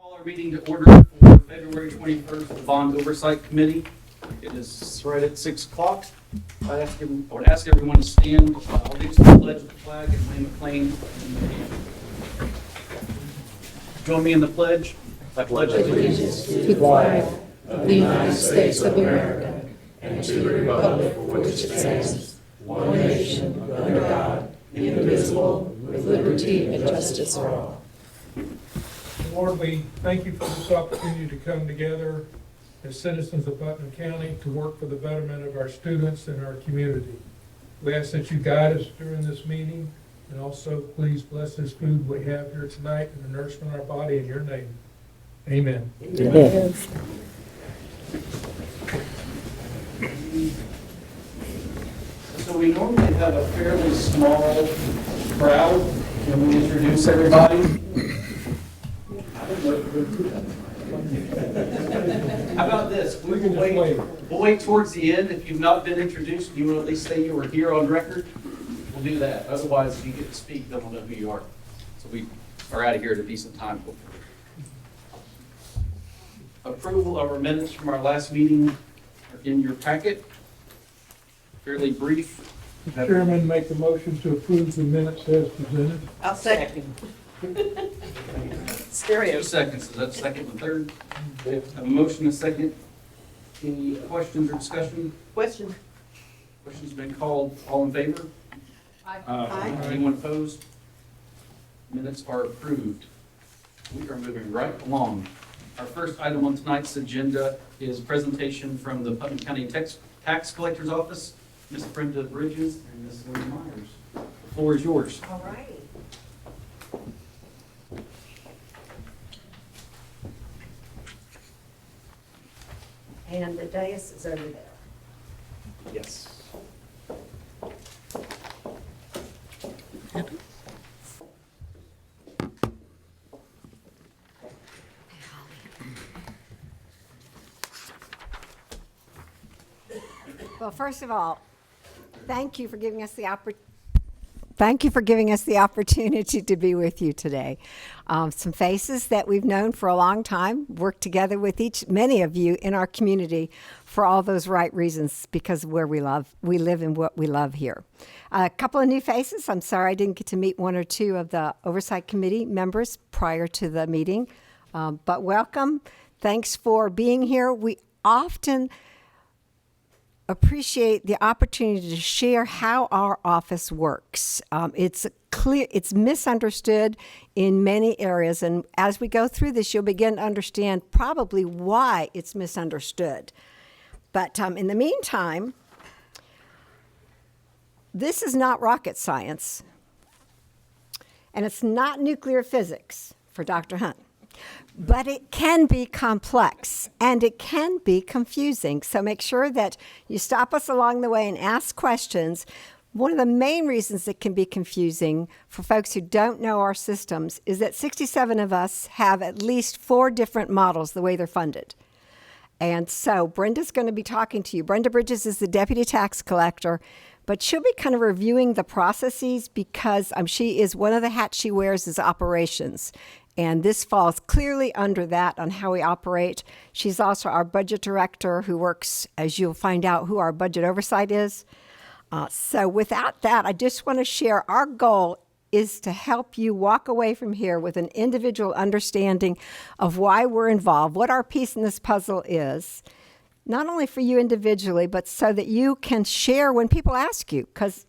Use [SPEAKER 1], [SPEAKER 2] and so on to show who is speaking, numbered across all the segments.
[SPEAKER 1] Call our meeting to order for February 21st, the Bond Oversight Committee. It is right at 6 o'clock. I would ask everyone to stand. I'll do the pledge of the flag and Wayne McLean. Join me in the pledge. I pledge
[SPEAKER 2] allegiance to the flag of the United States of America and to the republic for which it stands, one nation, under God, indivisible, with liberty and justice for all.
[SPEAKER 3] Lord, we thank you for this opportunity to come together as citizens of Putnam County to work for the betterment of our students and our community. We ask that you guide us during this meeting, and also please bless this food we have here tonight and the nourishment of our body in your name. Amen.
[SPEAKER 2] Amen.
[SPEAKER 1] So we normally have a fairly small crowd when we introduce everybody. How about this? We'll wait towards the end. If you've not been introduced, you will at least say you were here on record. We'll do that. Otherwise, if you get to speak, then we'll know who you are. So we are out of here at a decent time. Approval of our minutes from our last meeting are in your packet. Fairly brief.
[SPEAKER 3] Chairman, make the motion to approve the minutes as presented.
[SPEAKER 4] I'll second. Stereo.
[SPEAKER 1] 2 seconds. Is that second and third? Have a motion and a second. Any questions or discussion?
[SPEAKER 4] Question.
[SPEAKER 1] Questions been called. All in favor?
[SPEAKER 4] Aye.
[SPEAKER 1] Anyone opposed? Minutes are approved. We are moving right along. Our first item on tonight's agenda is presentation from the Putnam County Tax Collector's Office, Ms. Brenda Bridges and Ms. Lynn Myers. The floor is yours.
[SPEAKER 4] All right. And the dais is over there.
[SPEAKER 1] Yes.
[SPEAKER 5] Well, first of all, thank you for giving us the opportunity to be with you today. Some faces that we've known for a long time, worked together with many of you in our community for all those right reasons because of where we live and what we love here. A couple of new faces. I'm sorry I didn't get to meet one or two of the Oversight Committee members prior to the meeting, but welcome. Thanks for being here. We often appreciate the opportunity to share how our office works. It's misunderstood in many areas, and as we go through this, you'll begin to understand probably why it's misunderstood. But in the meantime, this is not rocket science, and it's not nuclear physics for Dr. Hunt. But it can be complex and it can be confusing. So make sure that you stop us along the way and ask questions. One of the main reasons it can be confusing for folks who don't know our systems is that 67 of us have at least 4 different models the way they're funded. And so Brenda's going to be talking to you. Brenda Bridges is the Deputy Tax Collector, but she'll be kind of reviewing the processes because she is one of the hats she wears is operations. And this falls clearly under that on how we operate. She's also our budget director who works, as you'll find out, who our budget oversight is. So without that, I just want to share our goal is to help you walk away from here with an individual understanding of why we're involved, what our piece in this puzzle is, not only for you individually, but so that you can share when people ask you, because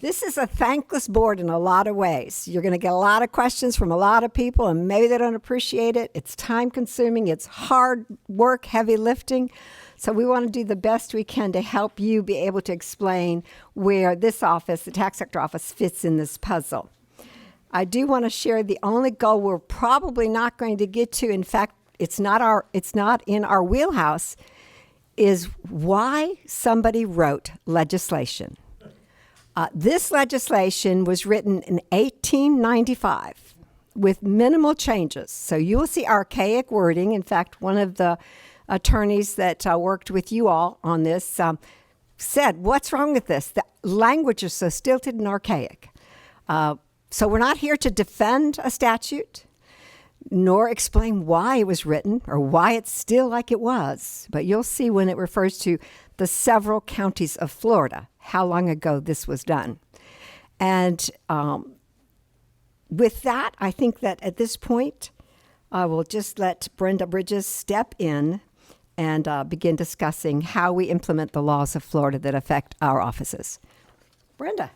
[SPEAKER 5] this is a thankless board in a lot of ways. You're going to get a lot of questions from a lot of people, and maybe they don't appreciate it. It's time-consuming. It's hard work, heavy lifting. So we want to do the best we can to help you be able to explain where this office, the Tax Collector Office, fits in this puzzle. I do want to share the only goal we're probably not going to get to. In fact, it's not in our wheelhouse, is why somebody wrote legislation. This legislation was written in 1895 with minimal changes. So you will see archaic wording. In fact, one of the attorneys that worked with you all on this said, what's wrong with this? The language is so stilted and archaic. So we're not here to defend a statute. nor explain why it was written or why it's still like it was. But you'll see when it refers to the several counties of Florida, how long ago this was done. And with that, I think that at this point, I will just let Brenda Bridges step in and begin discussing how we implement the laws of Florida that affect our offices. Brenda.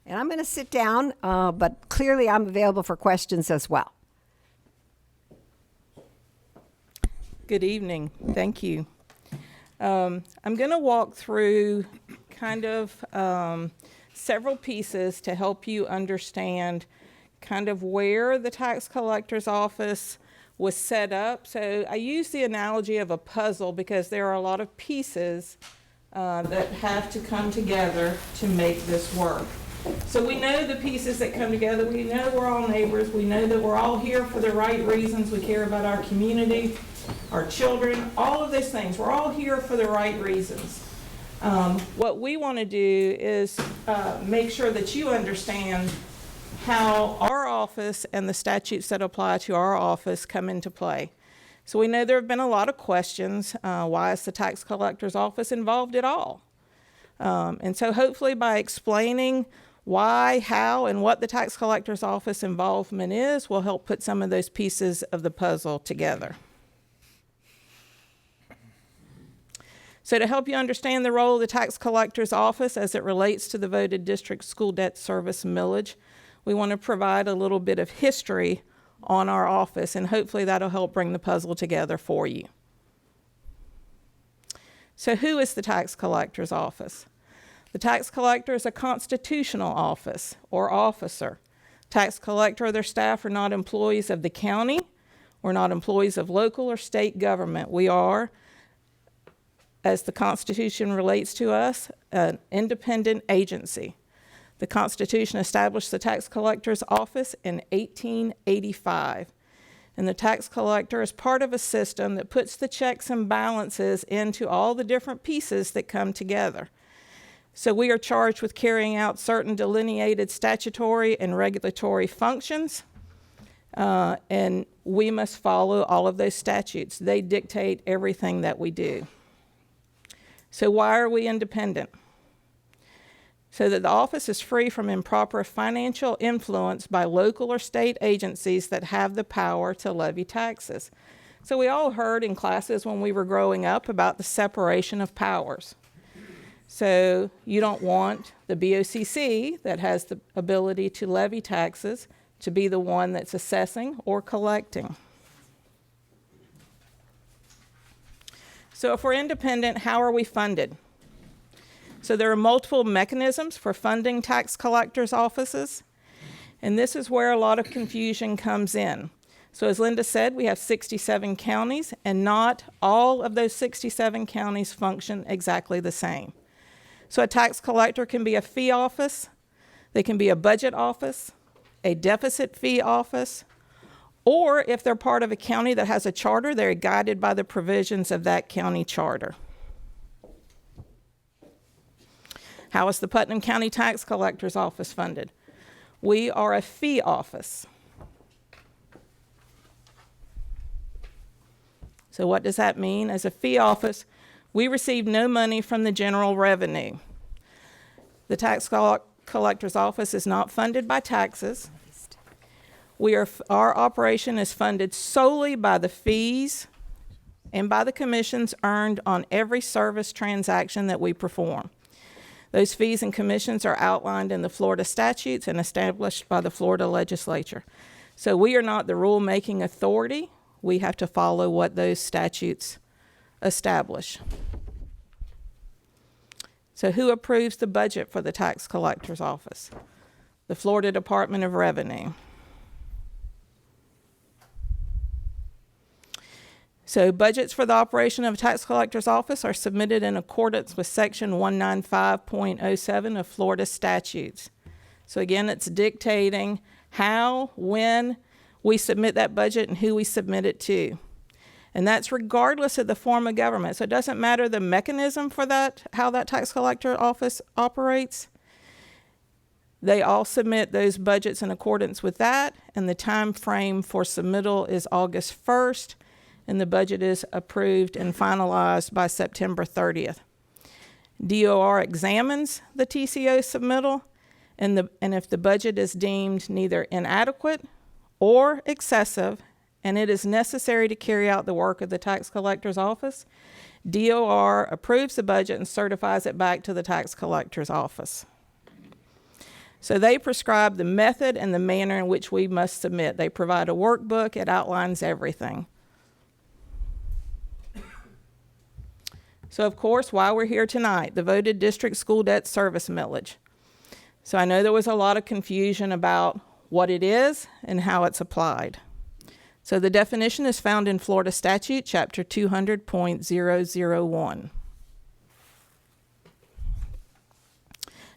[SPEAKER 5] And I'm going to sit down, but clearly I'm available for questions as well.
[SPEAKER 6] Good evening. Thank you. I'm going to walk through kind of several pieces to help you understand kind of where the tax collector's office was set up. So I use the analogy of a puzzle because there are a lot of pieces that have to come together to make this work. So we know the pieces that come together. We know we're all neighbors. We know that we're all here for the right reasons. We care about our community, our children, all of those things. We're all here for the right reasons. What we want to do is make sure that you understand how our office and the statutes that apply to our office come into play. So we know there have been a lot of questions. Why is the tax collector's office involved at all? And so hopefully by explaining why, how, and what the tax collector's office involvement is will help put some of those pieces of the puzzle together. So to help you understand the role of the tax collector's office as it relates to the voted district school debt service millage, we want to provide a little bit of history on our office, and hopefully that'll help bring the puzzle together for you. So who is the tax collector's office? The tax collector is a constitutional office or officer. Tax collector or their staff are not employees of the county. We're not employees of local or state government. We are, as the Constitution relates to us, an independent agency. The Constitution established the tax collector's office in 1885. And the tax collector is part of a system that puts the checks and balances into all the different pieces that come together. So we are charged with carrying out certain delineated statutory and regulatory functions, and we must follow all of those statutes. They dictate everything that we do. So why are we independent? So that the office is free from improper financial influence by local or state agencies that have the power to levy taxes. So we all heard in classes when we were growing up about the separation of powers. So you don't want the BOCC that has the ability to levy taxes to be the one that's assessing or collecting. So if we're independent, how are we funded? So there are multiple mechanisms for funding tax collectors' offices, and this is where a lot of confusion comes in. So as Linda said, we have 67 counties, and not all of those 67 counties function exactly the same. So a tax collector can be a fee office, they can be a budget office, a deficit fee office, or if they're part of a county that has a charter, they're guided by the provisions of that county charter. How is the Putnam County Tax Collector's Office funded? We are a fee office. So what does that mean? As a fee office, we receive no money from the general revenue. The tax collector's office is not funded by taxes. Our operation is funded solely by the fees and by the commissions earned on every service transaction that we perform. Those fees and commissions are outlined in the Florida statutes and established by the Florida legislature. So we are not the rule-making authority. We have to follow what those statutes establish. So who approves the budget for the tax collector's office? The Florida Department of Revenue. So budgets for the operation of a tax collector's office are submitted in accordance with section 195.07 of Florida statutes. So again, it's dictating how, when we submit that budget and who we submit it to. And that's regardless of the form of government. So it doesn't matter the mechanism for that, how that tax collector office operates. They all submit those budgets in accordance with that, and the time frame for submittal is August 1st, and the budget is approved and finalized by September 30th. DOR examines the TCO submittal, and if the budget is deemed neither inadequate or excessive, and it is necessary to carry out the work of the tax collector's office, DOR approves the budget and certifies it back to the tax collector's office. So they prescribe the method and the manner in which we must submit. They provide a workbook. It outlines everything. So, of course, why we're here tonight, the voted district school debt service millage. So I know there was a lot of confusion about what it is and how it's applied. So the definition is found in Florida Statute, Chapter 200.001.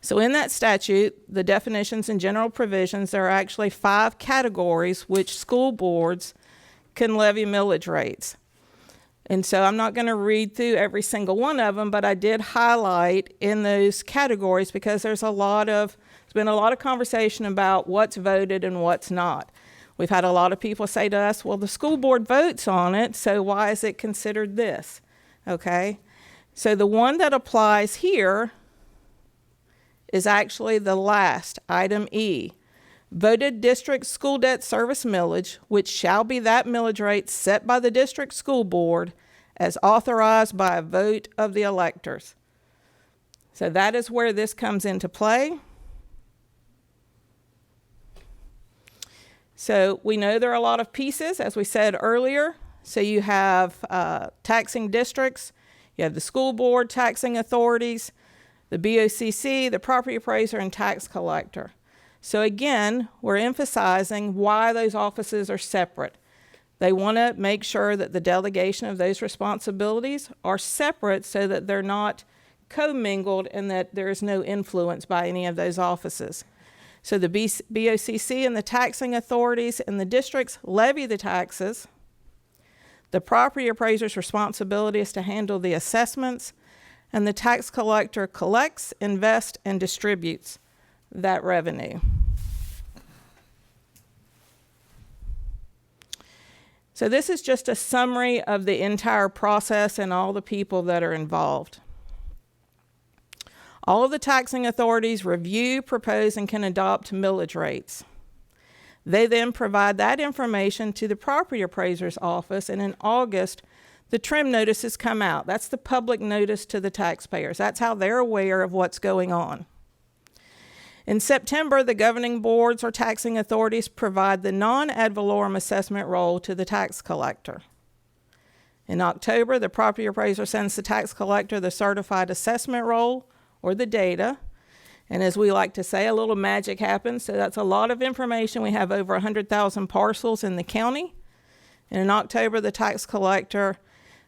[SPEAKER 6] So in that statute, the definitions and general provisions, there are actually 5 categories which school boards can levy millage rates. And so I'm not going to read through every single one of them, but I did highlight in those categories because there's been a lot of conversation about what's voted and what's not. We've had a lot of people say to us, well, the school board votes on it, so why is it considered this? Okay, so the one that applies here is actually the last, item E. Voted district school debt service millage, which shall be that millage rate set by the district school board as authorized by a vote of the electors. So that is where this comes into play. So we know there are a lot of pieces, as we said earlier. So you have taxing districts, you have the school board, taxing authorities, the BOCC, the property appraiser, and tax collector. So again, we're emphasizing why those offices are separate. They want to make sure that the delegation of those responsibilities are separate so that they're not commingled and that there is no influence by any of those offices. So the BOCC and the taxing authorities and the districts levy the taxes. The property appraiser's responsibility is to handle the assessments, and the tax collector collects, invests, and distributes that revenue. So this is just a summary of the entire process and all the people that are involved. All of the taxing authorities review, propose, and can adopt millage rates. They then provide that information to the property appraiser's office, and in August, the trim notices come out. That's the public notice to the taxpayers. That's how they're aware of what's going on. In September, the governing boards or taxing authorities provide the non-ad valorem assessment roll to the tax collector. In October, the property appraiser sends the tax collector the certified assessment roll or the data. And as we like to say, a little magic happens. So that's a lot of information. We have over 100,000 parcels in the county. And in October, the tax collector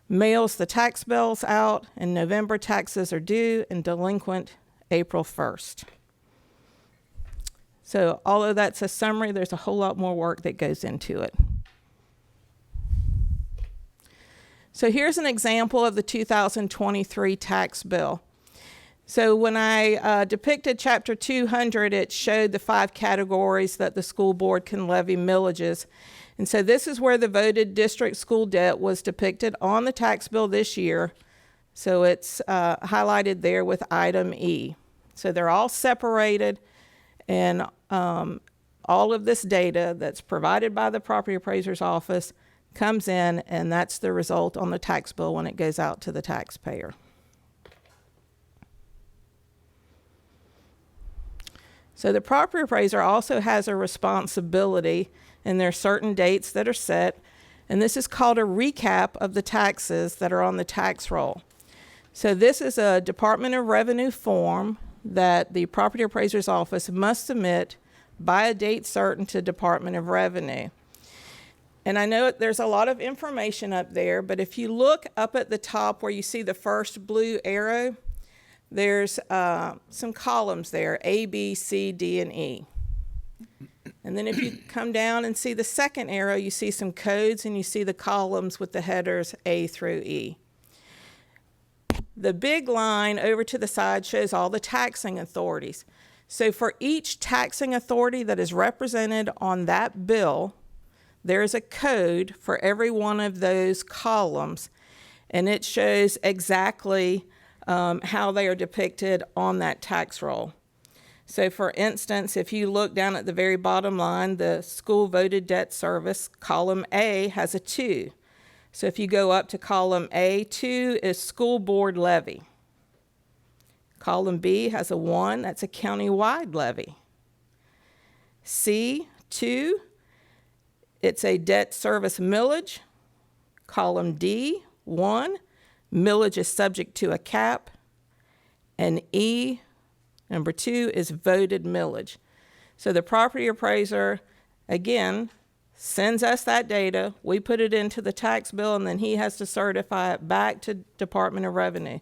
[SPEAKER 6] mails the tax bills out. In November, taxes are due and delinquent April 1st. So although that's a summary, there's a whole lot more work that goes into it. So here's an example of the 2023 tax bill. So when I depicted Chapter 200, it showed the 5 categories that the school board can levy millages. And so this is where the voted district school debt was depicted on the tax bill this year. So it's highlighted there with item E. So they're all separated, and all of this data that's provided by the property appraiser's office comes in, and that's the result on the tax bill when it goes out to the taxpayer. So the property appraiser also has a responsibility, and there are certain dates that are set, and this is called a recap of the taxes that are on the tax roll. So this is a Department of Revenue form that the property appraiser's office must submit by a date certain to Department of Revenue. And I know there's a lot of information up there, but if you look up at the top where you see the first blue arrow, there's some columns there, A, B, C, D, and E. And then if you come down and see the second arrow, you see some codes, and you see the columns with the headers A through E. The big line over to the side shows all the taxing authorities. So for each taxing authority that is represented on that bill, there is a code for every one of those columns, and it shows exactly how they are depicted on that tax roll. So for instance, if you look down at the very bottom line, the school voted debt service, column A has a 2. So if you go up to column A, 2 is school board levy. Column B has a 1, that's a county-wide levy. C, 2, it's a debt service millage. Column D, 1, millage is subject to a cap. And E, number 2, is voted millage. So the property appraiser, again, sends us that data, we put it into the tax bill, and then he has to certify it back to Department of Revenue.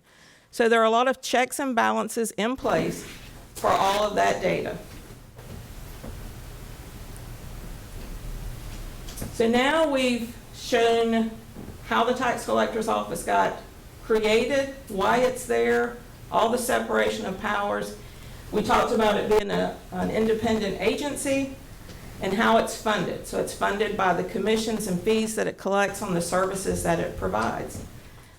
[SPEAKER 6] So there are a lot of checks and balances in place for all of that data. So now we've shown how the tax collector's office got created, why it's there, all the separation of powers. We talked about it being an independent agency and how it's funded. So it's funded by the commissions and fees that it collects on the services that it provides.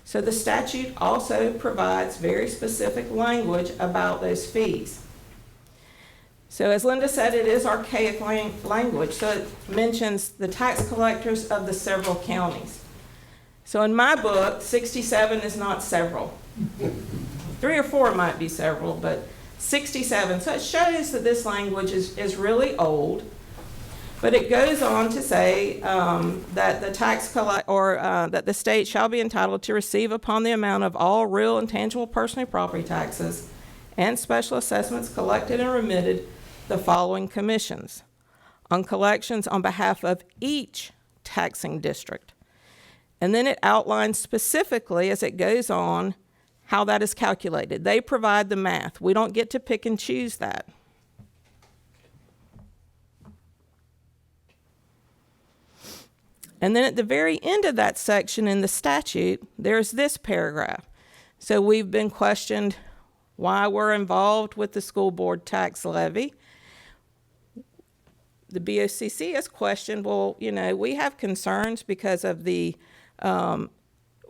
[SPEAKER 6] So the statute also provides very specific language about those fees. So as Linda said, it is archaic language. So it mentions the tax collectors of the several counties. So in my book, 67 is not several. 3 or 4 might be several, but 67. So it shows that this language is really old. But it goes on to say that the that the state shall be entitled to receive upon the amount of all real and tangible personal property taxes and special assessments collected and remitted the following commissions on collections on behalf of each taxing district. And then it outlines specifically as it goes on how that is calculated. They provide the math. We don't get to pick and choose that. And then at the very end of that section in the statute, there's this paragraph. So we've been questioned why we're involved with the school board tax levy. The BOCC has questioned, well, you know, we have concerns because of the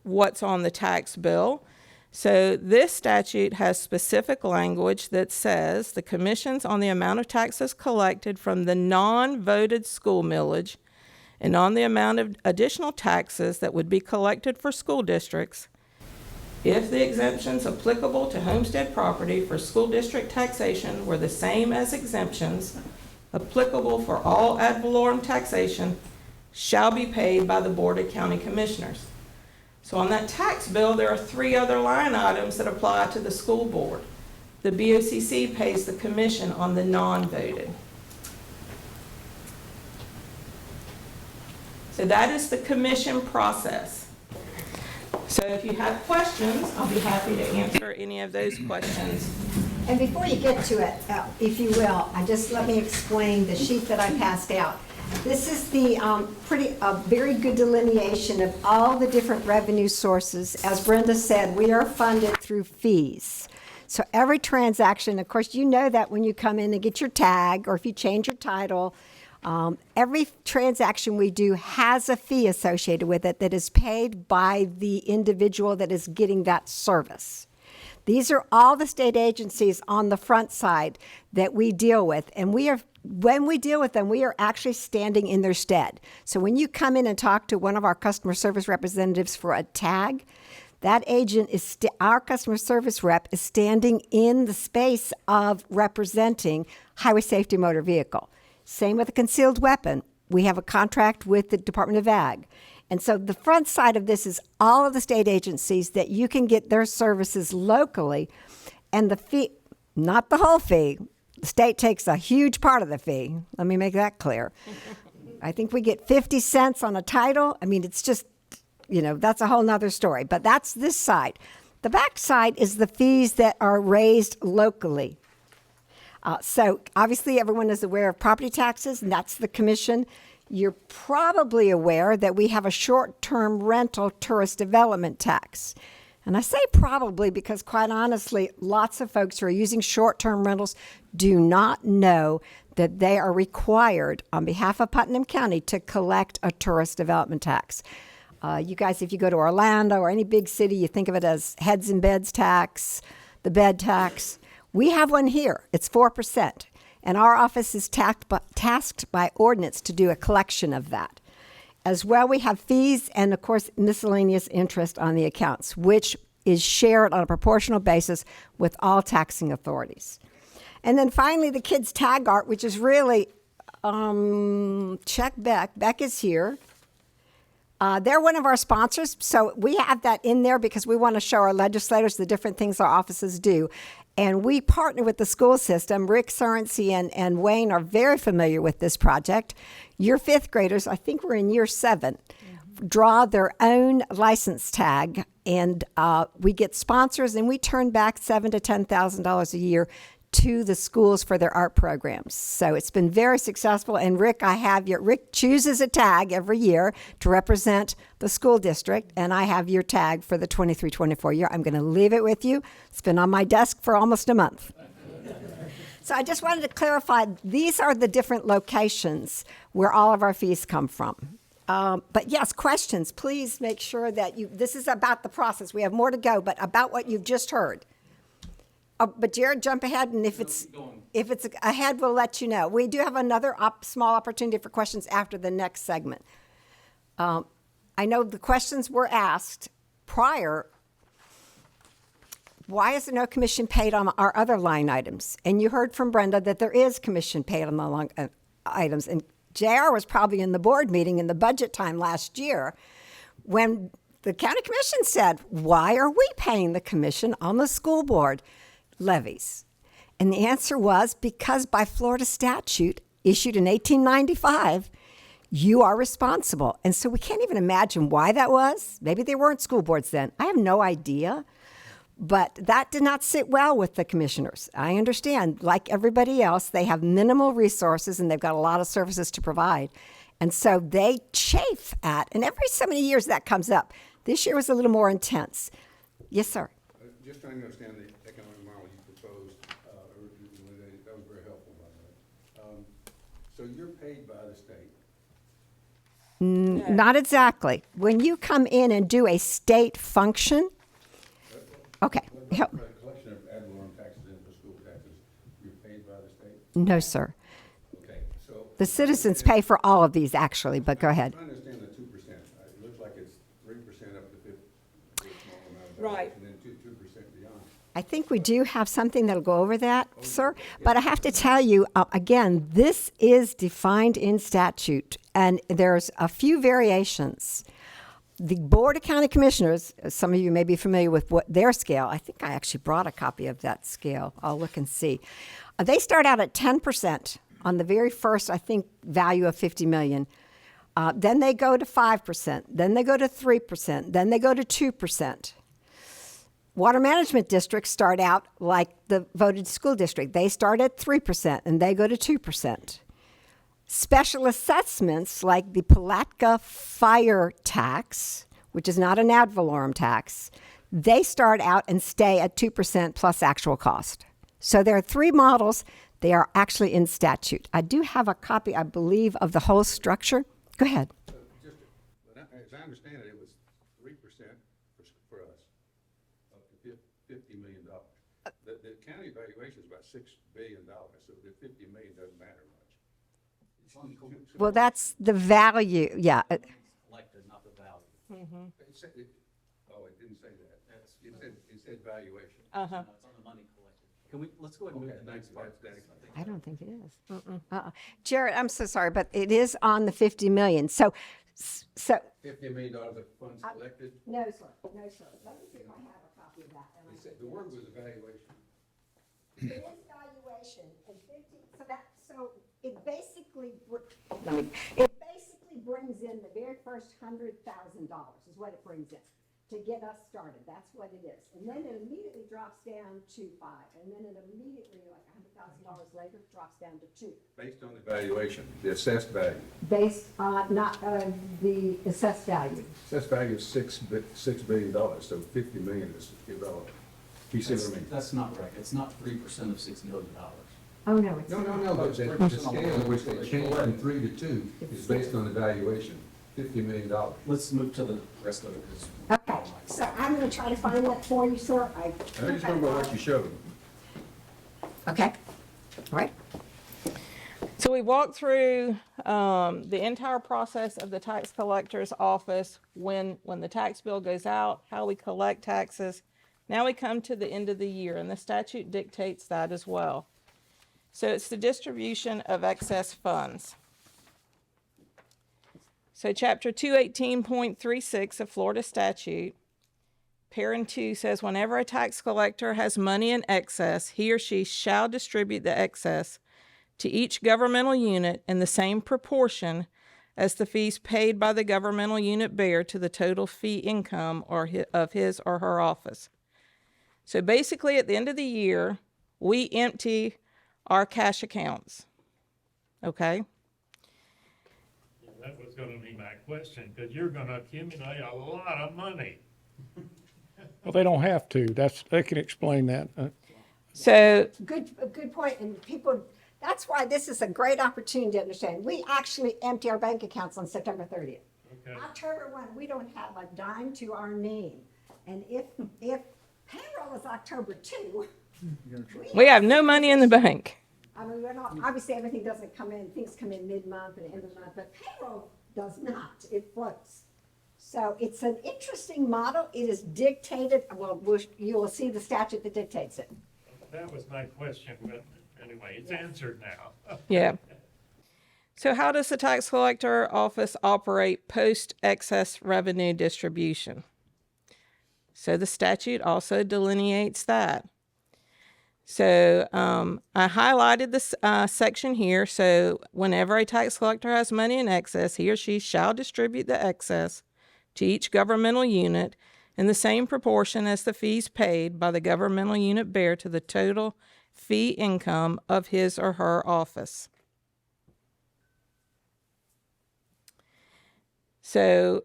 [SPEAKER 6] what's on the tax bill. So this statute has specific language that says the commissions on the amount of taxes collected from the non-voted school millage and on the amount of additional taxes that would be collected for school districts, if the exemptions applicable to homestead property for school district taxation were the same as exemptions applicable for all ad valorem taxation, shall be paid by the Board of County Commissioners. So on that tax bill, there are 3 other line items that apply to the school board. The BOCC pays the commission on the non-voted. So that is the commission process. So if you have questions, I'll be happy to answer any of those questions.
[SPEAKER 5] And before you get to it, if you will, let me explain the sheet that I passed out. This is the very good delineation of all the different revenue sources. As Brenda said, we are funded through fees. So every transaction, of course, you know that when you come in and get your tag, or if you change your title, every transaction we do has a fee associated with it that is paid by the individual that is getting that service. These are all the state agencies on the front side that we deal with, and when we deal with them, we are actually standing in their stead. So when you come in and talk to one of our customer service representatives for a tag, that agent is our customer service rep is standing in the space of representing highway safety motor vehicle. Same with a concealed weapon. We have a contract with the Department of Ag. And so the front side of this is all of the state agencies that you can get their services locally. And the fee, not the whole fee, the state takes a huge part of the fee. Let me make that clear. I think we get 50 cents on a title. I mean, it's just, that's a whole nother story. But that's this side. The back side is the fees that are raised locally. So obviously everyone is aware of property taxes, and that's the commission. You're probably aware that we have a short-term rental tourist development tax. And I say probably because, quite honestly, lots of folks who are using short-term rentals do not know that they are required, on behalf of Putnam County, to collect a tourist development tax. You guys, if you go to Orlando or any big city, you think of it as heads and beds tax, the bed tax. We have one here. It's 4%. And our office is tasked by ordinance to do a collection of that. As well, we have fees and, of course, miscellaneous interest on the accounts, which is shared on a proportional basis with all taxing authorities. And then finally, the kids' tag art, which is really, check Beck. Beck is here. They're one of our sponsors, so we have that in there because we want to show our legislators the different things our offices do. And we partner with the school system. Rick Sorensen and Wayne are very familiar with this project. Your fifth graders, I think we're in year 7, draw their own license tag, and we get sponsors, and we turn back $7,000 to $10,000 a year to the schools for their art programs. So it's been very successful. And Rick, Rick chooses a tag every year to represent the school district, and I have your tag for the 23-24 year. I'm going to leave it with you. It's been on my desk for almost a month. So I just wanted to clarify, these are the different locations where all of our fees come from. But yes, questions, please make sure that this is about the process. We have more to go, but about what you've just heard. But Jared, jump ahead, and if it's ahead, we'll let you know. We do have another small opportunity for questions after the next segment. I know the questions were asked prior. Why is there no commission paid on our other line items? And you heard from Brenda that there is commission paid on the items. And JR was probably in the board meeting in the budget time last year when the county commission said, why are we paying the commission on the school board levies? And the answer was because by Florida statute issued in 1895, you are responsible. And so we can't even imagine why that was. Maybe they weren't school boards then. I have no idea. But that did not sit well with the commissioners. I understand, like everybody else, they have minimal resources and they've got a lot of services to provide. And so they chafe at, and every so many years that comes up. This year was a little more intense. Yes, sir.
[SPEAKER 7] Just trying to understand the economic model you proposed, originally, that was very helpful, by the way. So you're paid by the state?
[SPEAKER 5] Not exactly. When you come in and do a state function, okay.
[SPEAKER 7] The collection of ad valorem taxes and the school taxes, you're paid by the state?
[SPEAKER 5] No, sir.
[SPEAKER 7] Okay, so.
[SPEAKER 5] The citizens pay for all of these, actually, but go ahead.
[SPEAKER 7] I understand the 2%. It looks like it's 3% up to 50, a small amount of
[SPEAKER 6] Right.
[SPEAKER 7] dollars, and then 2% beyond.
[SPEAKER 5] I think we do have something that'll go over that, sir. But I have to tell you, again, this is defined in statute, and there's a few variations. The Board of County Commissioners, some of you may be familiar with what their scale. I think I actually brought a copy of that scale. I'll look and see. They start out at 10% on the very first, I think, value of $50 million. Then they go to 5%. Then they go to 3%. Then they go to 2%. Water management districts start out like the voted school district. They start at 3% and they go to 2%. Special assessments like the Palatka fire tax, which is not an ad valorem tax, they start out and stay at 2% plus actual cost. So there are 3 models. They are actually in statute. I do have a copy, I believe, of the whole structure. Go ahead.
[SPEAKER 7] As I understand it, it was 3% for us, up to $50 million. The county valuation is about $6 billion, so the $50 million doesn't matter much.
[SPEAKER 5] Well, that's the value, yeah.
[SPEAKER 1] Collected, not the value.
[SPEAKER 7] It didn't say that. It said valuation.
[SPEAKER 1] No, it's on the money collected. Let's go ahead and move to the next part.
[SPEAKER 5] I don't think it is. Jared, I'm so sorry, but it is on the 50 million. So
[SPEAKER 7] $50 million of funds collected?
[SPEAKER 5] No, sir. No, sir. Let me see if I have a copy of that.
[SPEAKER 7] It said the word was evaluation.
[SPEAKER 5] It is valuation, and 50, so it basically brings in the very first $100,000 is what it brings in to get us started. That's what it is. And then it immediately drops down to 5, and then it immediately, like $100,000 later, it drops down to 2.
[SPEAKER 7] Based on the valuation, the assessed value.
[SPEAKER 5] Based on, not, the assessed value.
[SPEAKER 7] Assessed value is $6 billion, so 50 million is irrelevant. You see what I mean?
[SPEAKER 1] That's not right. It's not 3% of $6 million.
[SPEAKER 5] Oh, no, it's
[SPEAKER 7] No,
[SPEAKER 5] not.
[SPEAKER 7] but the scale in which they changed from 3 to 2 is based on the valuation, $50 million.
[SPEAKER 1] Let's move to the rest of it. 'Cause-
[SPEAKER 5] Okay, so I'm gonna try to find that for you, sir.
[SPEAKER 7] I just remember what you showed.
[SPEAKER 5] Okay, all right.
[SPEAKER 6] So we walked through the entire process of the tax collector's office, when the tax bill goes out, how we collect taxes. Now we come to the end of the year, and the statute dictates that as well. So it's the distribution of excess funds. So chapter 218.36 of Florida statute, parent 2 says, whenever a tax collector has money in excess, he or she shall distribute the excess to each governmental unit in the same proportion as the fees paid by the governmental unit bear to the total fee income of his or her office. So basically, at the end of the year, we empty our cash accounts. Okay?
[SPEAKER 8] That was gonna be my question, because you're gonna accumulate a lot of money.
[SPEAKER 9] Well, they don't have to. They can explain that.
[SPEAKER 6] So
[SPEAKER 5] Good point, and people, that's why this is a great opportunity to understand. We actually empty our bank accounts on September 30th.
[SPEAKER 8] Okay.
[SPEAKER 5] October 1, we don't have a dime to our name. And if payroll is October 2,
[SPEAKER 6] we have no money in the bank.
[SPEAKER 5] I mean, we're not, obviously, everything doesn't come in, things come in mid-month and end of the month, but payroll does not, it floats. So it's an interesting model. It is dictated, well, you will see the statute that dictates it.
[SPEAKER 8] That was my question, but anyway, it's answered now.
[SPEAKER 6] Yeah. So how does the tax collector office operate post-excess revenue distribution? So the statute also delineates that. So I highlighted this section here. So whenever a tax collector has money in excess, he or she shall distribute the excess to each governmental unit in the same proportion as the fees paid by the governmental unit bear to the total fee income of his or her office. So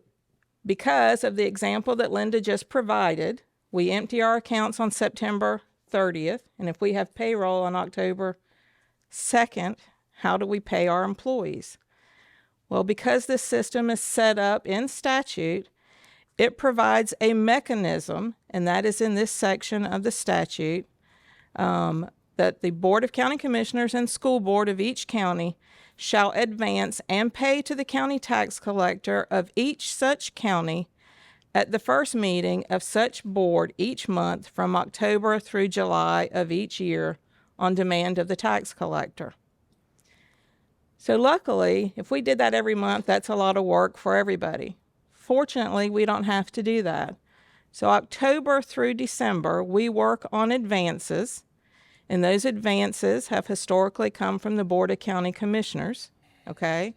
[SPEAKER 6] because of the example that Linda just provided, we empty our accounts on September 30th, and if we have payroll on October 2nd, how do we pay our employees? Well, because this system is set up in statute, it provides a mechanism, and that is in this section of the statute, that the Board of County Commissioners and School Board of each county shall advance and pay to the county tax collector of each such county at the first meeting of such board each month from October through July of each year on demand of the tax collector. So luckily, if we did that every month, that's a lot of work for everybody. Fortunately, we don't have to do that. So October through December, we work on advances, and those advances have historically come from the Board of County Commissioners, okay,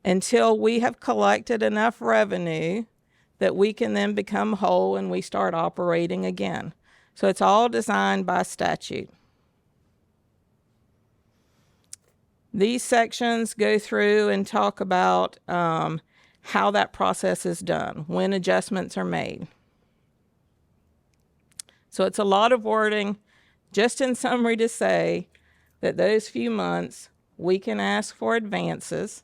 [SPEAKER 6] until we have collected enough revenue that we can then become whole and we start operating again. So it's all designed by statute. These sections go through and talk about how that process is done, when adjustments are made. So it's a lot of wording, just in summary to say that those few months we can ask for advances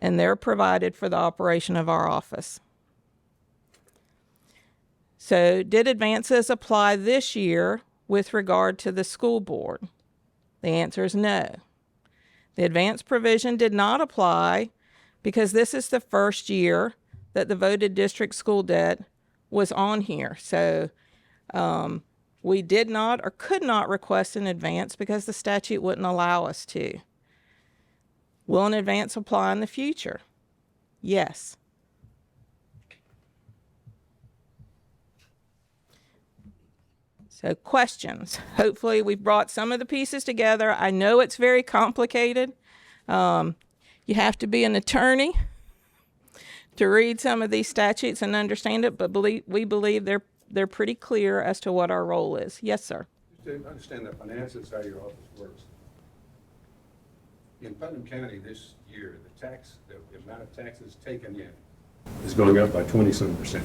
[SPEAKER 6] and they're provided for the operation of our office. So did advances apply this year with regard to the school board? The answer is no. The advance provision did not apply because this is the first year that the voted district school debt was on here. So we did not or could not request an advance because the statute wouldn't allow us to. Will an advance apply in the future? Yes. So questions. Hopefully we've brought some of the pieces together. I know it's very complicated. You have to be an attorney to read some of these statutes and understand it, but we believe they're pretty clear as to what our role is. Yes, sir.
[SPEAKER 7] To understand the finances, how your office works, In Putnam County this year, the amount of taxes taken in is going up by 20-some%.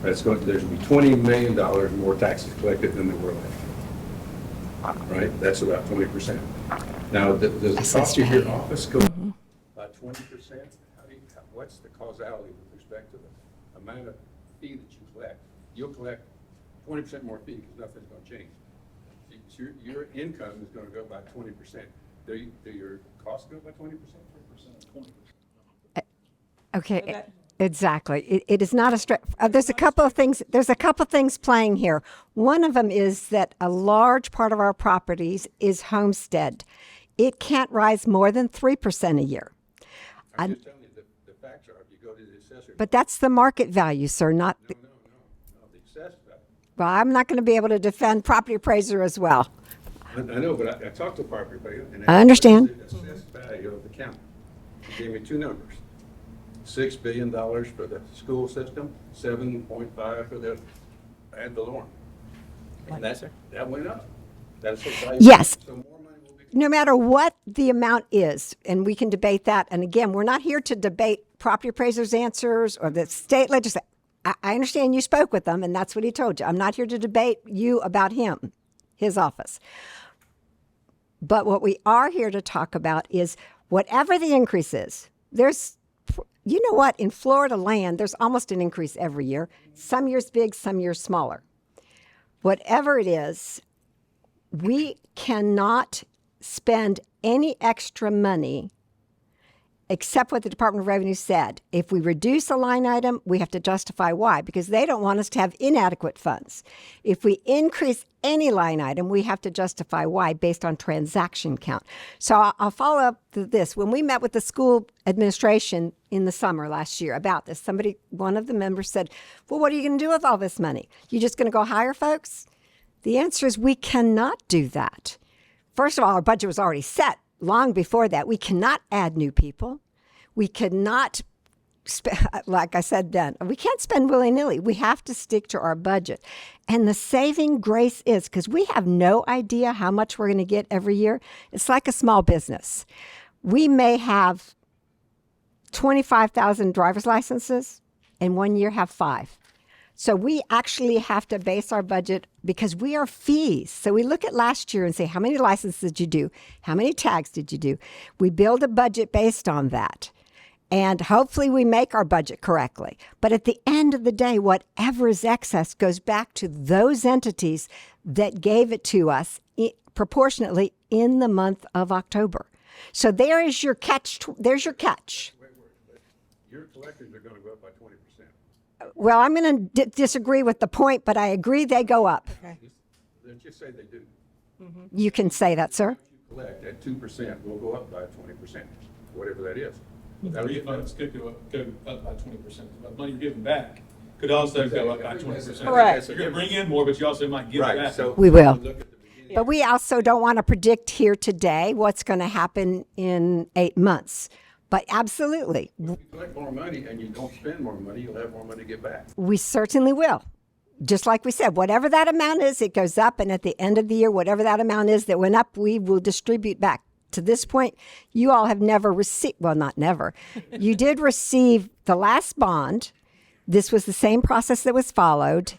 [SPEAKER 7] There's going to be $20 million more taxes collected than there were last year. Right? That's about 20%. Now, does the cost of your office go up by 20%? What's the causality with respect to the amount of fee that you collect? You'll collect 20% more fee because nothing's going to change. Your income is going to go by 20%. Do your costs go by 20%?
[SPEAKER 5] Okay, exactly. It is not a straight. There's a couple of things. There's a couple of things playing here. One of them is that a large part of our properties is homestead. It can't rise more than 3% a year.
[SPEAKER 7] I'm just telling you, the facts are, if you go to the assessor.
[SPEAKER 5] But that's the market value, sir, not.
[SPEAKER 7] No, the assessed value.
[SPEAKER 5] Well, I'm not going to be able to defend property appraiser as well.
[SPEAKER 7] I know, but I talked to a property appraiser. And
[SPEAKER 5] I understand.
[SPEAKER 7] The assessed value of the county. He gave me two numbers. $6 billion for the school system, 7.5 for the ad valorem. And that went up. That's the value.
[SPEAKER 5] Yes.
[SPEAKER 7] So more money will be.
[SPEAKER 5] No matter what the amount is, and we can debate that. And again, we're not here to debate property appraiser's answers or the state legislature. I understand you spoke with them, and that's what he told you. I'm not here to debate you about him, his office. But what we are here to talk about is whatever the increase is, you know what, in Florida land, there's almost an increase every year. Some years big, some years smaller. Whatever it is, we cannot spend any extra money except what the Department of Revenue said. If we reduce a line item, we have to justify why, because they don't want us to have inadequate funds. If we increase any line item, we have to justify why based on transaction count. So I'll follow up to this. When we met with the school administration in the summer last year about this, one of the members said, well, what are you going to do with all this money? You just going to go hire folks? The answer is we cannot do that. First of all, our budget was already set long before that. We cannot add new people. We cannot, like I said then, we can't spend willy-nilly. We have to stick to our budget. And the saving grace is, because we have no idea how much we're going to get every year, it's like a small business. We may have 25,000 driver's licenses and 1 year have 5. So we actually have to base our budget because we are fees. So we look at last year and say, how many licenses did you do? How many tags did you do? We build a budget based on that. And hopefully we make our budget correctly. But at the end of the day, whatever is excess goes back to those entities that gave it to us proportionately in the month of October. So there's your catch.
[SPEAKER 7] Wait. Your collectors are going to go up by 20%.
[SPEAKER 5] Well, I'm going to disagree with the point, but I agree they go up.
[SPEAKER 6] Okay.
[SPEAKER 7] Let's just say they do.
[SPEAKER 5] You can say that, sir.
[SPEAKER 7] You collect at 2% will go up by 20%, whatever that is.
[SPEAKER 10] The refunds could go up by 20%. The money you're giving back could also go up by 20%.
[SPEAKER 6] Correct.
[SPEAKER 10] You're going to bring in more, but you also might give it
[SPEAKER 7] Right,
[SPEAKER 10] back.
[SPEAKER 7] so.
[SPEAKER 5] We will.
[SPEAKER 7] look at the beginning.
[SPEAKER 5] But we also don't want to predict here today what's going to happen in 8 months. But absolutely,
[SPEAKER 7] If you collect more money and you don't spend more money, you'll have more money to get back.
[SPEAKER 5] we certainly will. Just like we said, whatever that amount is, it goes up. And at the end of the year, whatever that amount is that went up, we will distribute back. To this point, you all have never received, well, not never. You did receive the last bond. This was the same process that was followed.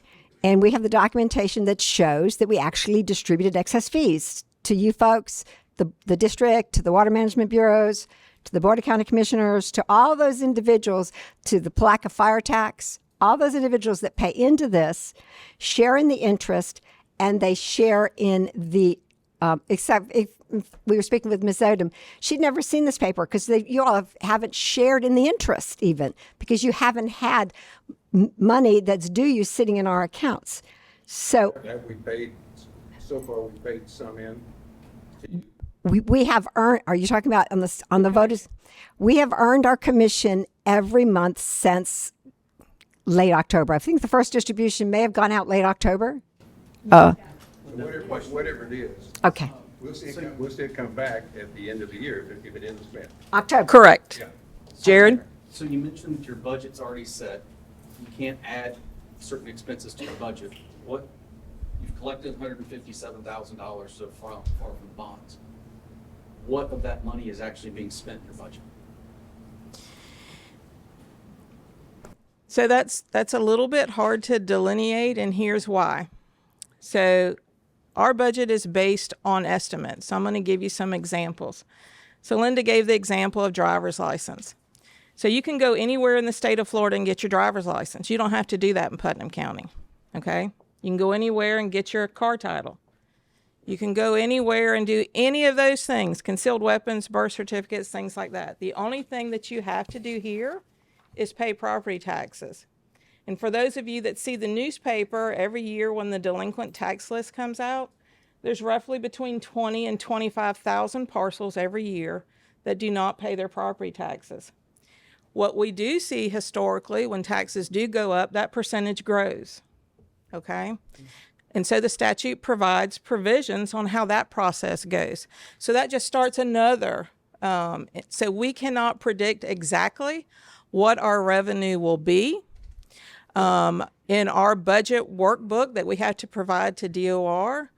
[SPEAKER 5] And we have the documentation that shows that we actually distributed excess fees to you folks, the district, to the water management bureaus, to the Board of County Commissioners, to all those individuals, to the Palaca Fire Tax, all those individuals that pay into this, share in the interest, and they share in the, except if we were speaking with Ms. Odom, she'd never seen this paper because you all haven't shared in the interest even, because you haven't had money that's due you sitting in our accounts. So
[SPEAKER 7] So far, we paid some in.
[SPEAKER 5] we have earned, are you talking about on the voters? We have earned our commission every month since late October. I think the first distribution may have gone out late October.
[SPEAKER 7] Whatever it is.
[SPEAKER 5] Okay.
[SPEAKER 7] We'll see it come back at the end of the year if it isn't spent.
[SPEAKER 5] October.
[SPEAKER 6] Correct.
[SPEAKER 7] Yeah.
[SPEAKER 6] Jared?
[SPEAKER 1] So you mentioned your budget's already set. You can't add certain expenses to your budget. You've collected $157,000 so far from bonds. what of that money is actually being spent in your budget?
[SPEAKER 6] So that's a little bit hard to delineate, and here's why. So our budget is based on estimates. So I'm going to give you some examples. So Linda gave the example of driver's license. So you can go anywhere in the state of Florida and get your driver's license. You don't have to do that in Putnam County, okay? You can go anywhere and get your car title. You can go anywhere and do any of those things, concealed weapons, birth certificates, things like that. The only thing that you have to do here is pay property taxes. And for those of you that see the newspaper every year when the delinquent tax list comes out, there's roughly between 20 and 25,000 parcels every year that do not pay their property taxes. What we do see historically, when taxes do go up, that percentage grows, okay? And so the statute provides provisions on how that process goes. So that just starts another, so we cannot predict exactly what our revenue will be. In our budget workbook that we have to provide to DOR,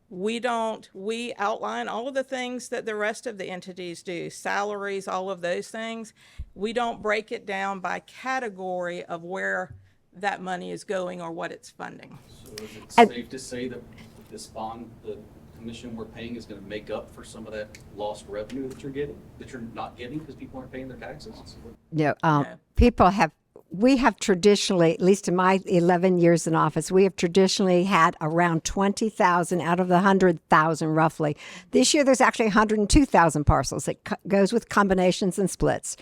[SPEAKER 6] we outline all of the things that the rest of the entities do, salaries, all of those things. We don't break it down by category of where that money is going or what it's funding.
[SPEAKER 1] So is it safe to say that this bond, the commission we're paying is going to make up for some of that lost revenue that you're not getting because people aren't paying their taxes?
[SPEAKER 5] We have traditionally, at least in my 11 years in office, we have traditionally had around 20,000 out of the 100,000 roughly. This year there's actually 102,000 parcels. It goes with combinations and splits.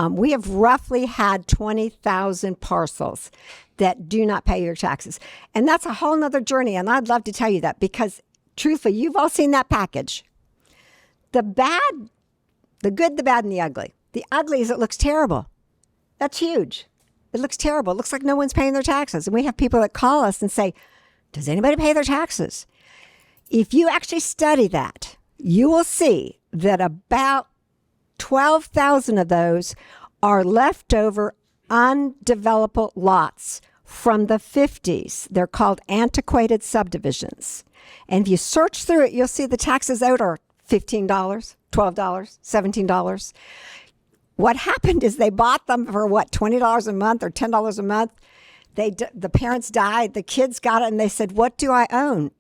[SPEAKER 5] We have roughly had 20,000 parcels that do not pay your taxes. And that's a whole nother journey, and I'd love to tell you that because truthfully, you've all seen that package. The bad, the good, the bad, and the ugly. The ugly is it looks terrible. That's huge. It looks terrible. It looks like no one's paying their taxes. And we have people that call us and say, does anybody pay their taxes? If you actually study that, you will see that about 12,000 of those are leftover undevelopable lots from the 50s. They're called antiquated subdivisions. And if you search through it, you'll see the taxes owed are $15, $12, $17. What happened is they bought them for $20 a month or $10 a month. The parents died, the kids got it, and they said, what do I own?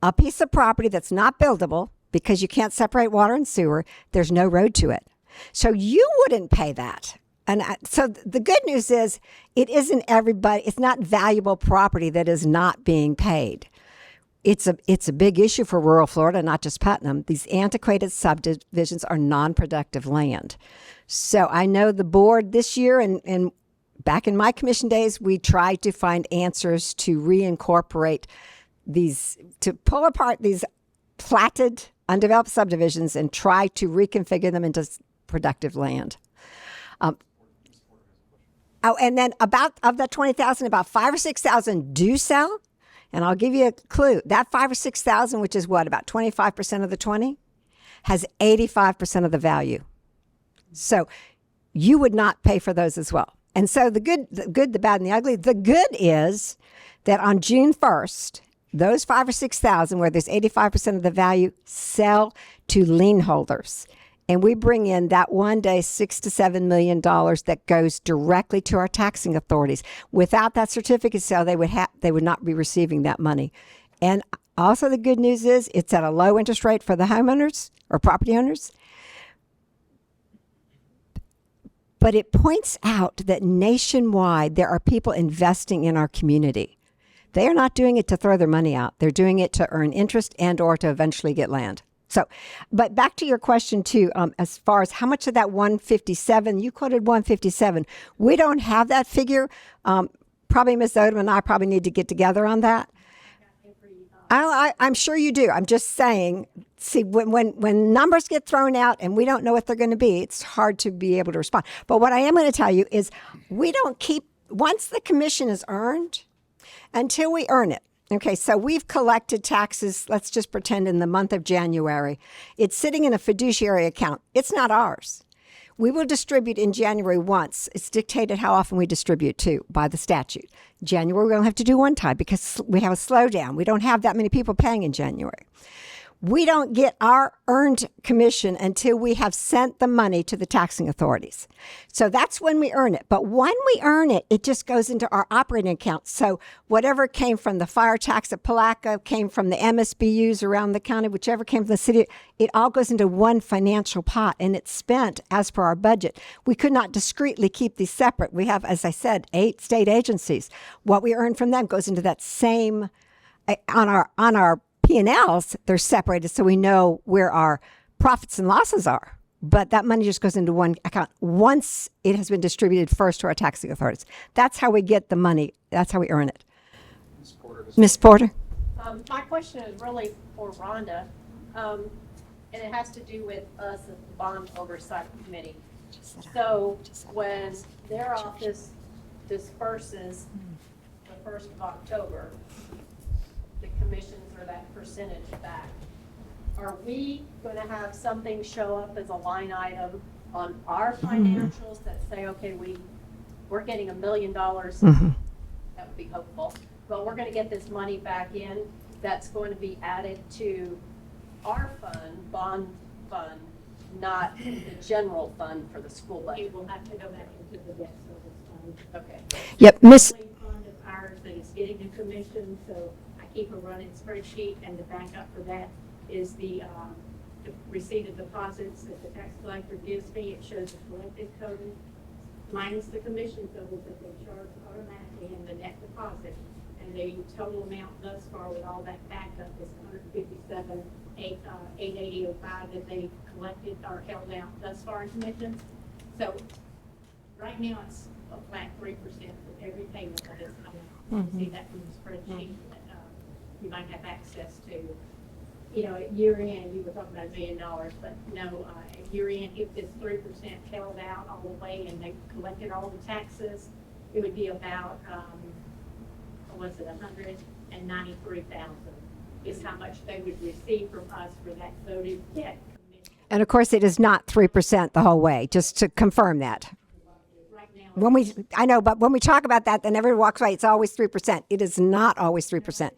[SPEAKER 5] A piece of property that's not buildable because you can't separate water and sewer. There's no road to it. So you wouldn't pay that. And so the good news is it's not valuable property that is not being paid. It's a big issue for rural Florida, not just Putnam. These antiquated subdivisions are non-productive land. So I know the board this year and back in my commission days, we tried to find answers to reincorporate these, to pull apart these platted, undeveloped subdivisions and try to reconfigure them into productive land. And then of that 20,000, about 5,000 or 6,000 do sell. And I'll give you a clue. That 5,000 or 6,000, which is what, about 25% of the 20, has 85% of the value. So you would not pay for those as well. And so the good, the bad, and the ugly. The good is that on June 1st, those 5,000 or 6,000, where there's 85% of the value, sell to lien holders. And we bring in that one day $6 to $7 million that goes directly to our taxing authorities. Without that certificate sale, they would not be receiving that money. And also the good news is it's at a low interest rate for the homeowners or property owners. But it points out that nationwide there are people investing in our community. They are not doing it to throw their money out. They're doing it to earn interest and or to eventually get land. So, but back to your question too, as far as how much of that 157, you quoted 157. We don't have that figure. Probably Ms. Odom and I probably need to get together on that. I'm sure you do. I'm just saying, see, when numbers get thrown out and we don't know what they're going to be, it's hard to be able to respond. But what I am going to tell you is we don't keep, once the commission is earned, until we earn it. Okay, so we've collected taxes, let's just pretend in the month of January. It's sitting in a fiduciary account. It's not ours. We will distribute in January once. It's dictated how often we distribute too by the statute. January we'll have to do one time because we have a slowdown. We don't have that many people paying in January. We don't get our earned commission until we have sent the money to the taxing authorities. So that's when we earn it. But when we earn it, it just goes into our operating account. So whatever came from the fire tax at Palaca, came from the MSBUs around the county, whichever came from the city, it all goes into one financial pot and it's spent as per our budget. We could not discreetly keep these separate. We have, as I said, 8 state agencies. What we earn from them goes into that same, on our P&Ls, they're separated so we know where our profits and losses are. But that money just goes into one account once it has been distributed first to our taxing authorities. That's how we get the money. That's how we earn it. Ms. Porter?
[SPEAKER 11] My question is really for Rhonda, and it has to do with us as the Bond Oversight Committee. So when their office disperses the 1st of October, the commissions are that percentage back. Are we going to have something show up as a line item on our financials that say, okay, we're getting $1 million? That would be hopeful. But we're going to get this money back in. That's going to be added to our fund, bond fund, not the general fund for the school budget.
[SPEAKER 4] It will have to go back into the debt service fund.
[SPEAKER 11] Okay.
[SPEAKER 5] Yep, Miss.
[SPEAKER 4] Fund of ours that is getting a commission, so I keep a running spreadsheet, and the backup for that is the receipt of deposits that the tax collector gives me. It shows the collected total minus the commission total that they charge automatically in the net deposit. And the total amount thus far with all that backup is $157,880.05 that they collected or held out thus far in commissions. So right now it's a flat 3% for every payment that is coming. You see that from the spreadsheet that you might have access to. You know, at year end, you were talking about $1 million, but no, at year end, if this 3% held out all the way and they collected all the taxes, it would be about, was it 193,000 is how much they would receive from us for that voted debt.
[SPEAKER 5] And of course, it is not 3% the whole way, just to confirm that.
[SPEAKER 4] Right now,
[SPEAKER 5] I know, but when we talk about that, then everyone walks away, it's always 3%. It is not always 3%.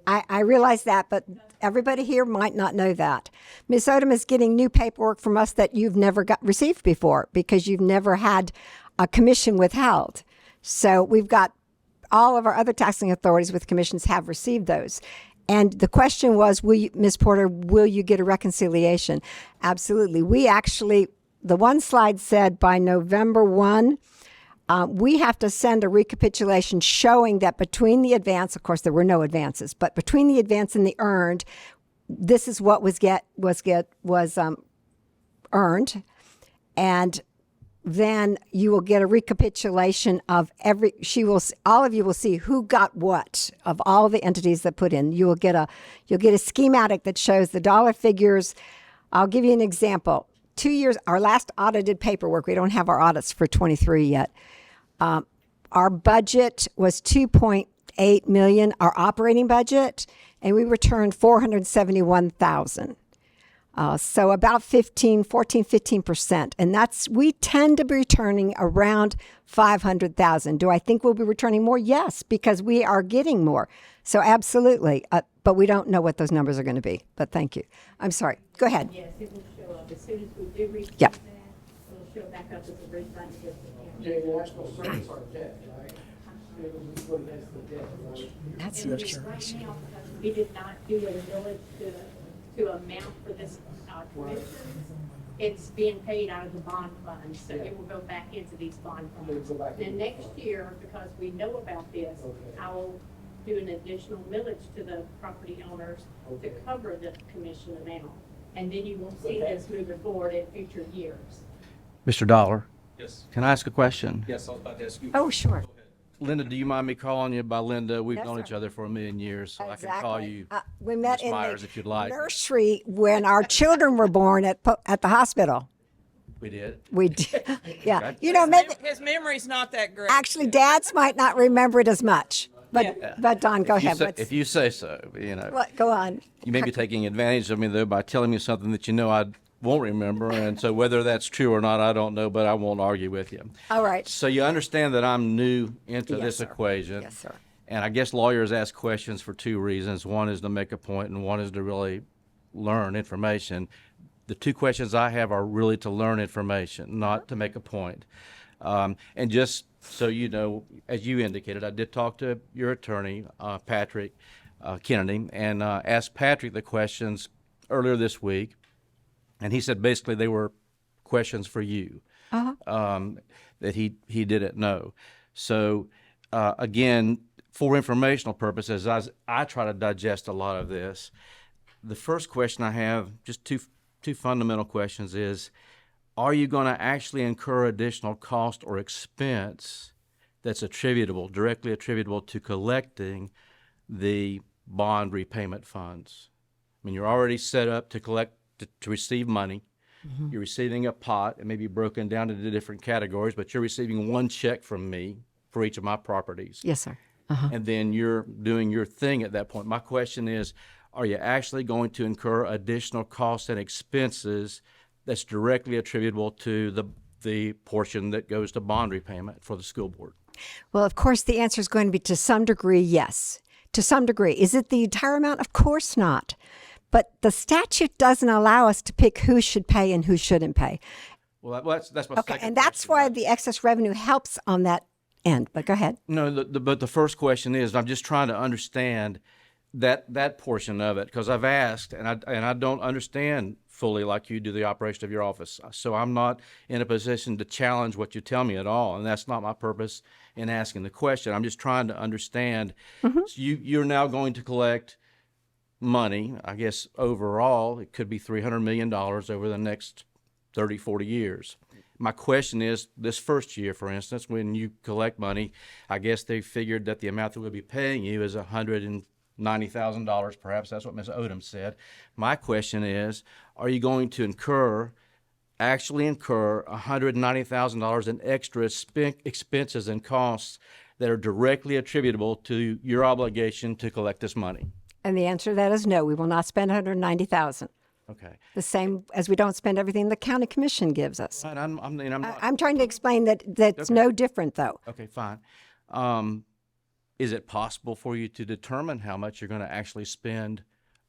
[SPEAKER 5] I realize that, but everybody here might not know that. Ms. Odom is getting new paperwork from us that you've never received before because you've never had a commission withheld. So we've got all of our other taxing authorities with commissions have received those. And the question was, Ms. Porter, will you get a reconciliation? Absolutely. We actually, the one slide said by November 1, we have to send a recapitulation showing that between the advance, of course, there were no advances, but between the advance and the earned, this is what was earned, and then you will get a recapitulation of all of you will see who got what of all the entities that put in. You'll get a schematic that shows the dollar figures. I'll give you an example. 2 years, our last audited paperwork, we don't have our audits for 23 yet. Our budget was $2.8 million, our operating budget, and we returned $471,000. So about 15%. And we tend to be returning around $500,000. Do I think we'll be returning more? Yes, because we are getting more. So absolutely. But we don't know what those numbers are going to be. But thank you. I'm sorry. Go ahead.
[SPEAKER 4] yes, it will show up. As soon as we do receive
[SPEAKER 5] Yep.
[SPEAKER 4] that, it'll show back up as a refund to the account.
[SPEAKER 2] Yeah, the actual service our debt, right? It was what it is the debt, right?
[SPEAKER 5] That's
[SPEAKER 4] It is right now, because we did not do a village to amount for this commissions. It's being paid out of the bond fund, so it will go back into these bond funds.
[SPEAKER 2] It'll go back
[SPEAKER 4] Then
[SPEAKER 2] into
[SPEAKER 4] next
[SPEAKER 2] the fund.
[SPEAKER 4] year, because we know about this,
[SPEAKER 2] Okay.
[SPEAKER 4] I will do an additional millage to the property owners to
[SPEAKER 2] Okay.
[SPEAKER 4] cover the commission amount. And then you will see this moving forward in future years.
[SPEAKER 12] Mr. Dollar,
[SPEAKER 1] Yes,
[SPEAKER 12] can I ask a question?
[SPEAKER 1] yes, I was about to ask you.
[SPEAKER 5] Oh, sure.
[SPEAKER 1] Go ahead.
[SPEAKER 12] Linda, do you mind me calling you by Linda? We've
[SPEAKER 5] No,
[SPEAKER 12] known
[SPEAKER 5] sir.
[SPEAKER 12] each other for a million years, so I can call you
[SPEAKER 5] We met
[SPEAKER 12] Ms.
[SPEAKER 5] in
[SPEAKER 12] Myers
[SPEAKER 5] the
[SPEAKER 12] if you'd like.
[SPEAKER 5] nursery when our children were born at the hospital.
[SPEAKER 12] We did.
[SPEAKER 5] We did. Yeah.
[SPEAKER 12] Okay.
[SPEAKER 5] You know, maybe
[SPEAKER 6] His memory's not that great.
[SPEAKER 5] actually dads might not remember it as much. But Don, go ahead.
[SPEAKER 12] If you say so,
[SPEAKER 5] Go on.
[SPEAKER 12] You may be taking advantage of me, though, by telling me something that you know I won't remember. And so whether that's true or not, I don't know, but I won't argue with you.
[SPEAKER 5] All right.
[SPEAKER 12] So you understand that I'm new into
[SPEAKER 5] Yes,
[SPEAKER 12] this
[SPEAKER 5] sir.
[SPEAKER 12] equation.
[SPEAKER 5] Yes, sir.
[SPEAKER 12] And I guess lawyers ask questions for two reasons. One is to make a point, and one is to really learn information. The two questions I have are really to learn information, not to make a point. And just so you know, as you indicated, I did talk to your attorney, Patrick Kennedy, and asked Patrick the questions earlier this week, and he said basically they were questions for you that he didn't know. So again, for informational purposes, as I try to digest a lot of this, the first question I have, just two fundamental questions, is, are you going to actually incur additional cost or expense that's directly attributable to collecting the bond repayment funds? I mean, you're already set up to collect, to receive money. Mm-hmm. You're receiving a pot. It may be broken down into different categories, but you're receiving one check from me for each of my properties.
[SPEAKER 5] Yes, sir.
[SPEAKER 12] And then you're doing your thing at that point. My question is, are you actually going to incur additional costs and expenses that's directly attributable to the portion that goes to bond repayment for the school board?
[SPEAKER 5] Well, of course, the answer is going to be to some degree, yes. To some degree. Is it the entire amount? Of course not. But the statute doesn't allow us to pick who should pay and who shouldn't pay.
[SPEAKER 12] Well, that's my
[SPEAKER 5] okay,
[SPEAKER 12] second
[SPEAKER 5] and that's
[SPEAKER 12] question.
[SPEAKER 5] why the excess revenue helps on that end. But go ahead.
[SPEAKER 12] No, but the first question is, I'm just trying to understand that portion of it, because I've asked and I don't understand fully like you do the operation of your office. So I'm not in a position to challenge what you tell me at all, and that's not my purpose in asking the question. I'm just trying to understand. Mm-hmm. So you're now going to collect money, I guess overall, it could be $300 million over the next 30, 40 years. My question is, this first year, for instance, when you collect money, I guess they figured that the amount that we'll be paying you is $190,000, perhaps. That's what Ms. Odom said. My question is, are you going to actually incur $190,000 in extra expenses and costs that are directly attributable to your obligation to collect this money?
[SPEAKER 5] And the answer to that is no. We will not spend $190,000.
[SPEAKER 12] Okay.
[SPEAKER 5] The same as we don't spend everything the county commission gives us.
[SPEAKER 12] Right, I'm
[SPEAKER 5] trying to explain that's
[SPEAKER 12] okay.
[SPEAKER 5] No different, though.
[SPEAKER 12] Okay, fine. Is it possible for you to determine how much you're going to actually spend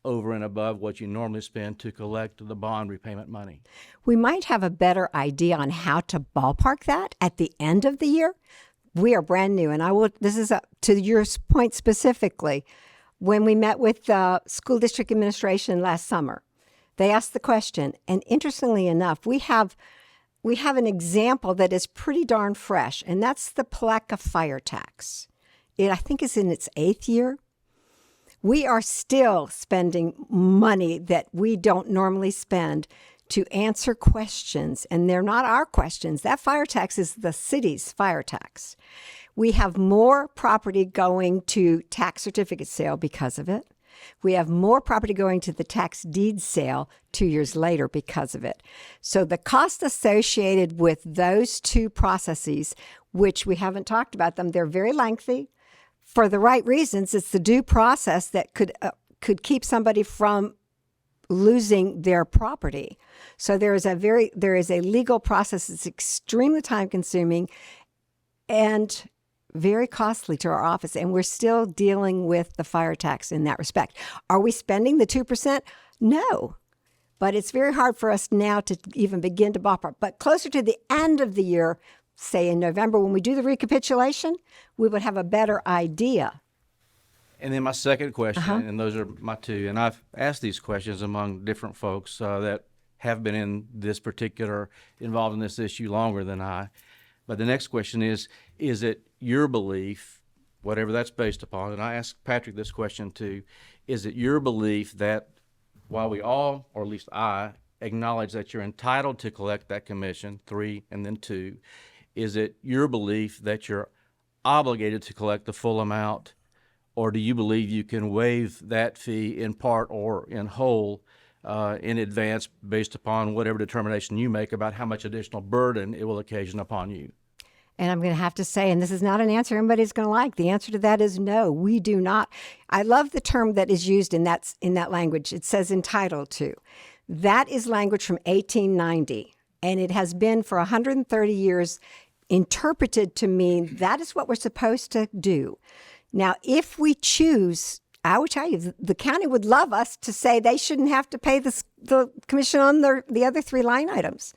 [SPEAKER 12] over and above what you normally spend to collect the bond repayment money?
[SPEAKER 5] We might have a better idea on how to ballpark that at the end of the year. We are brand new, and this is to your point specifically. When we met with the school district administration last summer, they asked the question, and interestingly enough, we have an example that is pretty darn fresh, and that's the Palatka fire tax. It, I think, is in its 8th year. We are still spending money that we don't normally spend to answer questions, and they're not our questions. That fire tax is the city's fire tax. We have more property going to tax certificate sale because of it. We have more property going to the tax deed sale 2 years later because of it. So the cost associated with those two processes, which we haven't talked about them, they're very lengthy. For the right reasons, it's the due process that could keep somebody from losing their property. So there is a legal process that's extremely time consuming and very costly to our office, and we're still dealing with the fire tax in that respect. Are we spending the 2%? No, but it's very hard for us now to even begin to ballpark. But closer to the end of the year, say in November, when we do the recapitulation, we would have a better idea.
[SPEAKER 12] And then my second question, and those are my two, and I've asked these questions among different folks that have been involved in this issue longer than I. But the next question is it your belief, whatever that's based upon, and I asked Patrick this question too, is it your belief that while we all, or at least I, acknowledge that you're entitled to collect that commission, 3 and then 2, is it your belief that you're obligated to collect the full amount, or do you believe you can waive that fee in part or in whole in advance based upon whatever determination you make about how much additional burden it will occasion upon you?
[SPEAKER 5] And I'm going to have to say, and this is not an answer anybody's going to like, the answer to that is no, we do not. I love the term that is used in that language. It says entitled to. That is language from 1890, and it has been for 130 years interpreted to mean that is what we're supposed to do. Now, if we choose, I would tell you, the county would love us to say they shouldn't have to pay the commission on the other 3 line items.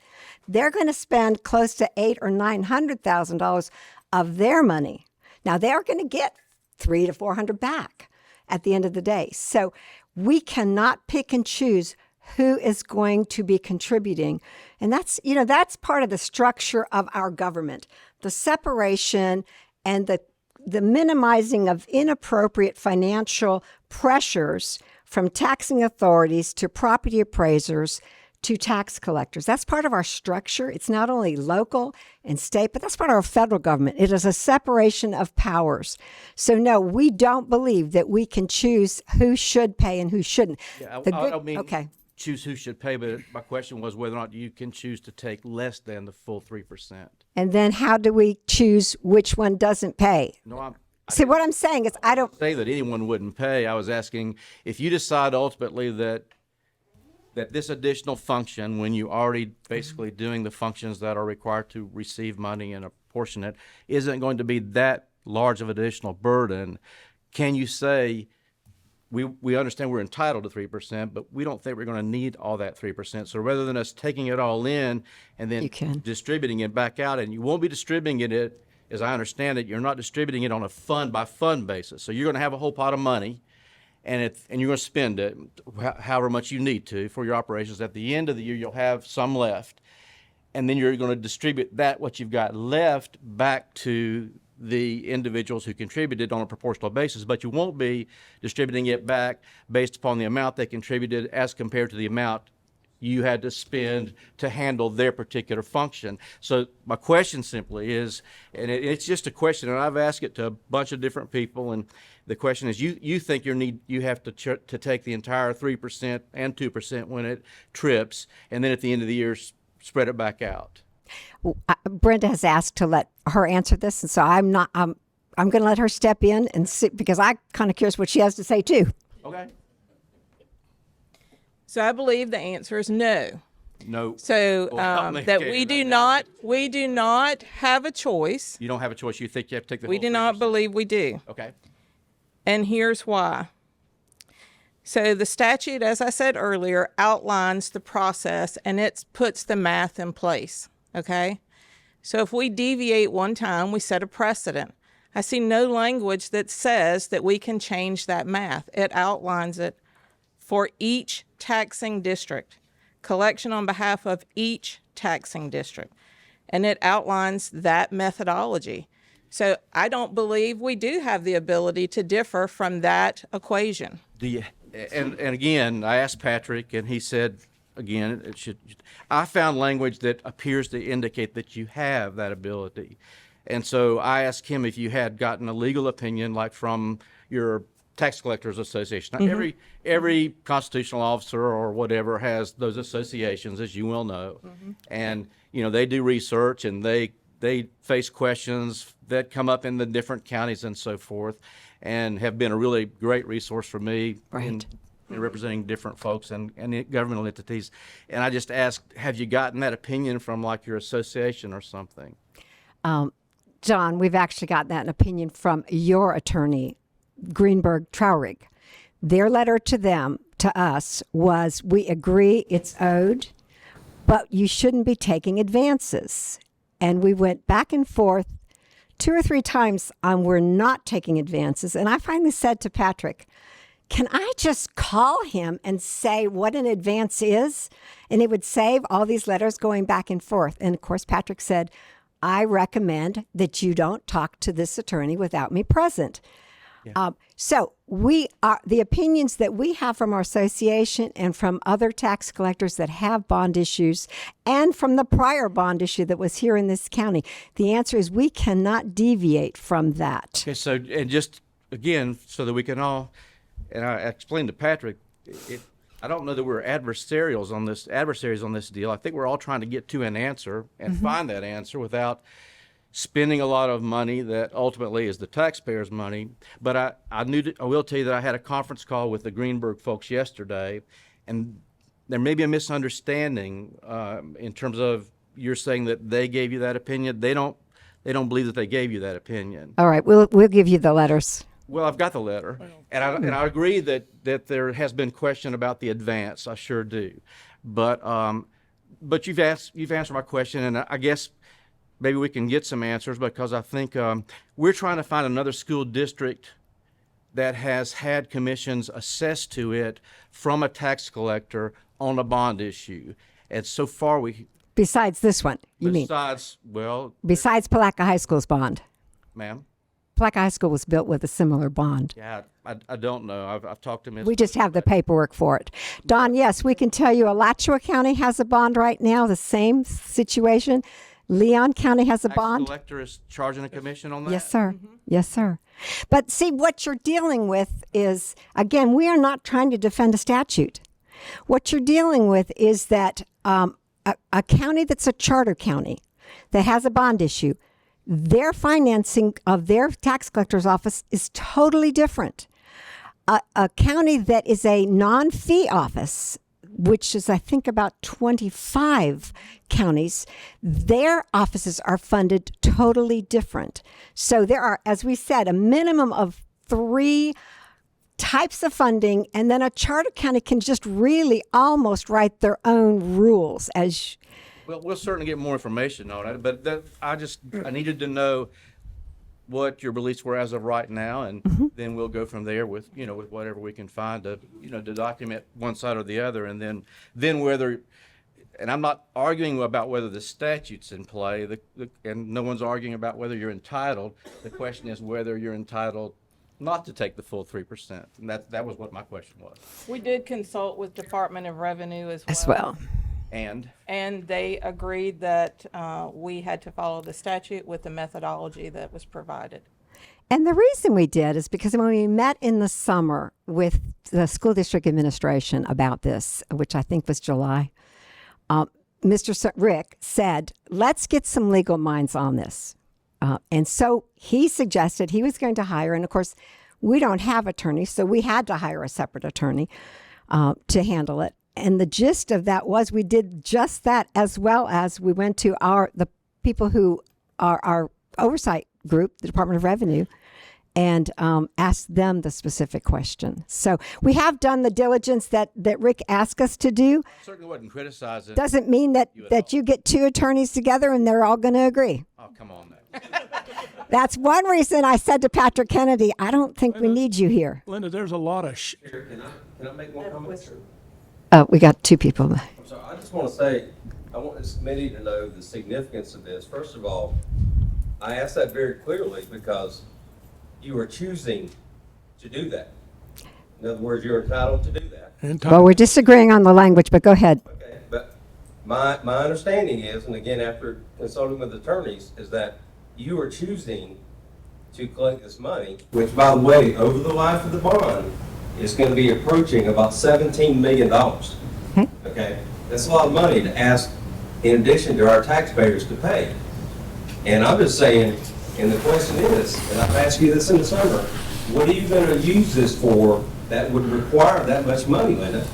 [SPEAKER 5] They're going to spend close to $800,000 or $900,000 of their money. Now they're going to get $300 to $400 back at the end of the day. So we cannot pick and choose who is going to be contributing. And that's part of the structure of our government, the separation and the minimizing of inappropriate financial pressures from taxing authorities to property appraisers to tax collectors. That's part of our structure. It's not only local and state, but that's part of our federal government. It is a separation of powers. So no, we don't believe that we can choose who should pay and who shouldn't.
[SPEAKER 12] Yeah, I
[SPEAKER 5] The
[SPEAKER 12] don't mean
[SPEAKER 5] okay.
[SPEAKER 12] choose who should pay, but my question was whether or not you can choose to take less than the full 3%.
[SPEAKER 5] And then how do we choose which one doesn't pay?
[SPEAKER 12] No,
[SPEAKER 5] See, what I'm saying is I don't
[SPEAKER 12] say that anyone wouldn't pay. I was asking if you decide ultimately that this additional function, when you already basically doing the functions that are required to receive money and apportion it, isn't going to be that large of an additional burden, can you say, we understand we're entitled to 3%, but we don't think we're going to need all that 3%. So rather than us taking it all in and then distributing it back out, and you won't be distributing it, as I understand it, you're not distributing it on a fund by fund basis. So you're going to have a whole pot of money, and you're going to spend it however much you need to for your operations. At the end of the year, you'll have some left, and then you're going to distribute what you've got left back to the individuals who contributed on a proportional basis, but you won't be distributing it back based upon the amount they contributed as compared to the amount you had to spend to handle their particular function. So my question simply is, and it's just a question, and I've asked it to a bunch of different people, and the question is, you think you have to take the entire 3% and 2% when it trips, and then at the end of the year spread it back out?
[SPEAKER 5] Brenda has asked to let her answer this, and so I'm going to let her step in and see, because I'm kind of curious what she has to say too.
[SPEAKER 12] Okay.
[SPEAKER 6] So I believe the answer is no.
[SPEAKER 12] No.
[SPEAKER 6] So that we do not have a choice.
[SPEAKER 12] You don't have a choice. You think you have to take the
[SPEAKER 6] We
[SPEAKER 12] whole
[SPEAKER 6] do
[SPEAKER 12] 3%?
[SPEAKER 6] not believe we do.
[SPEAKER 12] Okay.
[SPEAKER 6] And here's why. So the statute, as I said earlier, outlines the process and it puts the math in place. Okay? So if we deviate one time, we set a precedent. I see no language that says that we can change that math. It outlines it for each taxing district, collection on behalf of each taxing district. And it outlines that methodology. So I don't believe we do have the ability to differ from that equation.
[SPEAKER 12] And again, I asked Patrick, and he said, again, I found language that appears to indicate that you have that ability. And so I asked him if you had gotten a legal opinion, like from your Tax Collectors Association. Mm-hmm. Every constitutional officer or whatever has those associations, as you well know. Mm-hmm. And, they do research, and they face questions that come up in the different counties and so forth, and have been a really great resource for me in representing different folks and governmental entities. And I just asked, have you gotten that opinion from like your association or something?
[SPEAKER 5] John, we've actually gotten that opinion from your attorney, Greenberg Traurig. Their letter to us was, we agree it's owed, but you shouldn't be taking advances. And we went back and forth 2 or 3 times on we're not taking advances. And I finally said to Patrick, can I just call him and say what an advance is? And it would save all these letters going back and forth. And of course, Patrick said, I recommend that you don't talk to this attorney without me present. Yeah. So the opinions that we have from our association and from other tax collectors that have bond issues, and from the prior bond issue that was here in this county, the answer is we cannot deviate from that.
[SPEAKER 12] Okay, so, and just again, so that we can all, and I explained to Patrick, I don't know that we're adversaries on this deal. I think we're all trying to get to an answer and find that answer without spending a lot of money that ultimately is the taxpayers' money. But I will tell you that I had a conference call with the Greenberg folks yesterday, and there may be a misunderstanding in terms of you're saying that they gave you that opinion. They don't believe that they gave you that opinion.
[SPEAKER 5] All right, we'll give you the letters.
[SPEAKER 12] Well, I've got the letter, and I agree that there has been question about the advance. I sure do, but you've answered my question, and I guess maybe we can get some answers, because I think we're trying to find another school district that has had commissions assessed to it from a tax collector on a bond issue, and so far
[SPEAKER 5] Besides this one, you mean?
[SPEAKER 12] Besides
[SPEAKER 5] Palaca High School's bond.
[SPEAKER 12] ma'am.
[SPEAKER 5] Palaca High School was built with a similar bond.
[SPEAKER 12] Yeah, I don't know. I've talked to Ms.
[SPEAKER 5] We just have the paperwork for it. Don, yes, we can tell you Alachua County has a bond right now, the same situation. Leon County has a
[SPEAKER 12] Tax
[SPEAKER 5] bond.
[SPEAKER 12] collector is charging a commission on that?
[SPEAKER 5] Yes, sir. Yes, sir. But see, what you're dealing with is, again, we are not trying to defend a statute. What you're dealing with is that a county that's a charter county that has a bond issue, their financing of their tax collector's office is totally different. A county that is a non-fee office, which is, I think, about 25 counties, their offices are funded totally different. So there are, as we said, a minimum of 3 types of funding, and then a charter county can just really almost write their own rules.
[SPEAKER 12] Well, we'll certainly get more information on it, but I needed to know what your beliefs were as of right now, and then we'll go from there with whatever we can find to document one side or the other, and then whether. And I'm not arguing about whether the statute's in play, and no one's arguing about whether you're entitled. The question is whether you're entitled not to take the full 3%, and that was what my question was.
[SPEAKER 6] We did consult with Department of Revenue as well.
[SPEAKER 5] As well.
[SPEAKER 12] And
[SPEAKER 6] they agreed that we had to follow the statute with the methodology that was provided.
[SPEAKER 5] And the reason we did is because when we met in the summer with the school district administration about this, which I think was July, Mr. Rick said, let's get some legal minds on this. And so he suggested he was going to hire, and of course, we don't have attorneys, so we had to hire a separate attorney to handle it. And the gist of that was we did just that, as well as we went to the people who are our oversight group, the Department of Revenue, and asked them the specific question. So we have done the diligence that Rick asked us to do.
[SPEAKER 12] I certainly wasn't criticizing.
[SPEAKER 5] Doesn't mean that you get 2 attorneys together and they're all going to agree.
[SPEAKER 12] Oh, come on now.
[SPEAKER 5] That's one reason I said to Patrick Kennedy, I don't think we need you here.
[SPEAKER 9] Linda, there's a lot of
[SPEAKER 13] Can I make one comment?
[SPEAKER 5] We got 2 people.
[SPEAKER 13] I'm sorry, I just want to say, I want this committee to know the significance of this. First of all, I asked that very clearly because you are choosing to do that. In other words, you're entitled to do that.
[SPEAKER 5] Well, we're disagreeing on the language, but go ahead.
[SPEAKER 13] Okay, but my understanding is, and again, after consulting with attorneys, is that you are choosing to collect this money, which, by the way, over the life of the bond, is going to be approaching about $17 million. Okay? That's a lot of money to ask, in addition to our taxpayers, to pay. And I'm just saying, and the question is, and I've asked you this in the summer, what are you going to use this for that would require that much money, Linda?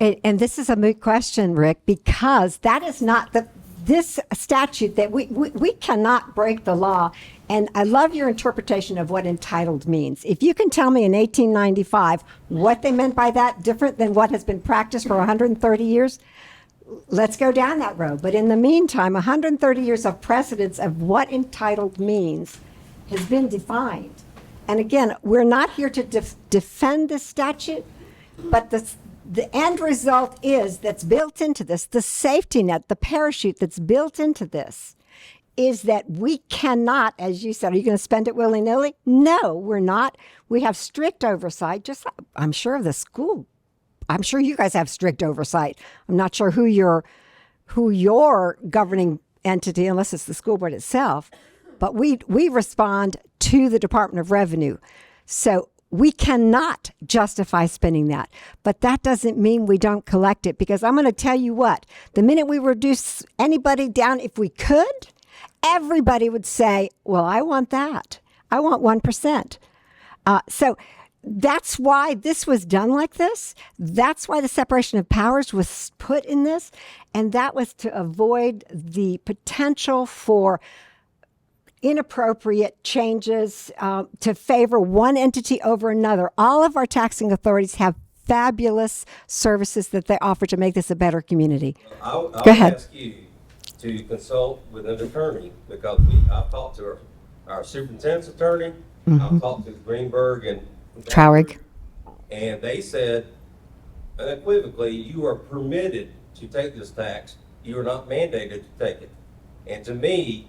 [SPEAKER 5] And this is a moot question, Rick, because that is not this statute that we cannot break the law. And I love your interpretation of what entitled means. If you can tell me in 1895 what they meant by that, different than what has been practiced for 130 years, let's go down that road. But in the meantime, 130 years of precedence of what entitled means has been defined. And again, we're not here to defend this statute, but the end result is that's built into this, the safety net, the parachute that's built into this, is that we cannot, as you said, are you going to spend it willy-nilly? No, we're not. We have strict oversight, just like I'm sure of the school. I'm sure you guys have strict oversight. I'm not sure who your governing entity, unless it's the school board itself, but we respond to the Department of Revenue. So we cannot justify spending that, but that doesn't mean we don't collect it, because I'm going to tell you what, the minute we reduce anybody down, if we could, everybody would say, well, I want that. I want 1%. So that's why this was done like this. That's why the separation of powers was put in this. And that was to avoid the potential for inappropriate changes to favor one entity over another. All of our taxing authorities have fabulous services that they offer to make this a better community.
[SPEAKER 13] I'll
[SPEAKER 5] Go ahead.
[SPEAKER 13] ask you to consult with an attorney, because I've talked to our superintendent's attorney, I've talked to Greenberg and
[SPEAKER 5] Traurig.
[SPEAKER 13] and they said unequivocally, you are permitted to take this tax. You are not mandated to take it. And to me,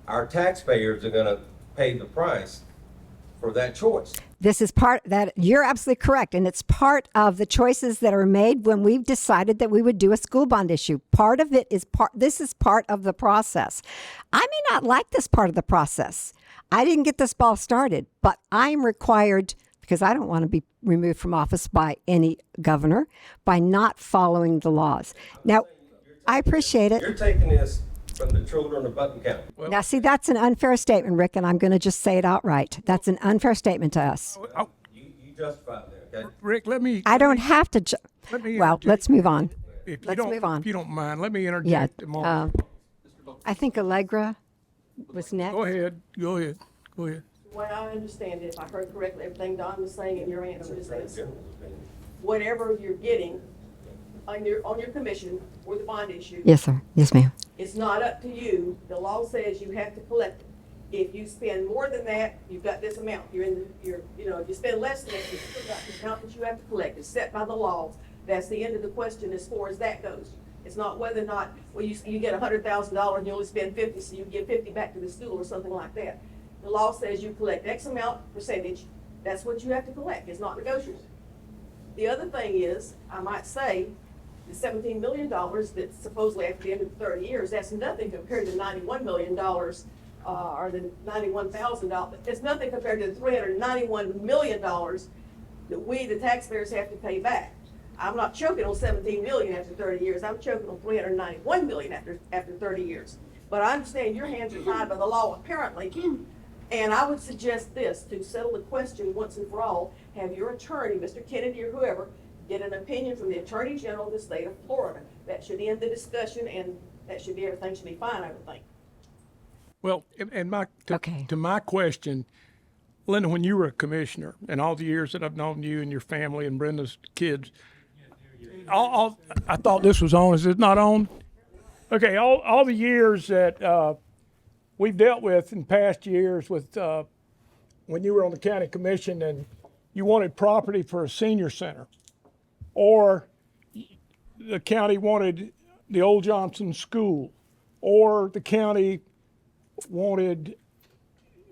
[SPEAKER 13] our taxpayers are gonna pay the price for that choice.
[SPEAKER 5] This is part that you're absolutely correct, and it's part of the choices that are made when we've decided that we would do a school bond issue. Part of it is this is part of the process. I may not like this part of the process. I didn't get this ball started, but I'm required, because I don't want to be removed from office by any governor, by not following the laws. Now, I appreciate it.
[SPEAKER 13] You're taking this from the children of Putnam County.
[SPEAKER 5] Now, see, that's an unfair statement, Rick, and I'm going to just say it outright. That's an unfair statement to us.
[SPEAKER 13] You justify that, okay?
[SPEAKER 9] Rick, let me.
[SPEAKER 5] I don't have to. Well, let's move on.
[SPEAKER 9] If you
[SPEAKER 5] let's
[SPEAKER 9] don't,
[SPEAKER 5] move on.
[SPEAKER 9] If you don't mind, let me
[SPEAKER 5] Yeah.
[SPEAKER 9] interject a moment.
[SPEAKER 5] I think Allegra was next.
[SPEAKER 9] Go ahead. Go ahead. Go ahead.
[SPEAKER 14] The way I understand it, if I heard correctly, everything Don was saying, and your answer is this: whatever you're getting on your commission or the bond issue,
[SPEAKER 5] Yes, sir. Yes, ma'am.
[SPEAKER 14] it's not up to you. The law says you have to collect it. If you spend more than that, you've got this amount. If you spend less than that, you've still got the amount that you have to collect. It's set by the law. That's the end of the question as far as that goes. It's not whether or not, well, you get $100,000 and you only spend 50, so you give 50 back to the school or something like that. The law says you collect X amount percentage. That's what you have to collect. It's not negotiable. The other thing is, I might say, the $17 million that's supposedly after the end of 30 years, that's nothing compared to $91 million or the $91,000. It's nothing compared to the $391 million that we, the taxpayers, have to pay back. I'm not choking on 17 million after 30 years. I'm choking on 391 million after 30 years. But I understand your hands are tied by the law, apparently. And I would suggest this, to settle the question once and for all, have your attorney, Mr. Kennedy or whoever, get an opinion from the Attorney General of the state of Florida. That should end the discussion, and that should be, everything should be fine, I would think.
[SPEAKER 9] Well, to my question, Linda, when you were a commissioner, and all the years that I've known you and your family and Brenda's kids, I thought this was on. Is it not on? Okay, all the years that we've dealt with in past years with when you were on the county commission and you wanted property for a senior center, or the county wanted the Old Johnson School, or the county wanted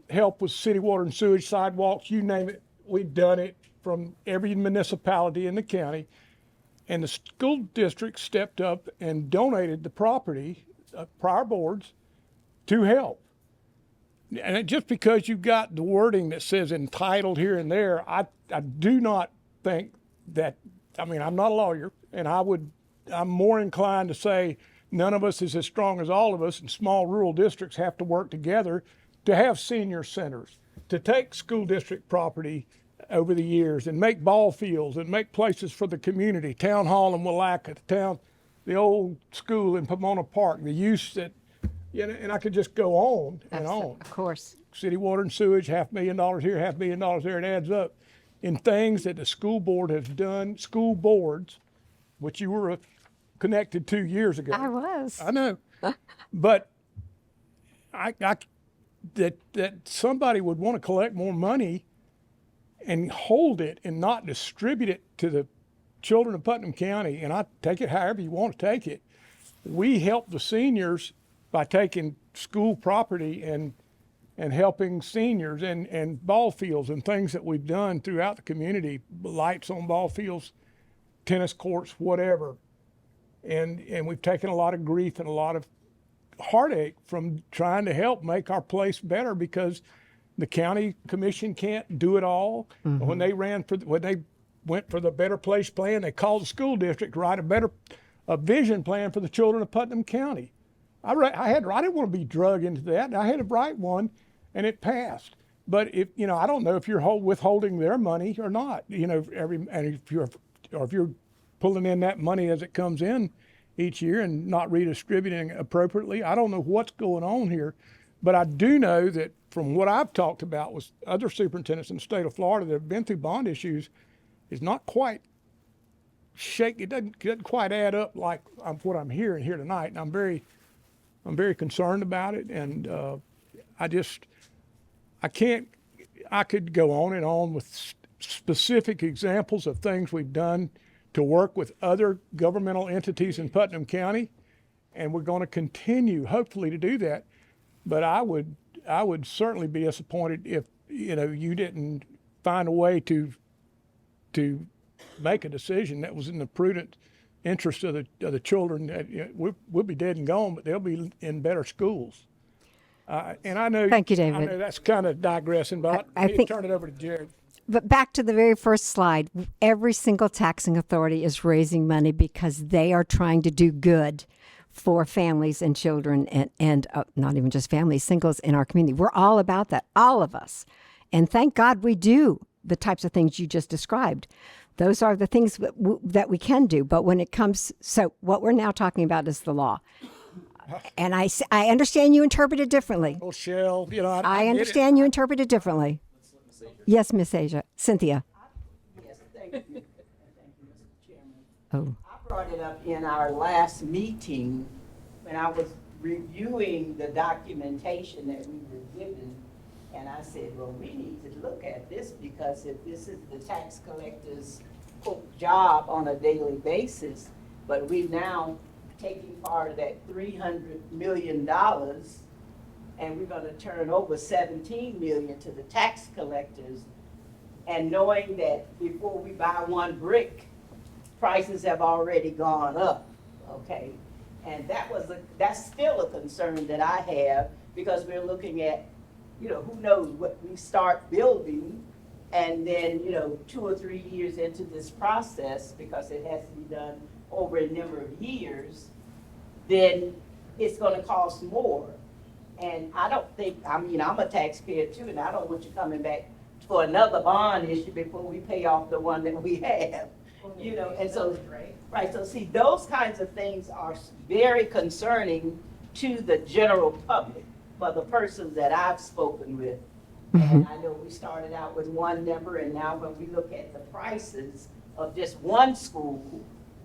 [SPEAKER 9] help with city water and sewage, sidewalks, you name it, we've done it from every municipality in the county. And the school district stepped up and donated the property, prior boards, to help. And just because you've got the wording that says entitled here and there, I do not think that, I mean, I'm not a lawyer, and I'm more inclined to say none of us is as strong as all of us, and small rural districts have to work together to have senior centers, to take school district property over the years and make ball fields and make places for the community, town hall in Willaca, the old school in Pomona Park, the use that, and I could just go on and on.
[SPEAKER 5] Of course.
[SPEAKER 9] City water and sewage, $500,000 here, $500,000 there, it adds up in things that the school board has done, school boards, which you were connected to years ago.
[SPEAKER 5] I was.
[SPEAKER 9] I know. But that somebody would want to collect more money and hold it and not distribute it to the children of Putnam County, and I take it however you want to take it. We help the seniors by taking school property and helping seniors and ball fields and things that we've done throughout the community, lights on ball fields, tennis courts, whatever. And we've taken a lot of grief and a lot of heartache from trying to help make our place better, because the county commission can't do it all. Mm-hmm. When they went for the Better Place plan, they called the school district to write a vision plan for the children of Putnam County. I didn't want to be drug into that. I had to write one, and it passed. But if I don't know if you're withholding their money or not. If you're pulling in that money as it comes in each year and not redistributing appropriately. I don't know what's going on here, But I do know that from what I've talked about with other superintendents in the state of Florida that have been through bond issues, is not quite it doesn't quite add up like what I'm hearing here tonight. And I'm very concerned about it. And I could go on and on with specific examples of things we've done to work with other governmental entities in Putnam County, and we're going to continue, hopefully, to do that. But I would certainly be disappointed if you didn't find a way to make a decision that was in the prudent interest of the children. We'll be dead and gone, but they'll be in better schools. And I know.
[SPEAKER 5] Thank you, David.
[SPEAKER 9] I know that's kind of digressing, but
[SPEAKER 5] I think
[SPEAKER 9] turn it over to Jared.
[SPEAKER 5] But back to the very first slide, every single taxing authority is raising money because they are trying to do good for families and children and not even just families, singles in our community. We're all about that, all of us. And thank God we do the types of things you just described. Those are the things that we can do. But when it comes, so what we're now talking about is the law. And I understand you interpret it differently.
[SPEAKER 9] Oh, Shell,
[SPEAKER 5] I understand you interpret it differently. Yes, Miss Asia. Cynthia.
[SPEAKER 15] Yes, thank you. Thank you, Mr. Chairman.
[SPEAKER 5] Oh.
[SPEAKER 15] I brought it up in our last meeting when I was reviewing the documentation that we were given. And I said, well, we need to look at this because if this is the tax collector's job on a daily basis, but we've now taken part of that $300 million and we're going to turn over 17 million to the tax collectors, and knowing that before we buy one brick, prices have already gone up, okay? And that's still a concern that I have, because we're looking at, who knows what we start building, and then, 2 or 3 years into this process, because it has to be done over a number of years, then it's going to cost more. And I don't think, I'm a taxpayer too, and I don't want you coming back for another bond issue before we pay off the one that we have, and so, right, so see, those kinds of things are very concerning to the general public, for the persons that I've spoken with. And I know we started out with one number, and now when we look at the prices of just one school,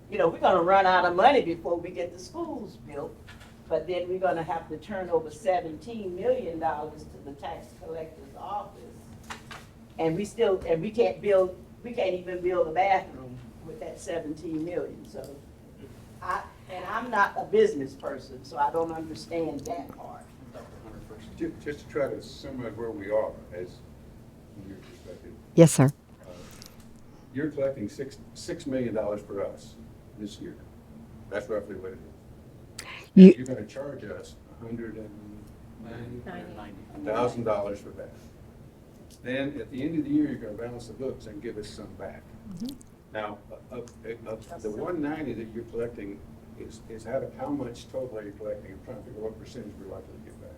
[SPEAKER 15] we're gonna run out of money before we get the schools built. But then we're gonna have to turn over $17 million to the tax collector's office. And we can't even build a bathroom with that 17 million. So I'm not a business person, so I don't understand that part.
[SPEAKER 7] Just to try to summarize where we are as from your perspective.
[SPEAKER 5] Yes, sir.
[SPEAKER 7] You're collecting $6 million for us this year. That's roughly what it is. You're going to charge us $190,000 for that. Then at the end of the year, you're going to balance the books and give us some back. Now, the 190 that you're collecting is out of how much total are you collecting? I'm trying to figure what percentage we're likely to get back.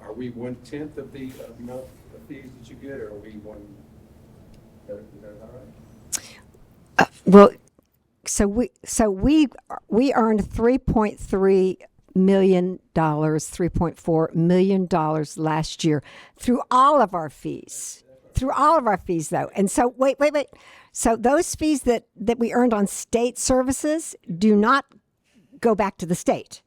[SPEAKER 7] Are we 1/10 of the amount of fees that you get, or are we one? Is that all right?
[SPEAKER 5] Well, so we earned $3.3 million, $3.4 million last year through all of our fees. Through all of our fees, though. And so, wait. So those fees that we earned on state services do not go back to the state.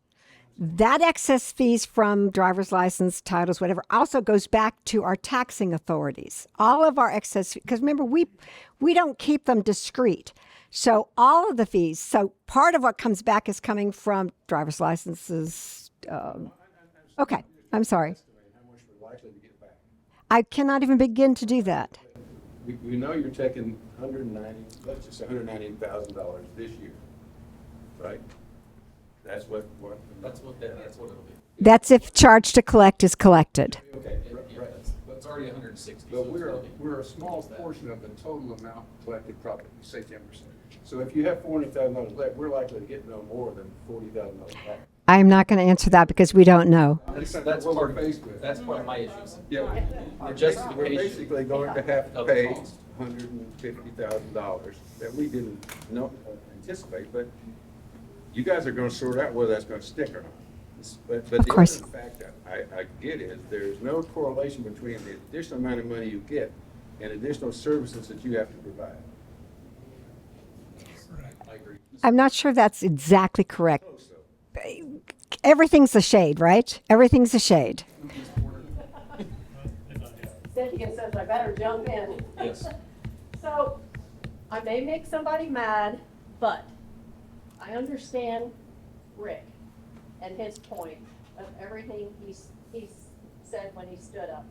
[SPEAKER 5] That excess fees from driver's license, titles, whatever, also goes back to our taxing authorities. All of our excess, because remember, we don't keep them discrete. So all of the fees, so part of what comes back is coming from driver's licenses. Okay, I'm sorry.
[SPEAKER 7] How much we're likely to get back.
[SPEAKER 5] I cannot even begin to do that.
[SPEAKER 7] We know you're taking let's just say $190,000 this year, right? That's what it'll be.
[SPEAKER 5] That's if charge to collect is collected.
[SPEAKER 7] Okay, right.
[SPEAKER 1] That's already 160.
[SPEAKER 7] But we're a small portion of the total amount collected property, say 10%. So if you have $400,000 left, we're likely to get no more than $40,000 back.
[SPEAKER 5] I'm not going to answer that because we don't know.
[SPEAKER 1] That's
[SPEAKER 7] what
[SPEAKER 1] part
[SPEAKER 7] we're faced with.
[SPEAKER 1] That's part of my issues.
[SPEAKER 7] Yeah,
[SPEAKER 1] The justification
[SPEAKER 7] we're basically going to have to
[SPEAKER 1] of the
[SPEAKER 7] pay
[SPEAKER 1] cost.
[SPEAKER 7] $150,000 that we didn't anticipate, but you guys are going to sort out whether that's going to stick or not. But
[SPEAKER 5] Of
[SPEAKER 7] the
[SPEAKER 5] course.
[SPEAKER 7] other fact I get is there's no correlation between the additional amount of money you get and additional services that you have to provide.
[SPEAKER 1] I agree.
[SPEAKER 5] I'm not sure that's exactly correct.
[SPEAKER 7] Oh, so.
[SPEAKER 5] Everything's a shade, right? Everything's a shade.
[SPEAKER 11] Cynthia says I better jump in.
[SPEAKER 1] Yes.
[SPEAKER 11] So, I may make somebody mad, but I understand Rick and his point of everything he's said when he stood up.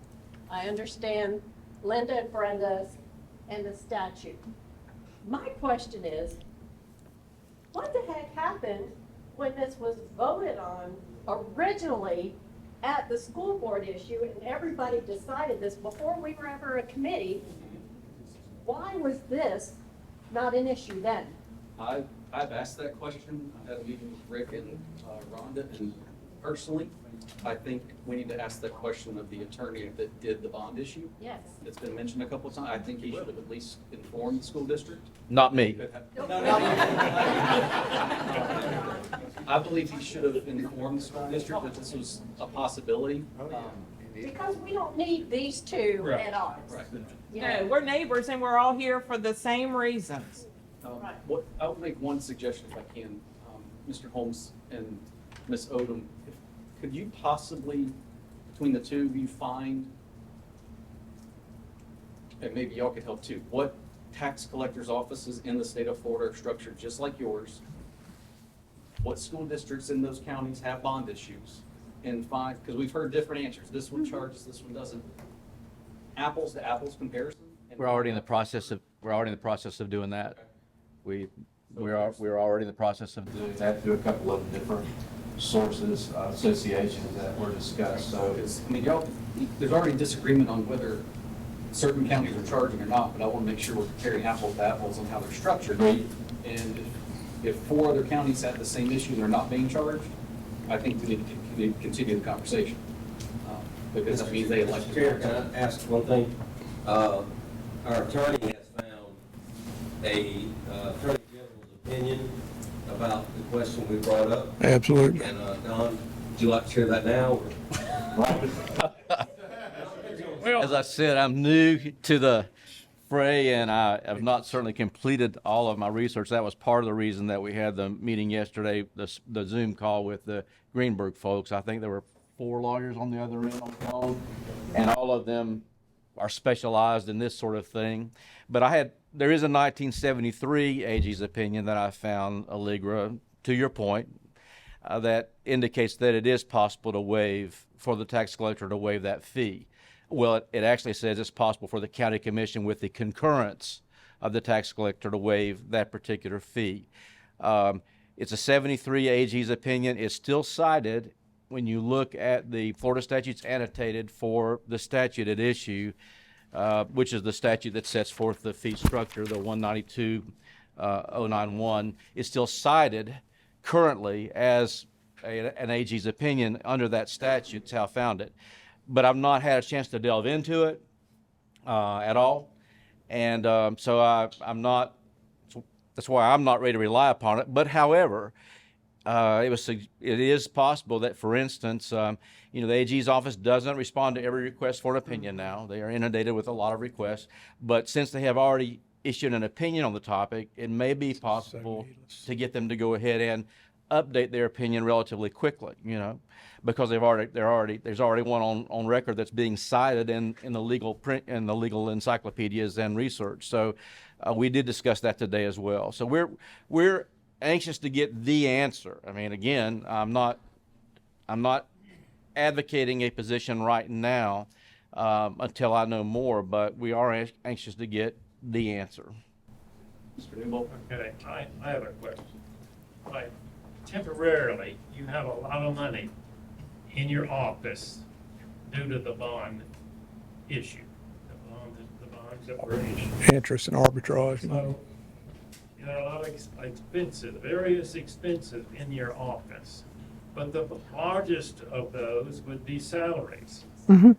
[SPEAKER 11] I understand Linda and Brenda's and the statute. My question is, what the heck happened when this was voted on originally at the school board issue and everybody decided this before we were ever a committee? Why was this not an issue then?
[SPEAKER 1] I've asked that question. I had a meeting with Rick and Rhonda, and personally, I think we need to ask that question of the attorney that did the bond issue.
[SPEAKER 11] Yes.
[SPEAKER 1] It's been mentioned a couple of times. I think he should have at least informed the school district.
[SPEAKER 12] Not me.
[SPEAKER 1] I believe he should have informed the school district that this was a possibility.
[SPEAKER 11] Because we don't need these two
[SPEAKER 1] Right.
[SPEAKER 11] at ours.
[SPEAKER 1] Right.
[SPEAKER 11] You
[SPEAKER 6] No,
[SPEAKER 11] know?
[SPEAKER 6] we're neighbors and we're all here for the same reasons.
[SPEAKER 11] Right.
[SPEAKER 1] I would make one suggestion if I can, Mr. Holmes and Ms. Odom. Could you possibly, between the two of you, find, and maybe y'all could help too, what tax collectors' offices in the state of Florida are structured just like yours? What school districts in those counties have bond issues? And find, because we've heard different answers. This one charges, this one doesn't. Apples to apples comparison? And
[SPEAKER 12] We're already in the process of doing that. We're already in the process of doing that through a couple of different sources, associations that were discussed, so.
[SPEAKER 1] Because, I mean, y'all, there's already disagreement on whether certain counties are charging or not, but I want to make sure we're comparing apples to apples on how they're structured. And if 4 other counties have the same issue and they're not being charged, I think we need to continue the conversation. Because that means they elected.
[SPEAKER 13] Chair, can I ask one thing? Our attorney has found a attorney general's opinion about the question we brought up.
[SPEAKER 9] Absolutely.
[SPEAKER 13] And Don, would you like to share that now?
[SPEAKER 12] As I said, I'm new to the fray, and I have not certainly completed all of my research. That was part of the reason that we had the meeting yesterday, the Zoom call with the Greenberg folks. I think there were 4 lawyers on the other end on the phone, and all of them are specialized in this sort of thing. But there is a 1973 AG's opinion that I found, Allegra, to your point, that indicates that it is possible to waive, for the tax collector to waive that fee. Well, it actually says it's possible for the county commission with the concurrence of the tax collector to waive that particular fee. It's a 73 AG's opinion. It's still cited when you look at the Florida statutes annotated for the statute at issue, which is the statute that sets forth the fee structure, the 192.091, is still cited currently as an AG's opinion under that statute. That's how I found it. But I've not had a chance to delve into it at all. And so I'm not, that's why I'm not ready to rely upon it. But however, it is possible that, for instance, the AG's office doesn't respond to every request for an opinion now. They are inundated with a lot of requests. But since they have already issued an opinion on the topic, it may be possible to get them to go ahead and update their opinion relatively quickly, because there's already one on record that's being cited in the legal print, in the legal encyclopedias and research. So we did discuss that today as well. So we're anxious to get the answer. I mean, again, I'm not advocating a position right now until I know more, but we are anxious to get the answer.
[SPEAKER 1] Mr. Newbold?
[SPEAKER 8] Okay, I have a question. Like, temporarily, you have a lot of money in your office due to the bond issue, the bonds that were issued.
[SPEAKER 9] Interest and arbitrage.
[SPEAKER 8] So, you know, a lot of expenses, various expenses in your office, but the largest of those would be salaries.
[SPEAKER 5] Mm-hmm.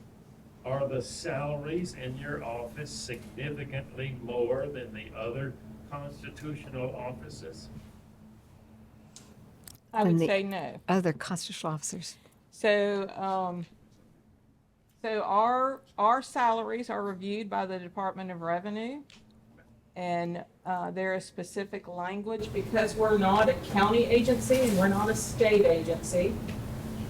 [SPEAKER 8] Are the salaries in your office significantly more than the other constitutional offices?
[SPEAKER 6] I
[SPEAKER 5] And
[SPEAKER 6] would
[SPEAKER 5] the
[SPEAKER 6] say no.
[SPEAKER 5] other constitutional officers.
[SPEAKER 6] So, so our salaries are reviewed by the Department of Revenue. And there is specific language, because we're not a county agency and we're not a state agency.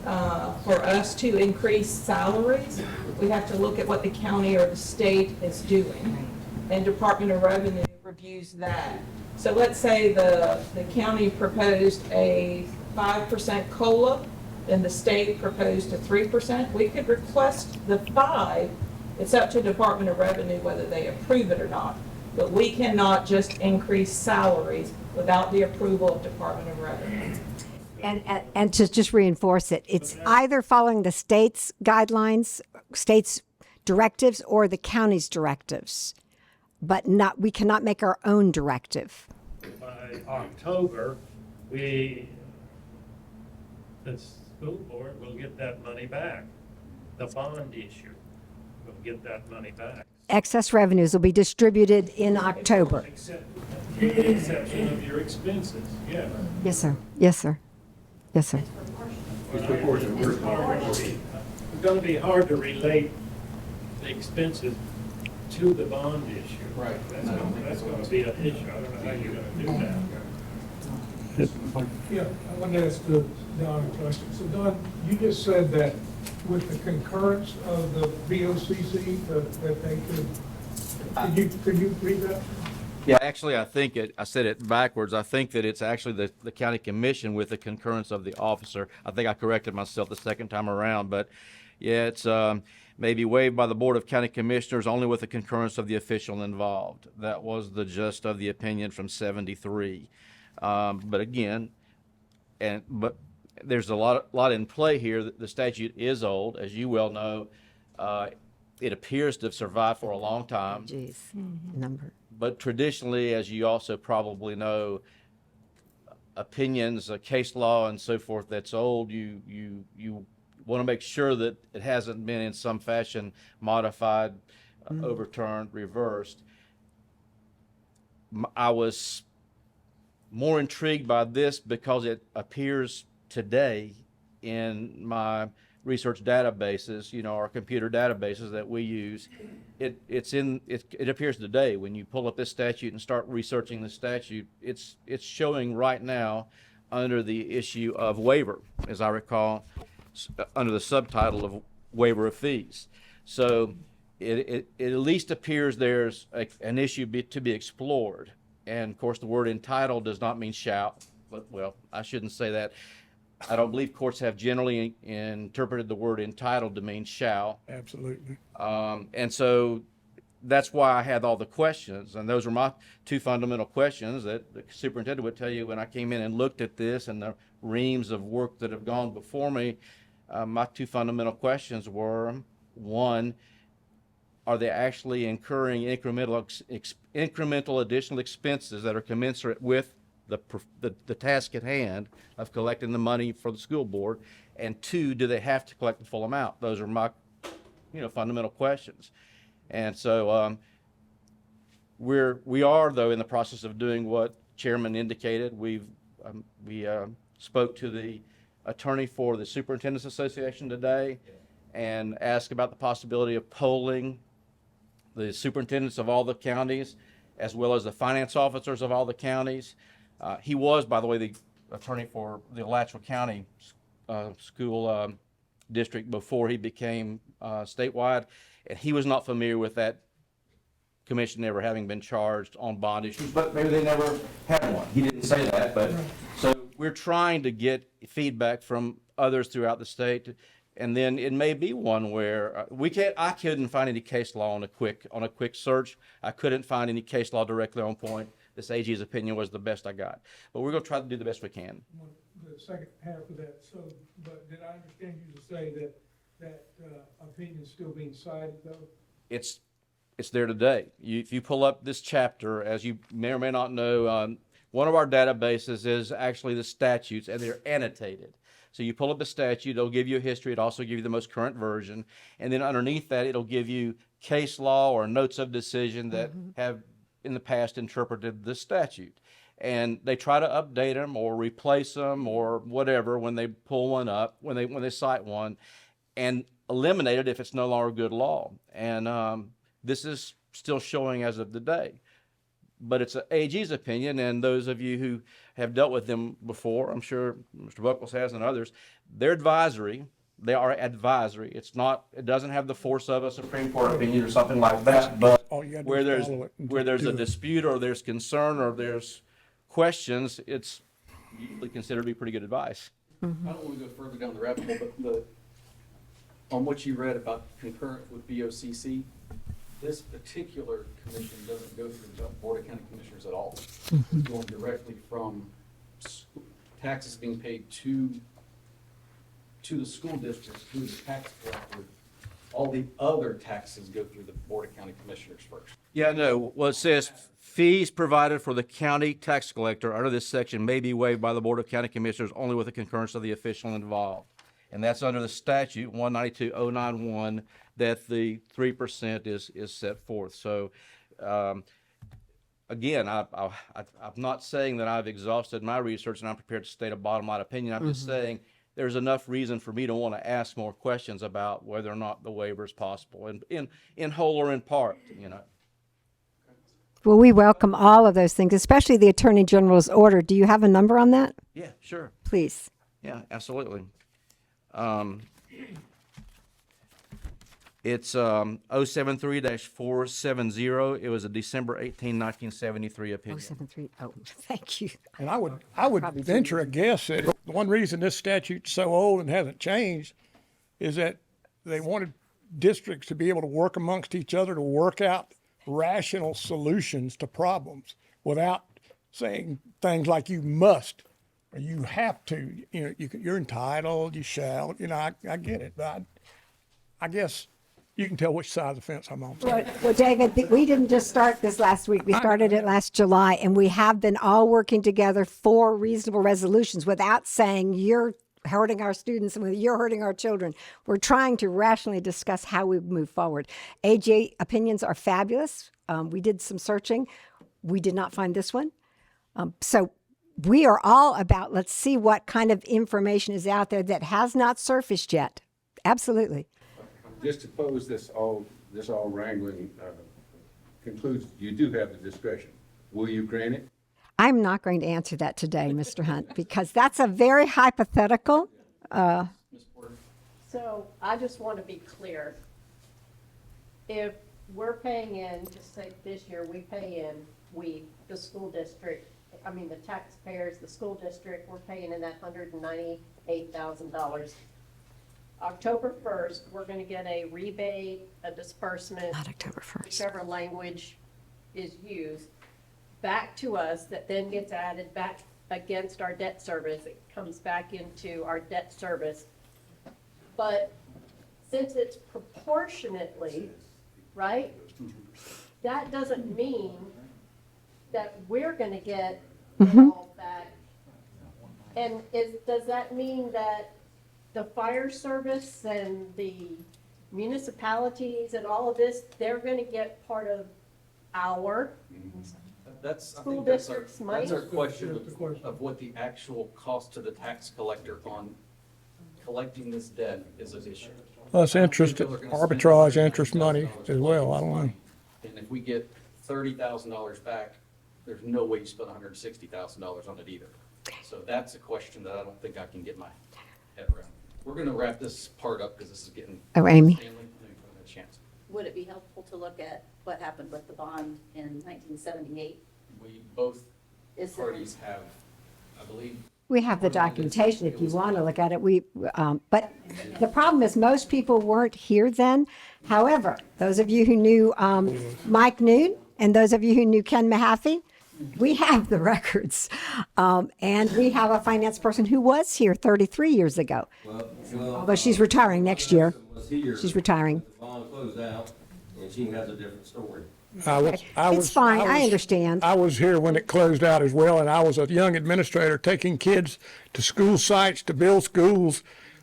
[SPEAKER 6] For us to increase salaries, we have to look at what the county or the state is doing. And Department of Revenue reviews that. So let's say the county proposed a 5% COLA, and the state proposed a 3%. We could request the 5. It's up to Department of Revenue whether they approve it or not. But we cannot just increase salaries without the approval of Department of Revenue.
[SPEAKER 5] And to just reinforce it, it's either following the state's guidelines, state's directives, or the county's directives. But we cannot make our own directive.
[SPEAKER 8] By October, the school board will get that money back. The bond issue will get that money back.
[SPEAKER 5] Excess revenues will be distributed in October.
[SPEAKER 8] Except, with the exception of your expenses, yeah.
[SPEAKER 5] Yes, sir. Yes, sir. Yes, sir.
[SPEAKER 8] It's going to be hard to relate the expenses to the bond issue.
[SPEAKER 1] Right.
[SPEAKER 8] That's going to be an issue. I don't know how you're going to do that.
[SPEAKER 3] Yeah, I want to ask Don a question. So Don, you just said that with the concurrence of the BOCC, that they could you read that?
[SPEAKER 12] Yeah, actually, I said it backwards. I think that it's actually the county commission with the concurrence of the officer. I think I corrected myself the second time around, but yeah, it's maybe waived by the Board of County Commissioners only with the concurrence of the official involved. That was the gist of the opinion from '73. But again, but there's a lot in play here. The statute is old, as you well know. It appears to have survived for a long time.
[SPEAKER 5] Jeez, number.
[SPEAKER 12] But traditionally, as you also probably know, opinions, case law, and so forth that's old, you want to make sure that it hasn't been in some fashion modified, overturned, reversed. I was more intrigued by this because it appears today in my research databases, our computer databases that we use. It appears today when you pull up this statute and start researching the statute, it's showing right now under the issue of waiver, as I recall, under the subtitle of waiver of fees. So it at least appears there's an issue to be explored. And of course, the word entitled does not mean shall, but well, I shouldn't say that. I don't believe courts have generally interpreted the word entitled to mean shall.
[SPEAKER 9] Absolutely.
[SPEAKER 12] And so that's why I had all the questions, and those were my two fundamental questions that the superintendent would tell you when I came in and looked at this and the reams of work that have gone before me. My two fundamental questions were, one, are they actually incurring incremental additional expenses that are commensurate with the task at hand of collecting the money for the school board? And two, do they have to collect the full amount? Those are my fundamental questions. And so we are though in the process of doing what Chairman indicated. We spoke to the attorney for the Superintendent's Association today and asked about the possibility of polling the superintendents of all the counties as well as the finance officers of all the counties. He was, by the way, the attorney for the Alachua County school district before he became statewide, and he was not familiar with that commission ever having been charged on bond issues, but maybe they never had one. He didn't say that, but so we're trying to get feedback from others throughout the state, and then it may be one where I couldn't find any case law on a quick search. I couldn't find any case law directly on point. This AG's opinion was the best I got, but we're going to try to do the best we can.
[SPEAKER 3] The second half of that. So, but did I understand you to say that opinion is still being cited though?
[SPEAKER 12] It's there today. If you pull up this chapter, as you may or may not know, one of our databases is actually the statutes, and they're annotated. So you pull up the statute, it'll give you a history, it'll also give you the most current version, and then underneath that it'll give you case law or notes of decision that have in the past interpreted the statute. and they try to update them or replace them or whatever when they pull one up, when they cite one, and eliminate it if it's no longer good law. And this is still showing as of today. But it's AG's opinion, and those of you who have dealt with them before, I'm sure Mr. Buckles has and others, they're advisory. They are advisory. It's not, it doesn't have the force of a Supreme Court opinion or something like that, but where there's a dispute or there's concern or there's questions, it's usually considered to be pretty good advice.
[SPEAKER 1] I don't want to go further down the rabbit hole, but on what you read about concurrent with BOCC, this particular commission doesn't go through the Board of County Commissioners at all. It's going directly from taxes being paid to the school district, to the tax collector. All the other taxes go through the Board of County Commissioners first.
[SPEAKER 12] Yeah, no, well, it says fees provided for the county tax collector under this section may be waived by the Board of County Commissioners only with the concurrence of the official involved. And that's under the statute 192.091 that the 3% is set forth. So, again, I'm not saying that I've exhausted my research and I'm prepared to state a bottom line opinion. I'm just saying there's enough reason for me to want to ask more questions about whether or not the waiver is possible, in whole or in part, you know.
[SPEAKER 5] Well, we welcome all of those things, especially the Attorney General's order. Do you have a number on that?
[SPEAKER 12] Yeah, sure.
[SPEAKER 5] Please.
[SPEAKER 12] Yeah, absolutely. It's 073-470. It was a December 18, 1973 opinion.
[SPEAKER 5] 073. Oh, thank you.
[SPEAKER 9] And I would venture a guess that one reason this statute's so old and hasn't changed is that they wanted districts to be able to work amongst each other to work out rational solutions to problems without saying things like you must or you have to. You know, you're entitled, you shall. You know, I get it, but I guess you can tell which side of the fence I'm on.
[SPEAKER 5] Well, David, we didn't just start this last week. We started it last July, and we have been all working together for reasonable resolutions without saying you're hurting our students and you're hurting our children. We're trying to rationally discuss how we move forward. AJ opinions are fabulous. We did some searching. We did not find this one. So we are all about, let's see what kind of information is out there that has not surfaced yet. Absolutely.
[SPEAKER 7] Just to close this all wrangling concludes, you do have the discretion. Will you grant it?
[SPEAKER 5] I'm not going to answer that today, Mr. Hunt, because that's a very hypothetical.
[SPEAKER 11] So I just want to be clear. If we're paying in, just say this year, we pay in, the school district, the taxpayers, the school district, we're paying in that $198,000. October 1st, we're going to get a rebate, a disbursement.
[SPEAKER 5] Not October 1st.
[SPEAKER 11] Whichever language is used, back to us that then gets added back against our debt service. It comes back into our debt service. But since it's proportionately, right, that doesn't mean that we're going to get it all back. And does that mean that the fire service and the municipalities and all of this, they're going to get part of our school district's money?
[SPEAKER 1] That's our question of what the actual cost to the tax collector on collecting this debt is an issue.
[SPEAKER 9] Plus interest, arbitrage interest money as well. I don't know.
[SPEAKER 1] And if we get $30,000 back, there's no way you spend $160,000 on it either. So that's a question that I don't think I can get my head around. We're going to wrap this part up because this is getting.
[SPEAKER 5] Oh, Amy.
[SPEAKER 1] Stanley, a chance.
[SPEAKER 2] Would it be helpful to look at what happened with the bond in 1978?
[SPEAKER 1] We both parties have, I believe.
[SPEAKER 5] We have the documentation if you want to look at it. But the problem is most people weren't here then. However, those of you who knew Mike Noon and those of you who knew Ken Mahaffey, we have the records. And we have a finance person who was here 33 years ago. Although she's retiring next year. She's retiring.
[SPEAKER 13] The bond closed out, and she has a different story.
[SPEAKER 5] It's fine, I understand.
[SPEAKER 9] I was here when it closed out as well, and I was a young administrator taking kids to school sites to build schools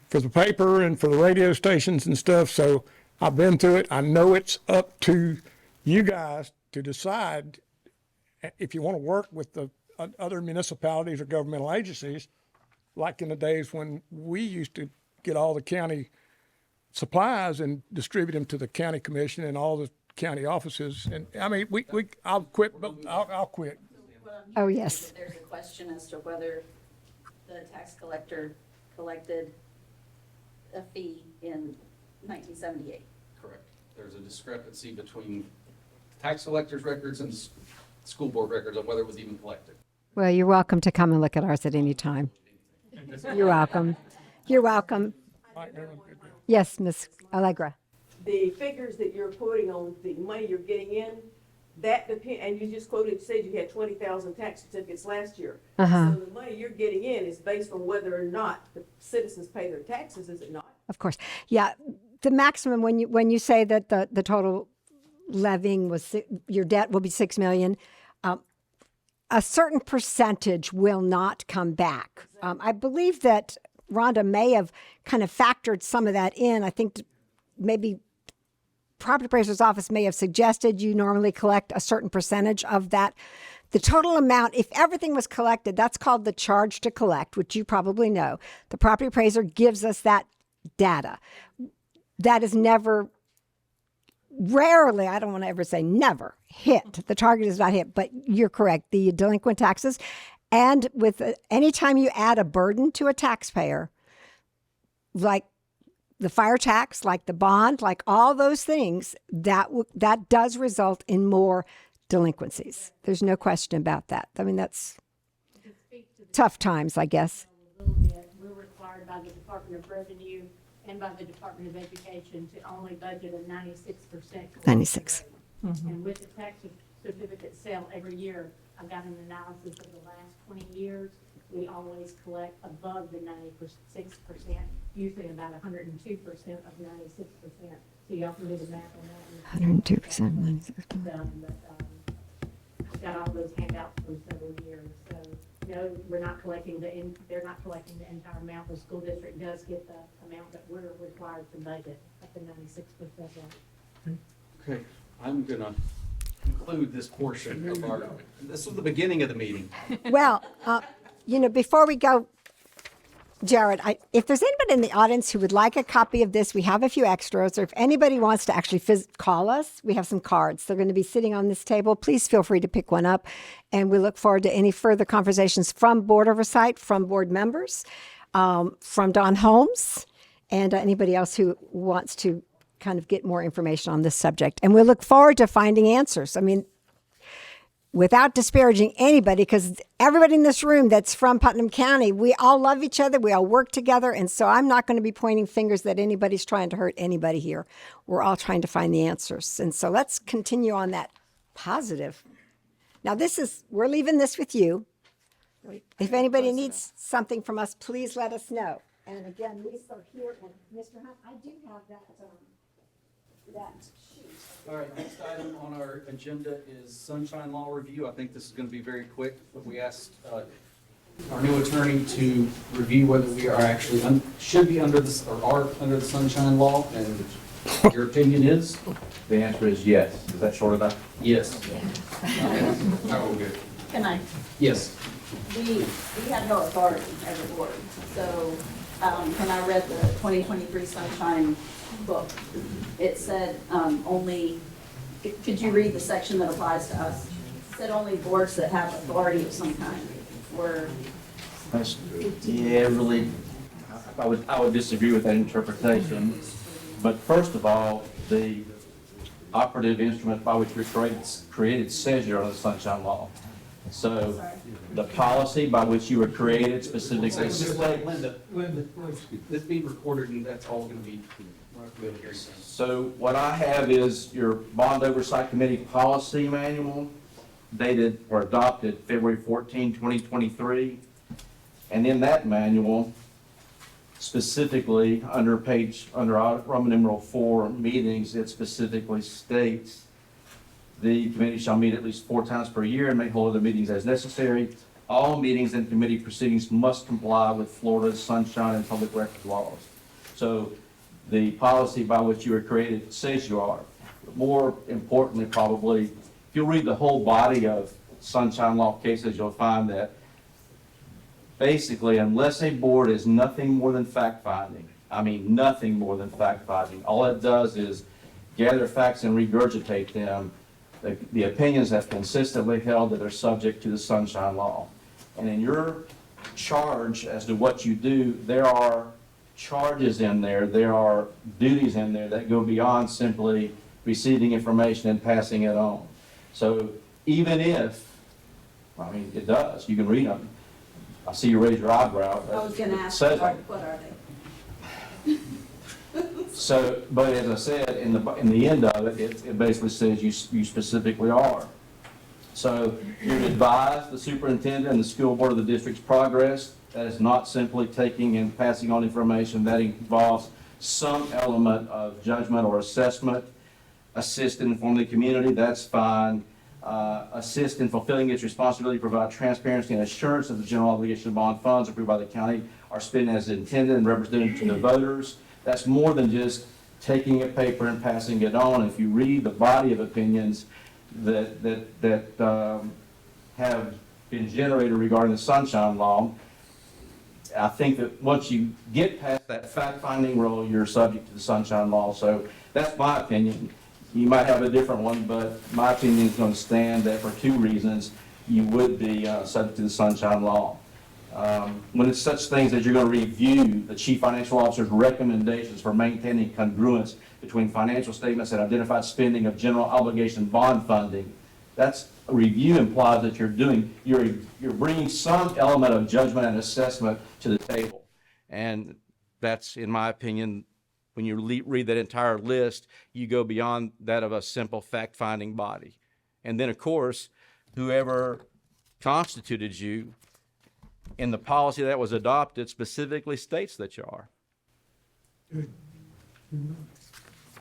[SPEAKER 9] for the paper and for the radio stations and stuff. So I've been through it. I know it's up to you guys to decide if you want to work with the other municipalities or governmental agencies, like in the days when we used to get all the county supplies and distribute them to the county commission and all the county offices. And I mean, I'll quit, but I'll quit.
[SPEAKER 5] Oh, yes.
[SPEAKER 2] There's a question as to whether the tax collector collected a fee in 1978.
[SPEAKER 1] Correct. There's a discrepancy between tax collector's records and school board records on whether it was even collected.
[SPEAKER 5] Well, you're welcome to come and look at ours at any time. You're welcome. You're welcome. Yes, Ms. Allegra.
[SPEAKER 14] The figures that you're quoting on the money you're getting in, that depend, and you just quoted, said you had 20,000 tax certificates last year.
[SPEAKER 5] Uh-huh.
[SPEAKER 14] So the money you're getting in is based on whether or not the citizens pay their taxes, is it not?
[SPEAKER 5] Of course. Yeah, the maximum, when you say that the total levying was, your debt will be $6 million, a certain percentage will not come back. I believe that Rhonda may have kind of factored some of that in. I think maybe property appraiser's office may have suggested you normally collect a certain percentage of that. The total amount, if everything was collected, that's called the charge to collect, which you probably know. The property appraiser gives us that data. That is never, rarely, I don't want to ever say never, hit. The target is not hit, but you're correct. The delinquent taxes, and with anytime you add a burden to a taxpayer, like the fire tax, like the bond, like all those things, that does result in more delinquencies. There's no question about that. I mean, that's tough times, I guess.
[SPEAKER 4] A little bit, we're required by the Department of Revenue and by the Department of Education to only budget a 96%.
[SPEAKER 5] 96.
[SPEAKER 4] Mm-hmm. And with the tax certificate sale every year, I've got an analysis of the last 20 years. We always collect above the 96%, usually about 102% of 96%. So y'all can do the math on that.
[SPEAKER 5] 102%, 96%.
[SPEAKER 4] I've got all those handouts for several years. So, no, we're not collecting they're not collecting the entire amount. The school district does get the amount that we're required to budget at the 96% level.
[SPEAKER 1] Okay, I'm gonna conclude this portion of our, this was the beginning of the meeting.
[SPEAKER 5] Well, before we go, Jared, if there's anybody in the audience who would like a copy of this, we have a few extras, or if anybody wants to actually call us, we have some cards. They're going to be sitting on this table. Please feel free to pick one up. And we look forward to any further conversations from Board Oversight, from board members, from Don Holmes, and anybody else who wants to kind of get more information on this subject. And we look forward to finding answers. I mean, without disparaging anybody, because everybody in this room that's from Putnam County, we all love each other, we all work together, and so I'm not going to be pointing fingers that anybody's trying to hurt anybody here. We're all trying to find the answers. And so let's continue on that positive. Now we're leaving this with you. If anybody needs something from us, please let us know. And again, we start here, and Mr. Hunt, I do have that sheet.
[SPEAKER 1] All right, next item on our agenda is sunshine law review. I think this is going to be very quick, but we asked our new attorney to review whether we are actually should be under this or are under the sunshine law, and your opinion is?
[SPEAKER 12] The answer is yes. Is that short enough?
[SPEAKER 1] Yes.
[SPEAKER 7] Oh, good.
[SPEAKER 2] Can I?
[SPEAKER 1] Yes.
[SPEAKER 2] We have no authority as a board. So when I read the 2023 Sunshine book, it said only, could you read the section that applies to us? It said only boards that have authority of some kind were.
[SPEAKER 12] Yeah, really, I would disagree with that interpretation. But first of all, the operative instrument by which we're created says you're under the sunshine law. So the policy by which you were created specifically.
[SPEAKER 1] Linda, this being recorded, and that's all going to be.
[SPEAKER 12] So what I have is your Bond Oversight Committee Policy Manual, dated or adopted February 14, 2023. And in that manual, specifically under Roman numeral 4 meetings, it specifically states the committee shall meet at least 4 times per year and may hold other meetings as necessary. All meetings and committee proceedings must comply with Florida's sunshine and public record laws. So the policy by which you were created says you are. More importantly, probably, if you'll read the whole body of sunshine law cases, you'll find that basically, unless a board is nothing more than fact-finding, I mean nothing more than fact-finding, all it does is gather facts and regurgitate them. The opinions have consistently held that they're subject to the sunshine law. And in your charge as to what you do, there are charges in there, there are duties in there that go beyond simply receiving information and passing it on. So even if, I mean, it does, you can read them. I see you raise your eyebrow.
[SPEAKER 2] I was gonna ask,
[SPEAKER 12] Says
[SPEAKER 2] what
[SPEAKER 12] it.
[SPEAKER 2] are they?
[SPEAKER 12] So, but as I said, in the end of it, it basically says you specifically are. So you're to advise the superintendent and the school board of the district's progress. That is not simply taking and passing on information. That involves some element of judgment or assessment. Assist and inform the community, that's fine. Assist in fulfilling its responsibility to provide transparency and assurance that the general obligation of bond funds approved by the county are spent as intended and represented to the voters. That's more than just taking a paper and passing it on. If you read the body of opinions that have been generated regarding the sunshine law, I think that once you get past that fact-finding role, you're subject to the sunshine law. So that's my opinion. You might have a different one, but my opinion is going to stand that for two reasons you would be subject to the sunshine law. When it's such things as you're going to review the chief financial officer's recommendations for maintaining congruence between financial statements and identified spending of general obligation bond funding, that's a review implies that you're bringing some element of judgment and assessment to the table. And that's, in my opinion, when you read that entire list, you go beyond that of a simple fact-finding body. And then, of course, whoever constituted you in the policy that was adopted specifically states that you are.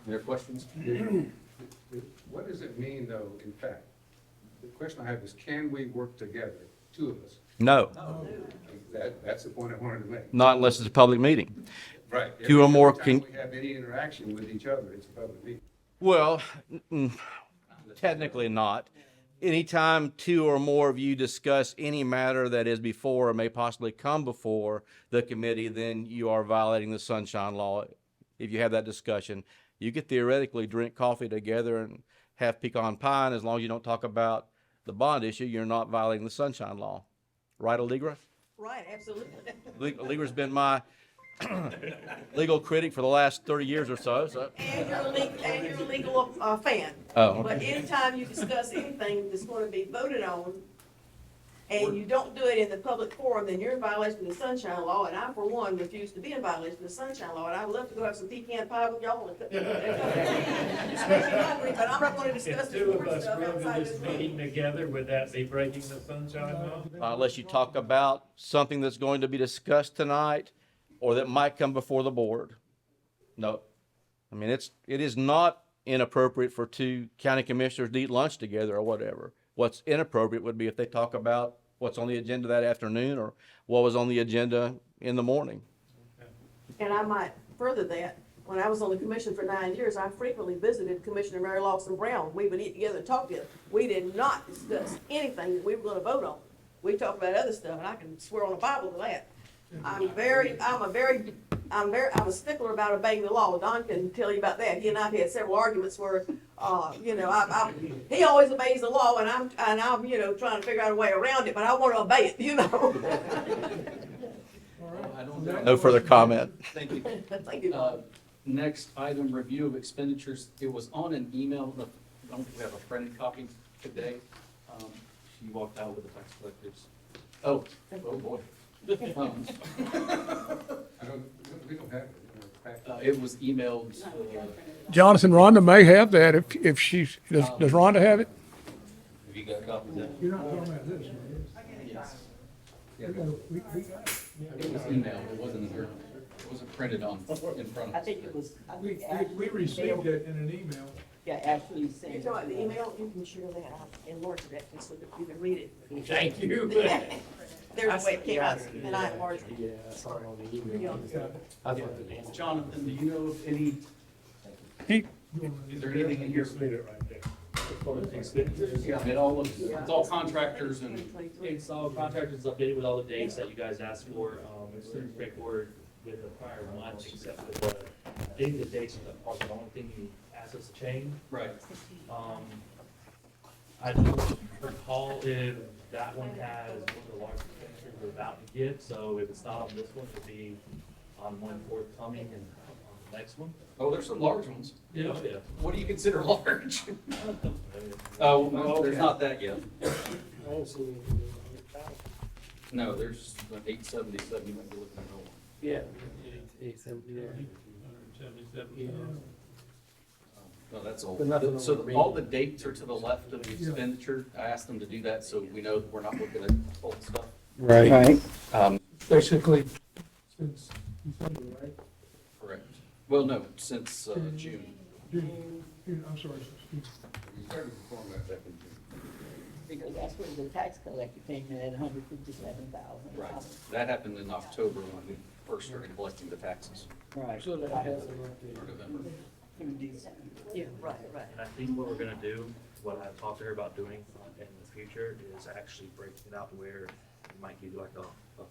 [SPEAKER 7] There are questions? What does it mean, though, in fact? The question I have is, can we work together, two of us?
[SPEAKER 12] No.
[SPEAKER 7] That's the point I wanted to make.
[SPEAKER 12] Not unless it's a public meeting.
[SPEAKER 7] Right.
[SPEAKER 12] Two or more
[SPEAKER 7] Every time we have any interaction with each other, it's a public meeting.
[SPEAKER 12] Well, technically not. Anytime two or more of you discuss any matter that is before or may possibly come before the committee, then you are violating the sunshine law. If you have that discussion, you could theoretically drink coffee together and have pecan pie, and as long as you don't talk about the bond issue, you're not violating the sunshine law. Right, Allegra?
[SPEAKER 14] Right, absolutely.
[SPEAKER 12] Allegra's been my legal critic for the last 30 years or so.
[SPEAKER 14] And you're a legal fan.
[SPEAKER 12] Oh, okay.
[SPEAKER 14] But anytime you discuss anything that's going to be voted on, and you don't do it in the public forum, then you're in violation of the sunshine law, and I, for one, refuse to be in violation of the sunshine law, and I would love to go have some pecan pie with y'all. But I'm not going to discuss
[SPEAKER 8] If
[SPEAKER 14] the
[SPEAKER 8] two of
[SPEAKER 14] board
[SPEAKER 8] us
[SPEAKER 14] stuff
[SPEAKER 8] were in
[SPEAKER 14] outside
[SPEAKER 8] this
[SPEAKER 14] this room.
[SPEAKER 8] meeting together, would that be breaking the sunshine law?
[SPEAKER 12] Unless you talk about something that's going to be discussed tonight or that might come before the board. No. I mean, it is not inappropriate for two county commissioners to eat lunch together or whatever. What's inappropriate would be if they talk about what's on the agenda that afternoon or what was on the agenda in the morning.
[SPEAKER 14] And I might further that, when I was on the commission for 9 years, I frequently visited Commissioner Mary Lawson Brown. We would eat together and talk together. We did not discuss anything that we were gonna vote on. We talked about other stuff, and I can swear on the Bible to that. I'm a stickler about obeying the law. Don can tell you about that. He and I have had several arguments where, he always obeys the law, and I'm, trying to figure out a way around it, but I want to obey it,
[SPEAKER 12] No further comment.
[SPEAKER 1] Thank you.
[SPEAKER 14] Thank you.
[SPEAKER 1] Next item, review of expenditures. It was on an email. I don't think we have a printed copy today. She walked out with the tax collectors. Oh boy.
[SPEAKER 7] We don't have it.
[SPEAKER 1] It was emailed.
[SPEAKER 9] Jonathan, Rhonda may have that if she's, does Rhonda have it?
[SPEAKER 13] Have you got a copy of that?
[SPEAKER 3] You're not talking about this,
[SPEAKER 1] Yes.
[SPEAKER 3] we got it.
[SPEAKER 1] It was emailed. It wasn't here. It wasn't printed on in front of
[SPEAKER 15] I
[SPEAKER 1] us.
[SPEAKER 15] think it was. I
[SPEAKER 3] We
[SPEAKER 15] think
[SPEAKER 3] received it in an email.
[SPEAKER 15] Yeah, actually
[SPEAKER 14] You
[SPEAKER 15] sent.
[SPEAKER 14] talking about the email? You can share that. I'll enlarge that so that you can read it.
[SPEAKER 8] Thank you.
[SPEAKER 14] There's a way it came out, and I enlarged it.
[SPEAKER 10] Yeah, I saw it on the email. I thought that-
[SPEAKER 1] Jonathan, do you know of any?
[SPEAKER 9] He,
[SPEAKER 1] Is there anything in here?
[SPEAKER 8] Just leave it right there.
[SPEAKER 16] expenditures.
[SPEAKER 1] Yeah, it all looks, it's all contractors and,
[SPEAKER 16] It's all contractors updated with all the dates that you guys asked for. It's pretty straightforward with the prior month, except for the, I think the dates are the only thing you asked us to change.
[SPEAKER 1] right.
[SPEAKER 16] I don't recall if that one has one of the largest expenditures we're about to get, so if it's not on this one, it'll be on one forthcoming and on the next one.
[SPEAKER 1] Oh, there's some large ones.
[SPEAKER 16] Yeah, yeah.
[SPEAKER 1] What do you consider large? Oh, well, there's not that yet. No, there's the 877, you might be looking at that one.
[SPEAKER 16] Yeah.
[SPEAKER 1] No, that's
[SPEAKER 10] But nothing
[SPEAKER 1] old. So
[SPEAKER 10] on the
[SPEAKER 1] all the dates are to the left of the expenditure. I asked them to do that so we know that we're not looking at old stuff.
[SPEAKER 3] Right. Basically, since December, right?
[SPEAKER 1] Correct. Well, no, since June.
[SPEAKER 3] June, I'm sorry.
[SPEAKER 7] We started performing that back in June.
[SPEAKER 15] Because that's where the tax collector came in at $157,000.
[SPEAKER 1] Right. That happened in October when we first started collecting the taxes.
[SPEAKER 15] Right.
[SPEAKER 1] Or November.
[SPEAKER 15] In December.
[SPEAKER 11] Yeah, right.
[SPEAKER 16] And I think what we're gonna do, what I've talked to her about doing in the future is actually breaking it out to where we might give you like a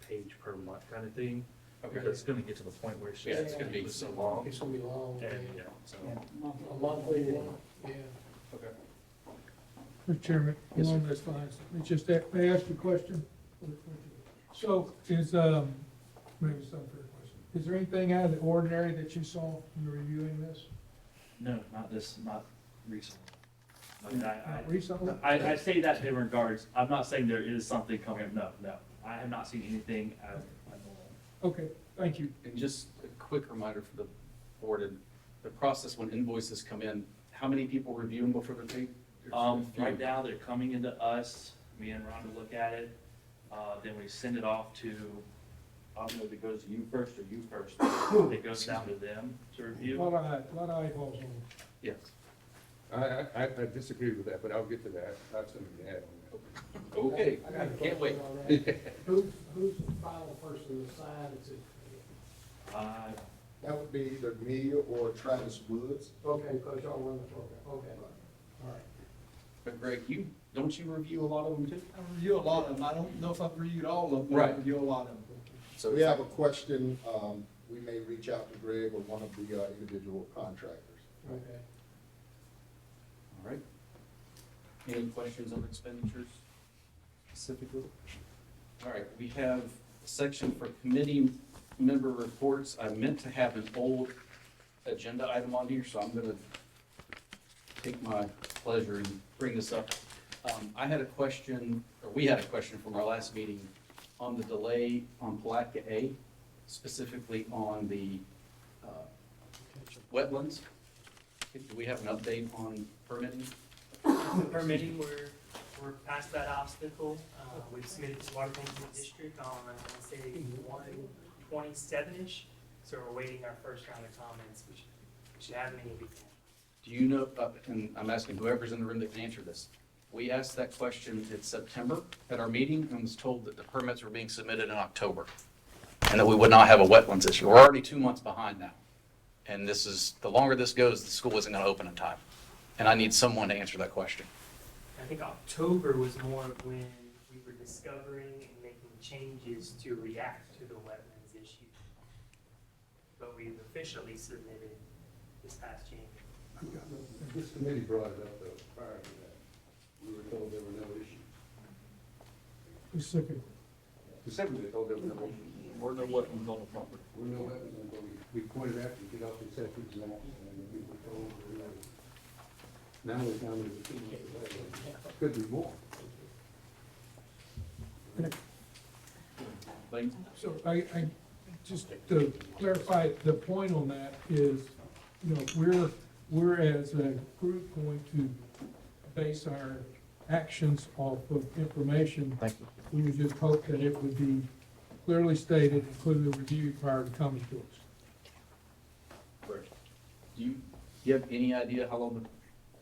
[SPEAKER 16] page per month kind of thing.
[SPEAKER 1] Okay.
[SPEAKER 16] Because it's gonna get to the point where it's
[SPEAKER 1] Yeah,
[SPEAKER 16] just,
[SPEAKER 1] it's gonna be
[SPEAKER 16] so long.
[SPEAKER 3] It's gonna be long.
[SPEAKER 16] And, yeah, so.
[SPEAKER 3] A monthly, yeah.
[SPEAKER 1] Okay.
[SPEAKER 3] Mr. Chairman,
[SPEAKER 1] Yes,
[SPEAKER 3] along those lines, let me just, may I ask you a question? So is, maybe it's not a fair question. Is there anything out of the ordinary that you saw when you were reviewing this?
[SPEAKER 16] No, not recently. I mean,
[SPEAKER 3] Not recently?
[SPEAKER 16] I say that in regards, I'm not saying there is something coming, no. I have not seen anything out of my normal.
[SPEAKER 3] Okay, thank you.
[SPEAKER 1] And just a quick reminder for the board, and the process when invoices come in, how many people review them before they're paid?
[SPEAKER 16] Right now, they're coming into us, me and Rhonda look at it, then we send it off to, I don't know if it goes to you first or you first. It goes down to them to
[SPEAKER 3] A
[SPEAKER 16] review.
[SPEAKER 3] lot of eyeballs on it.
[SPEAKER 1] Yes.
[SPEAKER 7] I disagree with that, but I'll get to that. I have something to add on that.
[SPEAKER 1] Okay,
[SPEAKER 3] I got a
[SPEAKER 1] can't wait.
[SPEAKER 3] Who's the final person to sign it?
[SPEAKER 17] That would be either me or Travis Woods.
[SPEAKER 3] Okay, because y'all run the program, okay. All right.
[SPEAKER 1] But Greg, don't you review a lot of them too?
[SPEAKER 18] I review a lot of them. I don't know if I've reviewed all of them, but
[SPEAKER 1] Right.
[SPEAKER 18] I review a lot of them.
[SPEAKER 1] So
[SPEAKER 17] We have a question, we may reach out to Greg or one of the individual contractors.
[SPEAKER 3] Okay.
[SPEAKER 1] All right. Any questions on expenditures specifically? All right, we have a section for committee member reports. I meant to have an old agenda item on here, so I'm gonna take my pleasure and bring this up. I had a question, or we had a question from our last meeting on the delay on Palatka A, specifically on the wetlands. Do we have an update on permitting?
[SPEAKER 19] Permitting, we're past that obstacle. We've submitted to water management district on, I want to say, 127-ish. So we're waiting our first round of comments, which we should have any weekend.
[SPEAKER 1] Do you know, and I'm asking whoever's in the room that can answer this. We asked that question in September at our meeting and was told that the permits were being submitted in October and that we would not have a wetlands issue. We're already 2 months behind now. And this is, the longer this goes, the school isn't going to open in time. And I need someone to answer that question.
[SPEAKER 19] I think October was more of when we were discovering and making changes to react to the wetlands issue. But we've officially submitted this past January.
[SPEAKER 7] This committee brought it up though, prior to that. We were told there were no issues.
[SPEAKER 3] Specific.
[SPEAKER 7] Specifically, they told there were no issues.
[SPEAKER 1] We're no wetlands on the property.
[SPEAKER 7] We're no weapons until we pointed out and get off the septic and all, and we were told there were. Now we're down to the 2 months later. Could be more.
[SPEAKER 3] So I, just to clarify, the point on that is, you know, we're as a group going to base our actions off of information.
[SPEAKER 1] Thank you.
[SPEAKER 3] We would just hope that it would be clearly stated, including the review prior to coming to us.
[SPEAKER 1] Correct. Do you have any idea how long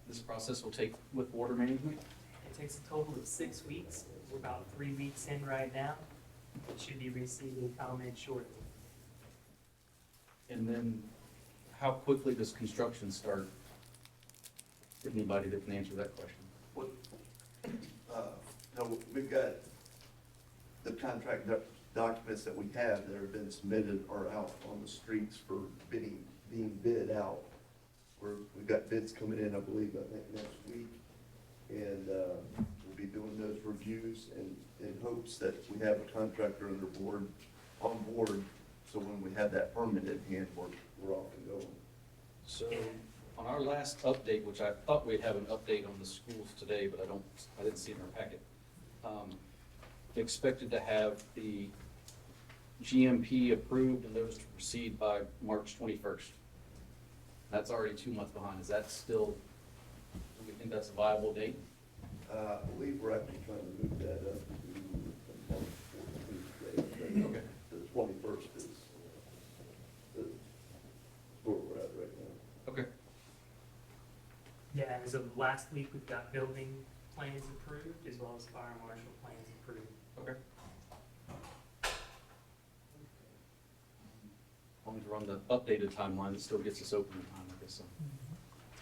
[SPEAKER 1] this process will take with water management?
[SPEAKER 19] It takes a total of 6 weeks. We're about 3 weeks in right now. We should be receiving comments shortly.
[SPEAKER 1] And then how quickly does construction start anybody that can answer that question.
[SPEAKER 20] No, we've got the contract documents that we have that have been submitted are out on the streets for being bid out. We've got bids coming in, I believe, next week. And we'll be doing those reviews in hopes that we have a contractor on board. So when we have that permit at hand, we're off and going.
[SPEAKER 1] So on our last update, which I thought we'd have an update on the schools today, but I didn't see it in our packet. Expected to have the GMP approved and those to proceed by March 21st. That's already 2 months behind. Is that still, do we think that's a viable date?
[SPEAKER 20] I believe we're actually trying to move that up to March 14th.
[SPEAKER 1] Okay.
[SPEAKER 20] The 21st is where we're at right now.
[SPEAKER 1] Okay.
[SPEAKER 19] Yeah, as of last week, we've got building plans approved as well as fire marshal plans approved.
[SPEAKER 1] Okay. As long as we're on the updated timeline, it still gets us open in time, I guess I'm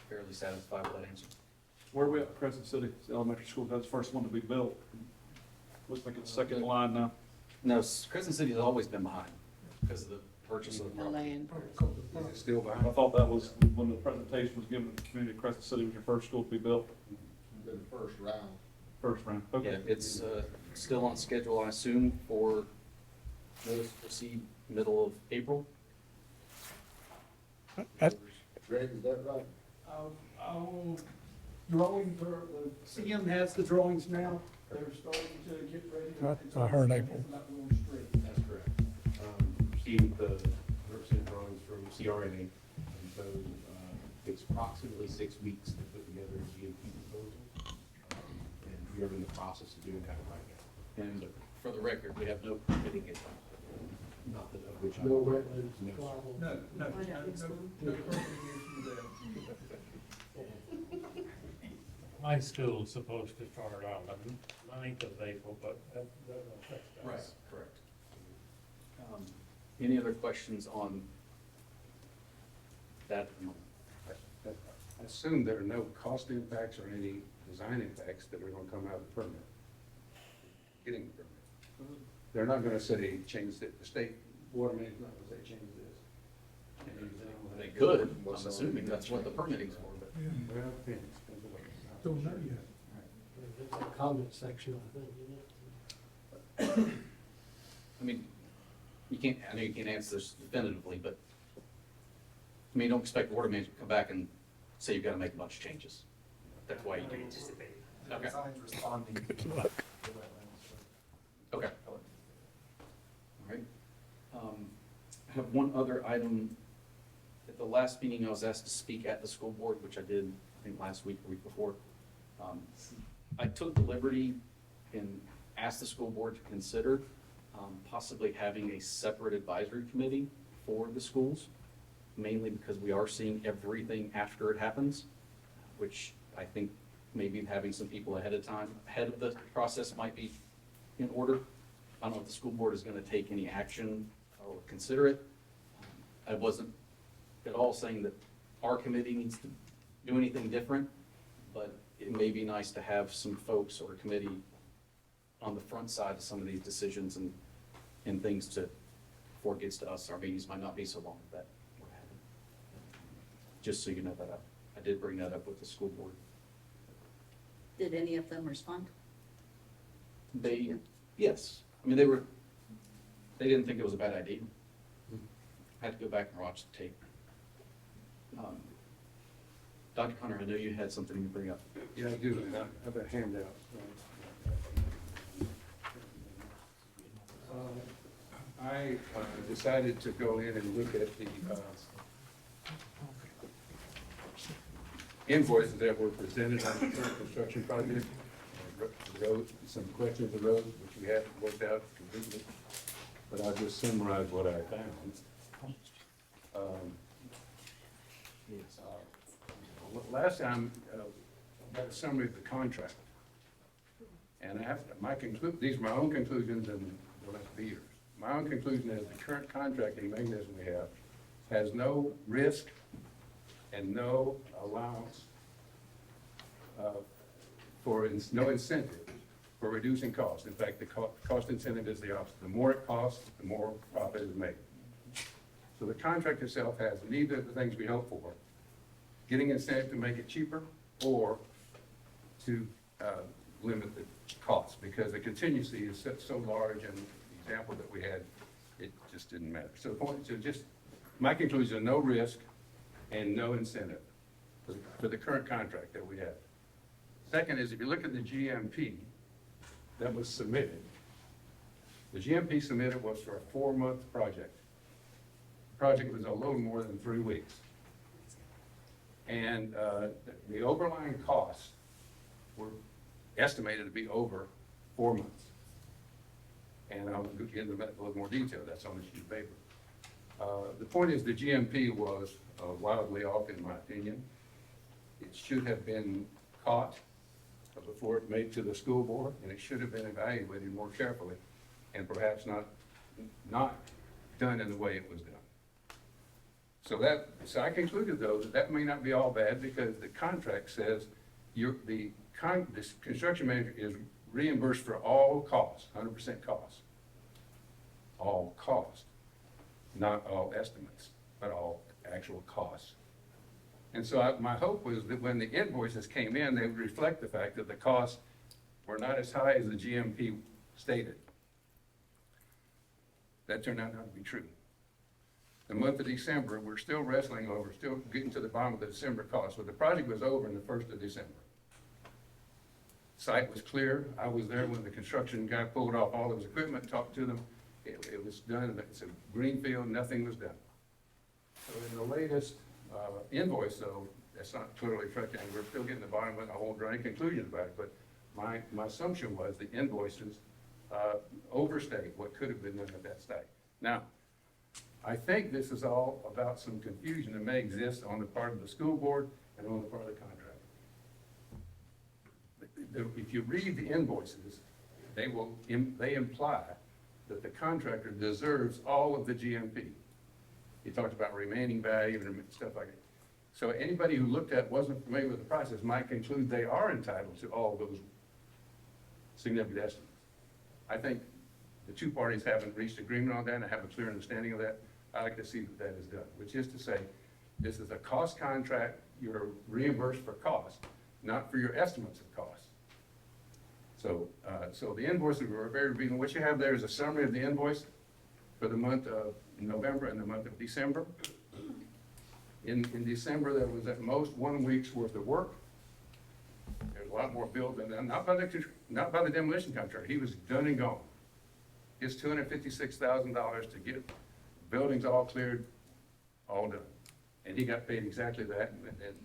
[SPEAKER 1] fairly satisfied with that answer.
[SPEAKER 10] Where are we at Crescent City Elementary School? That's the first one to be built. Looks like it's second in line now.
[SPEAKER 1] No, Crescent City has always been behind because of the purchase of the property.
[SPEAKER 15] Land.
[SPEAKER 7] Is it still behind?
[SPEAKER 10] I thought that was when the presentation was given to the community, Crescent City was your first school to be built.
[SPEAKER 17] Been the first round.
[SPEAKER 10] First round,
[SPEAKER 1] Yeah,
[SPEAKER 10] okay.
[SPEAKER 1] it's still on schedule, I assume, for notice to proceed middle of April.
[SPEAKER 17] Greg, is that right?
[SPEAKER 18] Drawings are, the CM has the drawings now, they're starting to get ready.
[SPEAKER 9] I heard April.
[SPEAKER 18] It's not going straight.
[SPEAKER 7] That's correct. Received the representative drawings from CRA, and so it's approximately 6 weeks to put together a GMP proposal. And we are in the process of doing that right now.
[SPEAKER 1] And for the record, we have no permitting it.
[SPEAKER 7] Not that of which I.
[SPEAKER 18] No wetlands.
[SPEAKER 7] No.
[SPEAKER 3] No permitting issue there.
[SPEAKER 8] My school's supposed to start on the 9th of April, but that doesn't affect us.
[SPEAKER 1] Right, correct. Any other questions on that at the moment?
[SPEAKER 7] I assume there are no cost impacts or any design impacts that are gonna come out of the permit. Getting the permit. They're not gonna say change it, the state water man's not gonna say change this.
[SPEAKER 1] They could, I'm assuming that's what the permitting's for, but.
[SPEAKER 7] Well, yeah,
[SPEAKER 3] Don't know yet.
[SPEAKER 18] It's a comment section, I think,
[SPEAKER 1] I mean, you can't, I know you can't answer this definitively, but, I mean, don't expect the water management to come back and say you've got to make a bunch of changes. That's why you do it.
[SPEAKER 19] Anticipate.
[SPEAKER 1] Okay.
[SPEAKER 18] responding.
[SPEAKER 1] Okay. All right. I have one other item. At the last meeting, I was asked to speak at the school board, which I did, I think, last week or week before. I took the liberty and asked the school board to consider possibly having a separate advisory committee for the schools, mainly because we are seeing everything after it happens, which I think maybe having some people ahead of the process might be in order. I don't know if the school board is going to take any action or consider it. I wasn't at all saying that our committee needs to do anything different, but it may be nice to have some folks or a committee on the front side of some of these decisions and things before it gets to us. Our meetings might not be so long that we're having. Just so you know that I did bring that up with the school board.
[SPEAKER 2] Did any of them respond?
[SPEAKER 1] Yes. I mean, they didn't think it was a bad idea. I had to go back and watch the tape. Dr. Hunter, I know you had something to bring up.
[SPEAKER 7] Yeah, I do. I have a handout. I decided to go in and look at the invoices that were presented on the current construction project. Road, some questions of road, which we haven't worked out completely, but I'll just summarize what I found. Last time, I got a summary of the contract. And these are my own conclusions in the last few years. My own conclusion is the current contracting mechanism we have has no risk and no allowance no incentive for reducing costs. In fact, the cost incentive is the opposite. The more it costs, the more profit is made. So the contract itself has neither of the things we hope for, getting incentive to make it cheaper or to limit the cost, because the contingency is so large, and the example that we had, it just didn't matter. So my conclusion, no risk and no incentive for the current contract that we have. Second is, if you look at the GMP that was submitted, the GMP submitted was for a 4-month project. The project was a little more than 3 weeks. And the overlying costs were estimated to be over 4 months. And I'll get into that in a little more detail. That's on the sheet of paper. The point is, the GMP was wildly off, in my opinion. It should have been caught before it made to the school board, and it should have been evaluated more carefully, and perhaps not done in the way it was done. So I concluded, though, that may not be all bad, because the contract says this construction manager is reimbursed for all costs, 100% costs. All costs, not all estimates, but all actual costs. And so my hope was that when the invoices came in, they would reflect the fact that the costs were not as high as the GMP stated. That turned out not to be true. The month of December, we're still wrestling over, still getting to the bottom of the December cost. So the project was over in the 1st of December. Site was clear. I was there when the construction guy pulled off all of his equipment, talked to them. It was done. It's a green field. Nothing was done. So in the latest invoice, though, that's not totally correct, and we're still getting the bottom of it. I won't draw any conclusions about it, but my assumption was the invoices overstate what could have been done at that site. Now, I think this is all about some confusion that may exist on the part of the school board and on the part of the contractor. If you read the invoices, they imply that the contractor deserves all of the GMP. He talked about remaining value and stuff like that. So anybody who looked at, wasn't familiar with the process, might conclude they are entitled to all those significant estimates. I think the two parties haven't reached agreement on that, and I have a clear understanding of that. I like to see that is done, which is to say, this is a cost contract. You're reimbursed for cost, not for your estimates of cost. So the invoices were very revealing. What you have there is a summary of the invoice for the month of November and the month of December. In December, there was at most 1 week's worth of work. There's a lot more billed than that, not by the demolition contractor. He was done and gone. It's $256,000 to get buildings all cleared, all done. And he got paid exactly that. And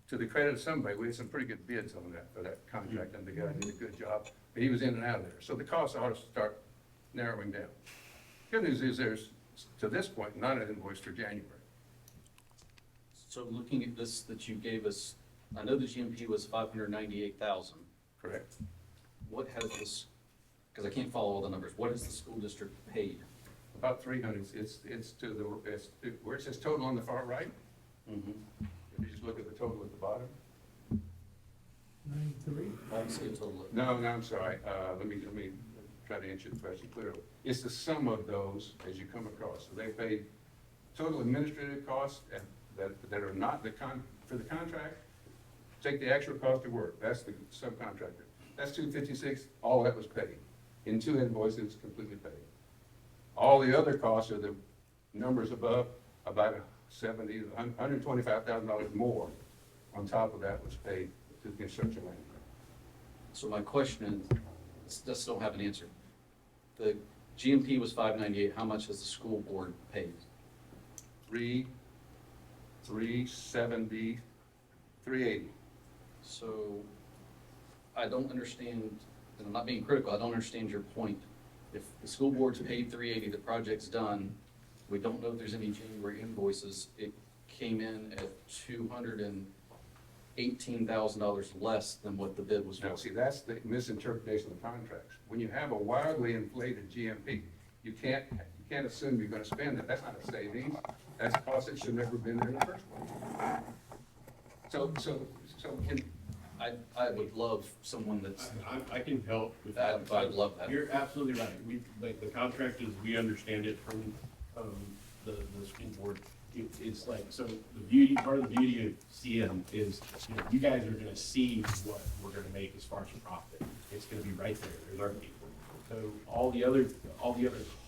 [SPEAKER 7] to the credit of somebody, we had some pretty good bids on that for that contract, and the guy did a good job. But he was in and out of there. So the costs ought to start narrowing down. Good news is there's, to this point, not an invoice for January.
[SPEAKER 1] So looking at this that you gave us, I know the GMP was 598,000.
[SPEAKER 7] Correct.
[SPEAKER 1] What has this, because I can't follow all the numbers, what has the school district paid?
[SPEAKER 7] About 300. It's where it says total on the far right.
[SPEAKER 1] Mm-hmm.
[SPEAKER 7] If you just look at the total at the bottom.
[SPEAKER 3] 93?
[SPEAKER 1] I don't see a total.
[SPEAKER 7] No, I'm sorry. Let me try to answer the question clearly. It's the sum of those as you come across. So they paid total administrative costs that are not for the contract. Take the actual cost of work. That's the subcontractor. That's $256. All that was paid in 2 invoices, completely paid. All the other costs are the numbers above, about $125,000 more on top of that was paid to the construction manager.
[SPEAKER 1] So my question is, I still don't have an answer. The GMP was 598. How much has the school board paid?
[SPEAKER 7] 370, 380.
[SPEAKER 1] So I don't understand, and I'm not being critical, I don't understand your point. If the school board's paid 380, the project's done, we don't know if there's any January invoices. It came in at $218,000 less than what the bid was for.
[SPEAKER 7] Now, see, that's the misinterpretation of the contracts. When you have a wildly inflated GMP, you can't assume you're going to spend it. That's not a savings. That's a cost that should never have been there in the first place. So
[SPEAKER 1] I would love someone that's,
[SPEAKER 21] I can help with
[SPEAKER 1] that.
[SPEAKER 21] that.
[SPEAKER 1] I'd love that.
[SPEAKER 21] You're absolutely right. The contract is, we understand it from, the school board. It's like, so part of the beauty of CM is, you guys are gonna see what we're gonna make as far as profit. It's gonna be right there. There's our people. So all the other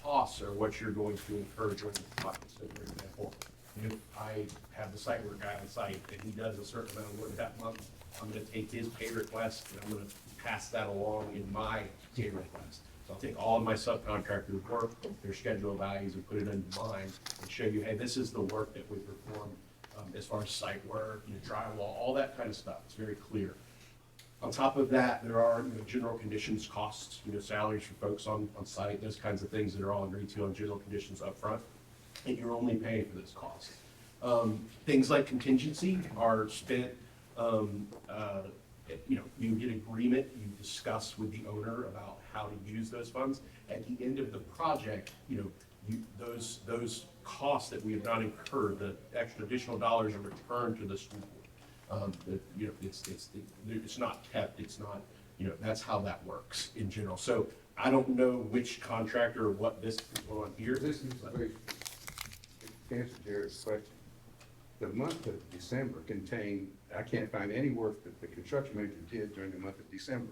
[SPEAKER 21] costs are what you're going to incur during the project. So for example, if I have the site work guy on site and he does a certain amount of work that month, I'm gonna take his pay request and I'm gonna pass that along in my pay request. So I'll take all of my subcontractors' work, their schedule values, and put it into mine and show you, hey, this is the work that we performed as far as site work, drywall, all that kind of stuff. It's very clear. On top of that, there are general conditions costs, salaries for folks on site, those kinds of things that are all agreed to on general conditions up front, and you're only paying for those costs. Things like contingency are spent, you get agreement, you discuss with the owner about how to use those funds. At the end of the project, those costs that we have not incurred, the extra additional dollars are returned to the school board. It's not kept, it's not, that's how that works in general. So I don't know which contractor or what this is on here.
[SPEAKER 7] This is a very, to answer Jared's question. The month of December contained, I can't find any work that the construction manager did during the month of December.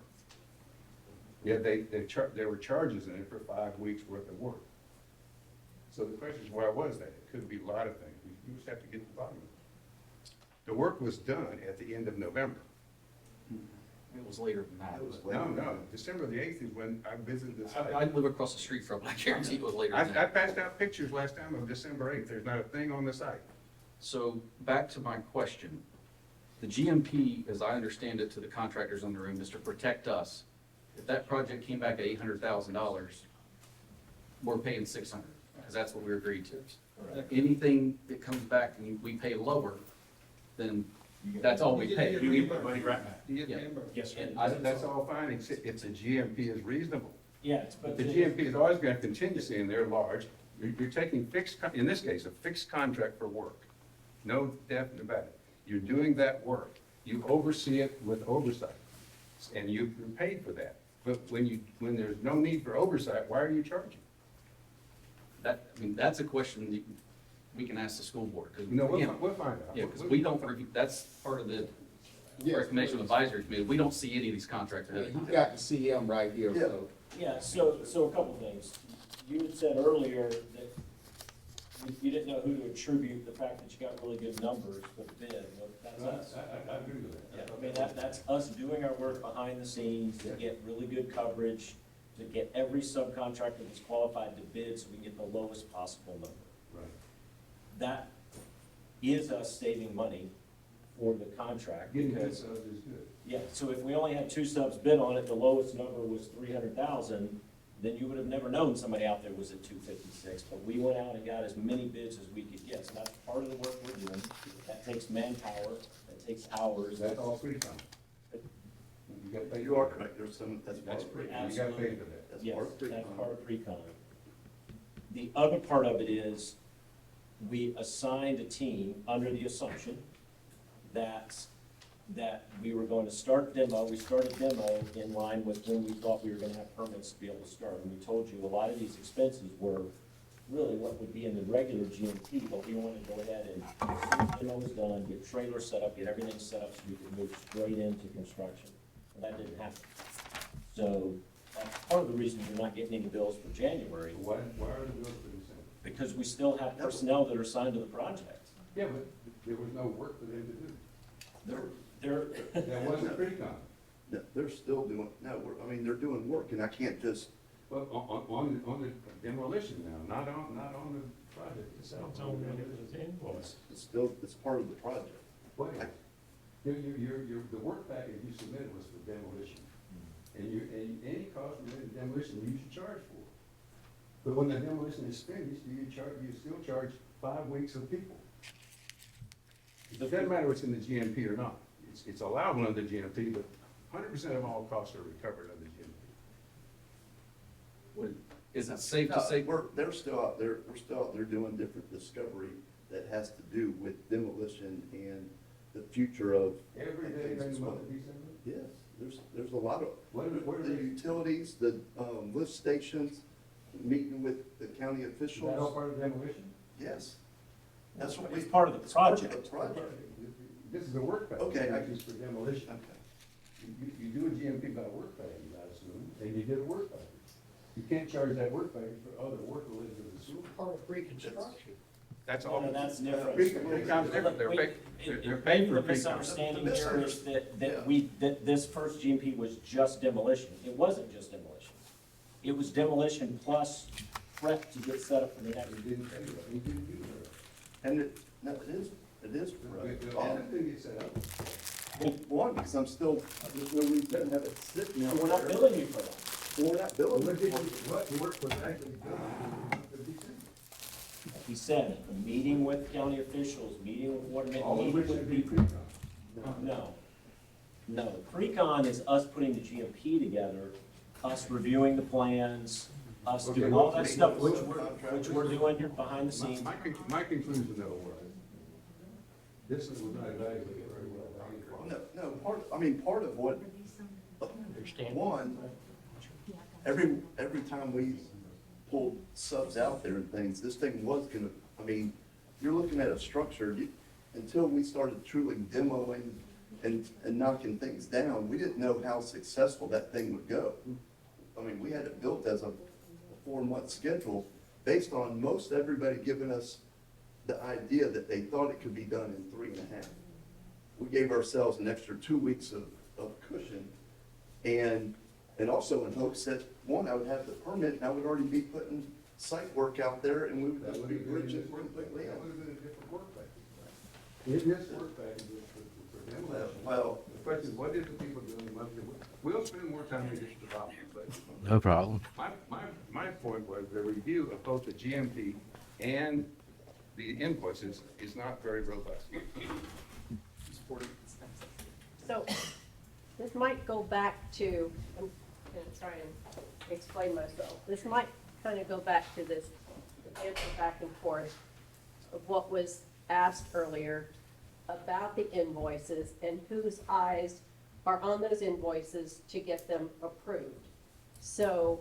[SPEAKER 7] Yeah, there were charges in it for 5 weeks worth of work. So the question is, why was that? It could be a lot of things. You just have to get to the bottom of it. The work was done at the end of November.
[SPEAKER 1] It was later than that.
[SPEAKER 7] No, December the 8th is when I visited the site.
[SPEAKER 1] I live across the street from it. I guarantee it was later than
[SPEAKER 7] I
[SPEAKER 1] that.
[SPEAKER 7] passed out pictures last time of December 8th. There's not a thing on the site.
[SPEAKER 1] So back to my question. The GMP, as I understand it to the contractors in the room, is to protect us. If that project came back at $800,000, we're paying $600,000, because that's what we agreed to. Anything that comes back and we pay lower, then that's all we pay.
[SPEAKER 21] You get money right back.
[SPEAKER 1] Yeah.
[SPEAKER 21] Yes, sir.
[SPEAKER 7] That's all fine, except it's a GMP is reasonable.
[SPEAKER 19] Yes,
[SPEAKER 7] But the GMP is always going to have contingency and they're large. You're taking in this case, a fixed contract for work. No doubt about it. You're doing that work. You oversee it with oversight, and you're paid for that. But when there's no need for oversight, why are you charging?
[SPEAKER 1] That's a question that we can ask the school board.
[SPEAKER 7] We'll find out.
[SPEAKER 1] Yeah, because we don't review, that's part of the recommendation of advisory committee. We don't see any of these contracts ahead of time.
[SPEAKER 17] You got the CM right here, so.
[SPEAKER 22] Yeah, so a couple things. You had said earlier that you didn't know who to attribute the fact that you got really good numbers for the bid. Well, that's us.
[SPEAKER 7] I agree with that.
[SPEAKER 22] Yeah, I mean, that's us doing our work behind the scenes to get really good coverage, to get every subcontractor that's qualified to bid so we can get the lowest possible number.
[SPEAKER 7] Right.
[SPEAKER 22] That is us saving money for the contract.
[SPEAKER 7] Getting good
[SPEAKER 22] because
[SPEAKER 7] subs is good.
[SPEAKER 22] yeah, so if we only had 2 subs bid on it, the lowest number was 300,000, then you would have never known somebody out there was at 256. But we went out and got as many bids as we could get. So that's part of the work we're doing. That takes manpower, that takes hours.
[SPEAKER 7] That's all pre-con.
[SPEAKER 20] You are correct, there's some, that's part
[SPEAKER 7] That's
[SPEAKER 20] of
[SPEAKER 7] pre,
[SPEAKER 20] it.
[SPEAKER 7] you got paid for that.
[SPEAKER 20] That's
[SPEAKER 22] Yes,
[SPEAKER 20] part of
[SPEAKER 22] that's
[SPEAKER 20] pre-con.
[SPEAKER 22] part of pre-con. The other part of it is, we assigned a team under the assumption that we were going to start demo. We started demo in line with when we thought we were gonna have permits to be able to start. And we told you a lot of these expenses were really what would be in the regular GMP, but we wanted to go ahead and get demos done, get trailers set up, get everything set up so we could move straight into construction. And that didn't happen. So that's part of the reason you're not getting any bills for January.
[SPEAKER 7] Why are the bills for December?
[SPEAKER 22] Because we still have personnel that are assigned to the project.
[SPEAKER 7] Yeah, but there was no work for them to do.
[SPEAKER 22] They're
[SPEAKER 7] That wasn't pre-con.
[SPEAKER 20] No, they're still doing, they're doing work, and I can't just,
[SPEAKER 7] Well, on the demolition now, not on the project itself.
[SPEAKER 20] it's still, it's part of the project.
[SPEAKER 7] Wait, the work package you submitted was for demolition. And any cost related to demolition, you should charge for. But when the demolition is finished, you still charge 5 weeks of people. It doesn't matter what's in the GMP or not. It's allowable under GMP, but 100% of all costs are recovered under GMP.
[SPEAKER 1] Is it safe to
[SPEAKER 20] No,
[SPEAKER 1] say?
[SPEAKER 20] they're still out there, we're still out there doing different discovery that has to do with demolition and the future of.
[SPEAKER 7] Every day during the month of December?
[SPEAKER 20] Yes, there's a lot of,
[SPEAKER 7] What are
[SPEAKER 20] the
[SPEAKER 7] they?
[SPEAKER 20] utilities, the, lift stations, meeting with the county
[SPEAKER 7] Is
[SPEAKER 20] officials.
[SPEAKER 7] that all part of demolition?
[SPEAKER 20] Yes. That's what we.
[SPEAKER 22] It's part of the
[SPEAKER 20] it's part of
[SPEAKER 22] project.
[SPEAKER 20] the project.
[SPEAKER 7] This is a work package.
[SPEAKER 20] Okay, I-
[SPEAKER 7] Which is for demolition.
[SPEAKER 20] Okay.
[SPEAKER 7] You do a GMP by work package, I assume, and you did a work package. You can't charge that work package for other work related to the sewer.
[SPEAKER 18] Part of reconstruction.
[SPEAKER 7] That's
[SPEAKER 22] No, no, that's different.
[SPEAKER 7] Pre-con's different, they're paid, they're paid for
[SPEAKER 22] The
[SPEAKER 7] pre-con.
[SPEAKER 22] misunderstanding here is that this first GMP was just demolition. It wasn't just demolition. It was demolition plus prep to get set up for the next.
[SPEAKER 7] You didn't pay that, you didn't do that.
[SPEAKER 20] And it is correct.
[SPEAKER 7] All that didn't get set up.
[SPEAKER 20] Well, one, because I'm still, there's no reason to have it sitting out there.
[SPEAKER 22] We're not billing you for that.
[SPEAKER 20] Well, we're not billing
[SPEAKER 7] What
[SPEAKER 20] you
[SPEAKER 7] did you,
[SPEAKER 20] for it.
[SPEAKER 7] what work was actually done in the month of December?
[SPEAKER 22] He said, meeting with county officials, meeting with water,
[SPEAKER 7] All of
[SPEAKER 22] meeting
[SPEAKER 7] which
[SPEAKER 22] with
[SPEAKER 7] should be
[SPEAKER 22] people.
[SPEAKER 7] pre-con.
[SPEAKER 22] No. No, pre-con is us putting the GMP together, us reviewing the plans, us
[SPEAKER 7] Okay,
[SPEAKER 22] doing all
[SPEAKER 7] well,
[SPEAKER 22] that stuff, which we're doing behind the scenes.
[SPEAKER 7] My conclusion though was, this was not evaluated very well.
[SPEAKER 20] No, part of what, one, every time we pulled subs out there and things, this thing was gonna, you're looking at a structure, until we started truly demoing and knocking things down, we didn't know how successful that thing would go. We had it built as a 4-month schedule, based on most everybody giving us the idea that they thought it could be done in 3.5. We gave ourselves an extra 2 weeks of cushion, and also in hopes that, one, I would have the permit, and I would already be putting site work out there, and we would just be bridging completely
[SPEAKER 7] That
[SPEAKER 20] in.
[SPEAKER 7] would have been a different work package. This work package was for demolition.
[SPEAKER 20] Well,
[SPEAKER 7] The question is, what did the people do in the month? We'll spend more time in this development, but
[SPEAKER 12] No problem.
[SPEAKER 7] my point was the review of both the GMP and the invoices is not very robust.
[SPEAKER 11] So this might go back to, I'm gonna try and explain myself. This might kind of go back to this answer back and forth of what was asked earlier about the invoices and whose eyes are on those invoices to get them approved. So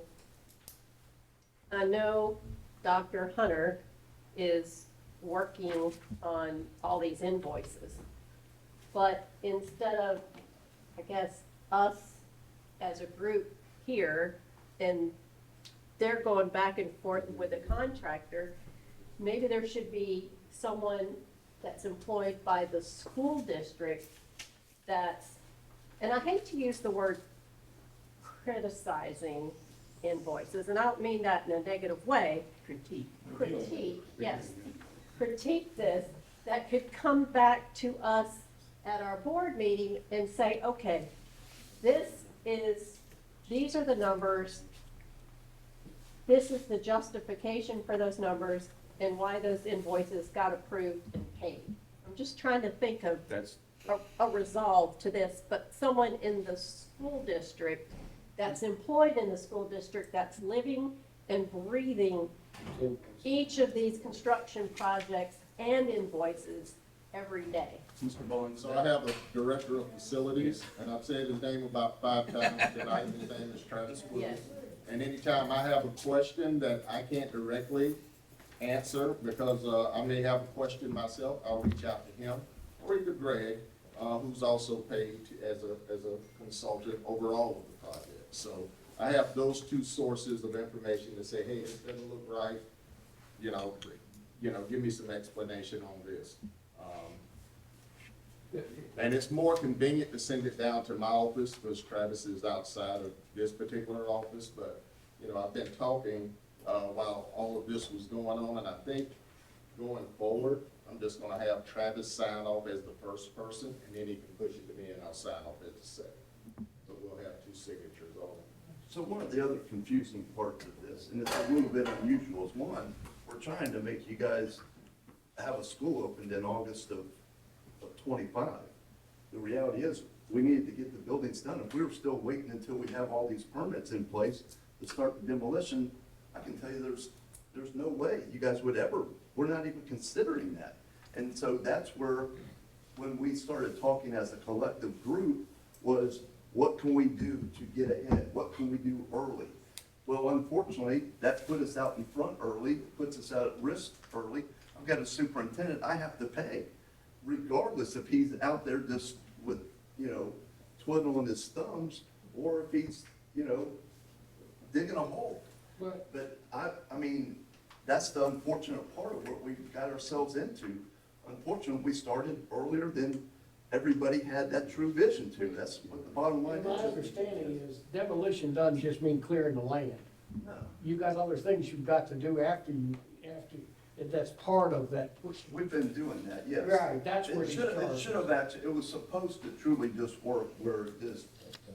[SPEAKER 11] I know Dr. Hunter is working on all these invoices. But instead of, I guess, us as a group here, and they're going back and forth with a contractor, maybe there should be someone that's employed by the school district that's, and I hate to use the word criticizing invoices, and I don't mean that in a negative way. Critique, yes. Critique this, that could come back to us at our board meeting and say, okay, these are the numbers, this is the justification for those numbers, and why those invoices got approved and paid. I'm just trying to think of a resolve to this, but someone in the school district that's employed in the school district, that's living and breathing each of these construction projects and invoices every day.
[SPEAKER 17] Mr. Bowling, so I have a director of facilities, and I've said his name about 5 times tonight. His name is Travis Wood.
[SPEAKER 11] Yes.
[SPEAKER 17] And anytime I have a question that I can't directly answer, because I may have a question myself, I'll reach out to him, or either Greg, who's also paid as a consultant over all of the project. So I have those 2 sources of information to say, hey, this doesn't look right, give me some explanation on this. And it's more convenient to send it down to my office, because Travis is outside of this particular office, but, I've been talking, while all of this was going on, and I think going forward, I'm just gonna have Travis sign off as the first person, and then he can push it to me, and I'll sign off as the second. So we'll have 2 signatures on it.
[SPEAKER 20] So one of the other confusing parts of this, and it's a little bit unusual, is one, we're trying to make you guys have a school opened in August of 25. The reality is, we needed to get the buildings done. If we were still waiting until we have all these permits in place to start the demolition, I can tell you there's no way you guys would ever, we're not even considering that. And so that's where when we started talking as a collective group was, what can we do to get ahead? What can we do early? Well, unfortunately, that put us out in front early, puts us out at risk early. I've got a superintendent I have to pay, regardless if he's out there just with, twiddling his thumbs, or if he's, digging a hole. But I mean, that's the unfortunate part of what we got ourselves into. Unfortunately, we started earlier than everybody had that true vision to. That's what the bottom line
[SPEAKER 4] My
[SPEAKER 20] is.
[SPEAKER 4] understanding is demolition doesn't just mean clearing the land.
[SPEAKER 20] No.
[SPEAKER 4] You got other things you've got to do after, that's part of that.
[SPEAKER 20] We've been doing that, yes.
[SPEAKER 4] Right, that's where
[SPEAKER 20] It
[SPEAKER 4] you
[SPEAKER 20] should have actually, it was supposed to truly just work where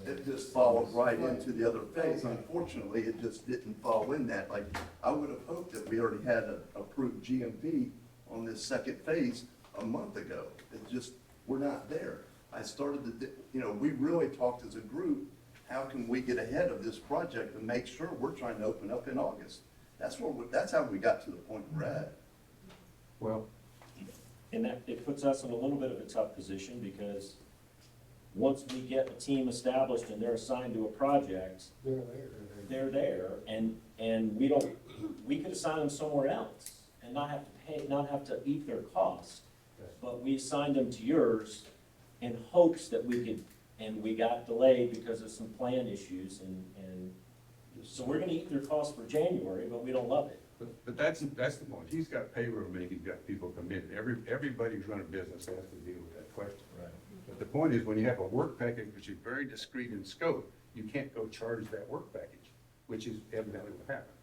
[SPEAKER 20] it just followed right into the other phase. Unfortunately, it just didn't fall in that. Like, I would have hoped that we already had an approved GMP on this second phase a month ago. It just, we're not there. I started to, we really talked as a group, how can we get ahead of this project and make sure we're trying to open up in August? That's how we got to the point we're at.
[SPEAKER 12] Well,
[SPEAKER 22] And that, it puts us in a little bit of a tough position because once we get a team established and they're assigned to a project, they're there, and we could assign them somewhere else and not have to eat their cost. But we assigned them to yours in hopes that we could, and we got delayed because of some plan issues, and so we're gonna eat their cost for January, but we don't love it.
[SPEAKER 7] But that's the point. He's got payroll, he's got people committed. Everybody who's running a business has to deal with that question.
[SPEAKER 22] Right.
[SPEAKER 7] But the point is, when you have a work package which is very discreet in scope, you can't go charge that work package, which is evidently what happened.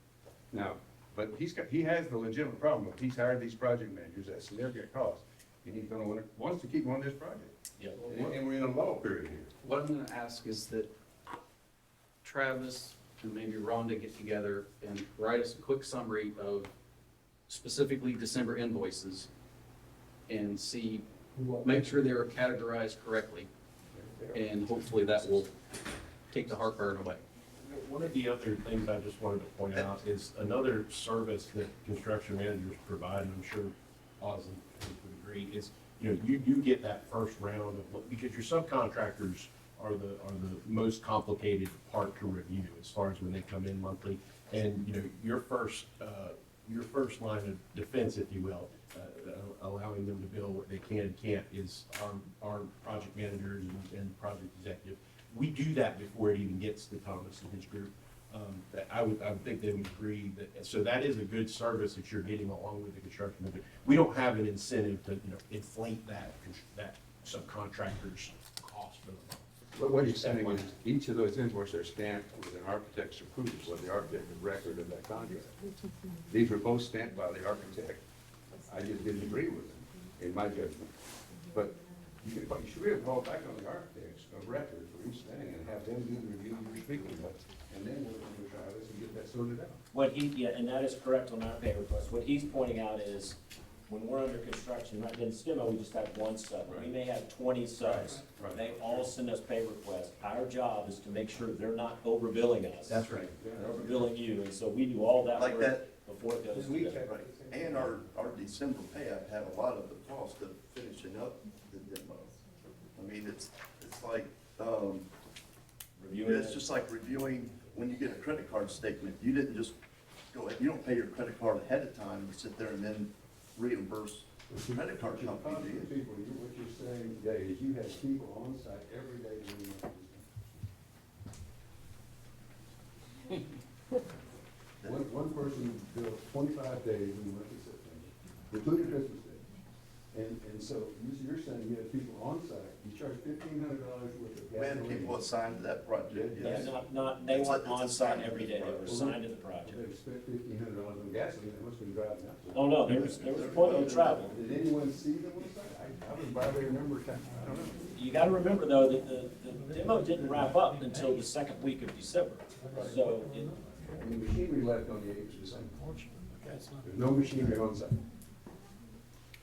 [SPEAKER 7] Now, but he has the legitimate problem of he's hired these project managers at significant cost, and he's wants to keep on this project.
[SPEAKER 22] Yep.
[SPEAKER 7] And we're in a lull period here.
[SPEAKER 1] What I'm gonna ask is that Travis and maybe Rhonda get together and write us a quick summary of specifically December invoices and see, make sure they're categorized correctly. And hopefully that will take the heartburn away.
[SPEAKER 21] One of the other things I just wanted to point out is another service that construction managers provide, and I'm sure Oz would agree, is, you get that first round of, because your subcontractors are the most complicated part to review as far as when they come in monthly. And, your first line of defense, if you will, allowing them to bill what they can and can't, is our project managers and project executive. We do that before it even gets to Thomas and his group. That I would think they would agree that, so that is a good service that you're getting along with the construction manager. We don't have an incentive to, inflate that subcontractor's cost for the month.
[SPEAKER 7] But what he's saying is, each of those invoices are stamped with an architect's approval, or the architect of record of that contract. These were both stamped by the architect. I just didn't agree with them, in my judgment. But you should really fall back on the architects of record for each thing and have them do the review you're speaking of, and then we'll try this and get that sorted out.
[SPEAKER 22] And that is correct on our pay request. What he's pointing out is, when we're under construction, right, in STEMO, we just have one sub. We may have 20 subs.
[SPEAKER 7] Right.
[SPEAKER 22] They all send us pay requests. Our job is to make sure they're not overbilling us.
[SPEAKER 7] That's right.
[SPEAKER 22] They're overbilling you, and so we do all that
[SPEAKER 20] Like
[SPEAKER 22] work
[SPEAKER 20] that.
[SPEAKER 22] before it goes to them.
[SPEAKER 20] Right. And our December pay, I've had a lot of the cost of finishing up the demo. I mean, it's like,
[SPEAKER 22] Reviewing
[SPEAKER 20] it's just like reviewing when you get a credit card statement. You didn't just go ahead, you don't pay your credit card ahead of time and sit there and then reimburse the credit card company, do you?
[SPEAKER 7] People, what you're saying today is you have people on site every day doing that. One person built 25 days in the month of September, including Christmas Day. And so you're saying you have people on site, you charge $1,500 worth of gas.
[SPEAKER 20] We had people assigned to that project, yes.
[SPEAKER 22] They weren't on site every day. They were assigned to the project.
[SPEAKER 7] They spent $1,500 on gasoline, they must have been driving out.
[SPEAKER 22] Oh, no, there was a point of travel.
[SPEAKER 7] Did anyone see them on site? I was by there a number of times, I don't know.
[SPEAKER 22] You gotta remember, though, that the demo didn't wrap up until the second week of December. So,
[SPEAKER 7] And the machinery left on the 8th of December. There's no machinery on site.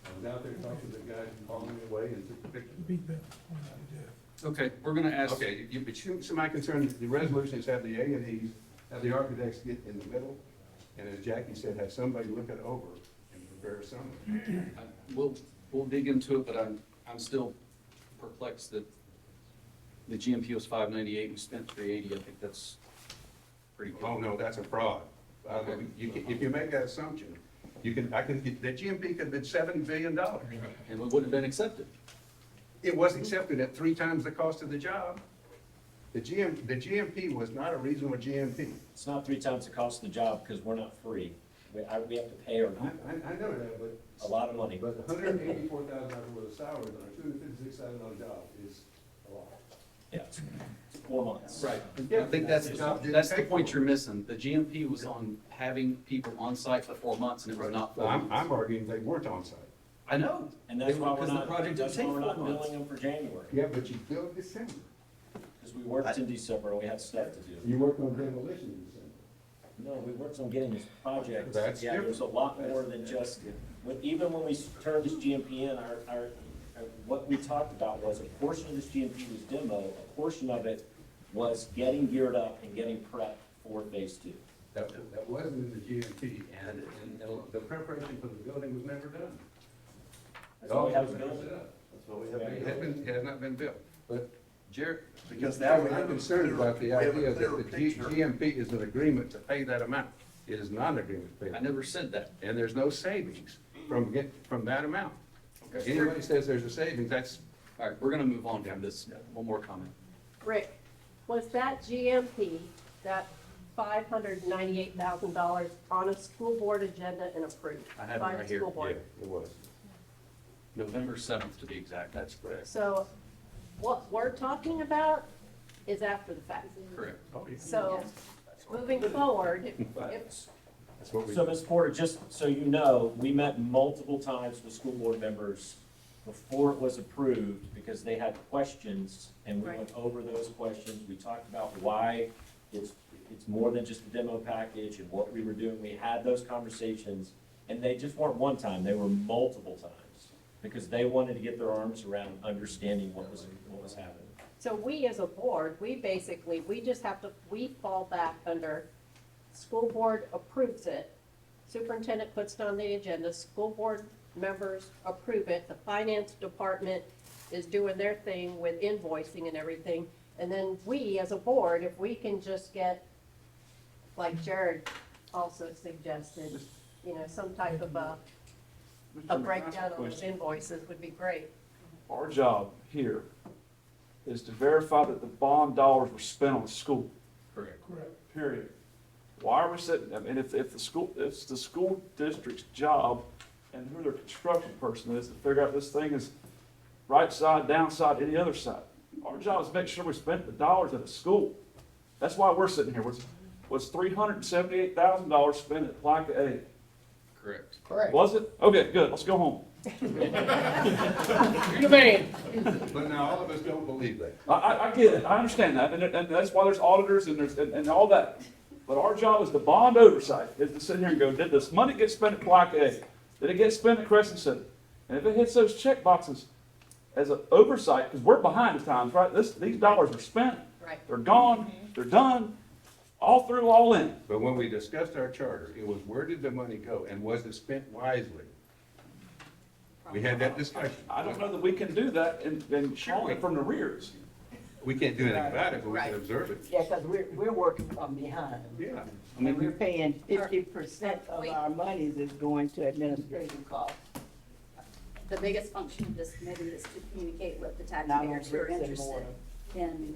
[SPEAKER 7] I was out there talking to the guys who called me away and took the picture.
[SPEAKER 1] Okay, we're gonna ask.
[SPEAKER 7] Okay, so my concern, the resolution is have the A&Es, have the architects get in the middle, and as Jackie said, have somebody look it over and prepare a summary.
[SPEAKER 1] We'll dig into it, but I'm still perplexed that the GMP was 598, we spent 380. I think that's pretty good.
[SPEAKER 7] Oh, no, that's a fraud. If you make that assumption, the GMP could have been $7 billion.
[SPEAKER 1] And it would have been accepted.
[SPEAKER 7] It was accepted at 3 times the cost of the job. The GMP was not a reasonable GMP.
[SPEAKER 22] It's not 3 times the cost of the job because we're not free. We have to pay our,
[SPEAKER 7] I know that, but.
[SPEAKER 22] a lot of money.
[SPEAKER 7] But $184,000 worth of salaries on a $256,000 job is a lot.
[SPEAKER 22] Yeah, it's 4 months.
[SPEAKER 1] Right. I think that's the point you're missing. The GMP was on having people on site for 4 months, and it was not 4 months.
[SPEAKER 7] I'm arguing they weren't on site.
[SPEAKER 1] I know.
[SPEAKER 22] And that's why we're
[SPEAKER 1] Because the
[SPEAKER 22] not,
[SPEAKER 1] project
[SPEAKER 22] that's
[SPEAKER 1] didn't
[SPEAKER 22] why
[SPEAKER 1] take
[SPEAKER 22] we're
[SPEAKER 1] 4
[SPEAKER 22] not
[SPEAKER 1] months.
[SPEAKER 22] billing them for January.
[SPEAKER 7] Yeah, but you billed December.
[SPEAKER 22] Because we worked in December and we had stuff to do.
[SPEAKER 7] You worked on demolition in December.
[SPEAKER 22] No, we worked on getting this project.
[SPEAKER 7] That's
[SPEAKER 22] Yeah, there's a lot more than just, even when we turned this GMP in, what we talked about was a portion of this GMP was demo, a portion of it was getting geared up and getting prepped for phase 2.
[SPEAKER 7] That wasn't in the GMP, and the preparation for the building was never done.
[SPEAKER 22] That's why we have a
[SPEAKER 7] It
[SPEAKER 22] building.
[SPEAKER 7] That's what we have. It has not been built, but Jared,
[SPEAKER 20] Because now we have
[SPEAKER 7] I'm
[SPEAKER 20] a
[SPEAKER 7] concerned about the
[SPEAKER 20] clearer- we have a
[SPEAKER 7] idea that
[SPEAKER 20] clearer
[SPEAKER 7] the
[SPEAKER 20] picture.
[SPEAKER 7] GMP is an agreement to pay that amount. It is not an agreement to pay
[SPEAKER 1] I
[SPEAKER 7] that.
[SPEAKER 1] never said that.
[SPEAKER 7] And there's no savings from that amount. Anybody says there's a savings, that's,
[SPEAKER 1] All right, we're gonna move on from this. One more comment.
[SPEAKER 11] Rick, was that GMP, that $598,000 on a school board agenda and approved?
[SPEAKER 1] I have it
[SPEAKER 11] by the
[SPEAKER 1] right here.
[SPEAKER 11] school board?
[SPEAKER 7] it was.
[SPEAKER 1] November 7th to be exact. That's correct.
[SPEAKER 11] So what we're talking about is after the fact.
[SPEAKER 1] Correct.
[SPEAKER 11] So moving forward, if,
[SPEAKER 7] That's what we.
[SPEAKER 22] So, Ms. Porter, just so you know, we met multiple times with school board members before it was approved because they had questions and we went over those questions. We talked about why it's more than just a demo package and what we were doing. We had those conversations and they just weren't one time, they were multiple times because they wanted to get their arms around understanding what was happening.
[SPEAKER 11] so we as a board, we just have to, we fall back under, school board approves it, superintendent puts it on the agenda, school board members approve it, the finance department is doing their thing with invoicing and everything, and then we as a board, if we can just get, like Jared also suggested, some type of a breakdown of those invoices would be great.
[SPEAKER 10] Our job here is to verify that the bond dollars were spent on the school.
[SPEAKER 1] Correct.
[SPEAKER 10] Period. Why are we sitting, I mean, if it's the school district's job and who their construction person is to figure out this thing is right side, downside, any other side. Our job is to make sure we spent the dollars at the school. That's why we're sitting here. Was $378,000 spent at Placa A?
[SPEAKER 1] Correct.
[SPEAKER 4] Correct.
[SPEAKER 10] Was it? Okay, good. Let's go home.
[SPEAKER 1] You're the man.
[SPEAKER 7] But now all of us don't believe that.
[SPEAKER 10] I get it. I understand that. And that's why there's auditors and all that. But our job is the bond oversight, is to sit here and go, did this money get spent at Placa A? Did it get spent at Crescent Center? And if it hits those check boxes as an oversight, because we're behind at times, right? These dollars are spent.
[SPEAKER 11] Right.
[SPEAKER 10] They're gone. They're done. All through, all in.
[SPEAKER 7] But when we discussed our charter, it was where did the money go and was it spent wisely? We had that discussion.
[SPEAKER 10] I don't know that we can do that and only from the rears.
[SPEAKER 7] We can't do anything about it, but we can observe it.
[SPEAKER 15] Yeah, because we're working from behind.
[SPEAKER 7] Yeah.
[SPEAKER 15] And we're paying 50% of our monies is going to administrative costs.
[SPEAKER 2] The biggest function of this committee is to communicate with the
[SPEAKER 15] Not
[SPEAKER 2] taxpayers who are
[SPEAKER 15] bricks and
[SPEAKER 2] interested
[SPEAKER 15] mortar.
[SPEAKER 2] in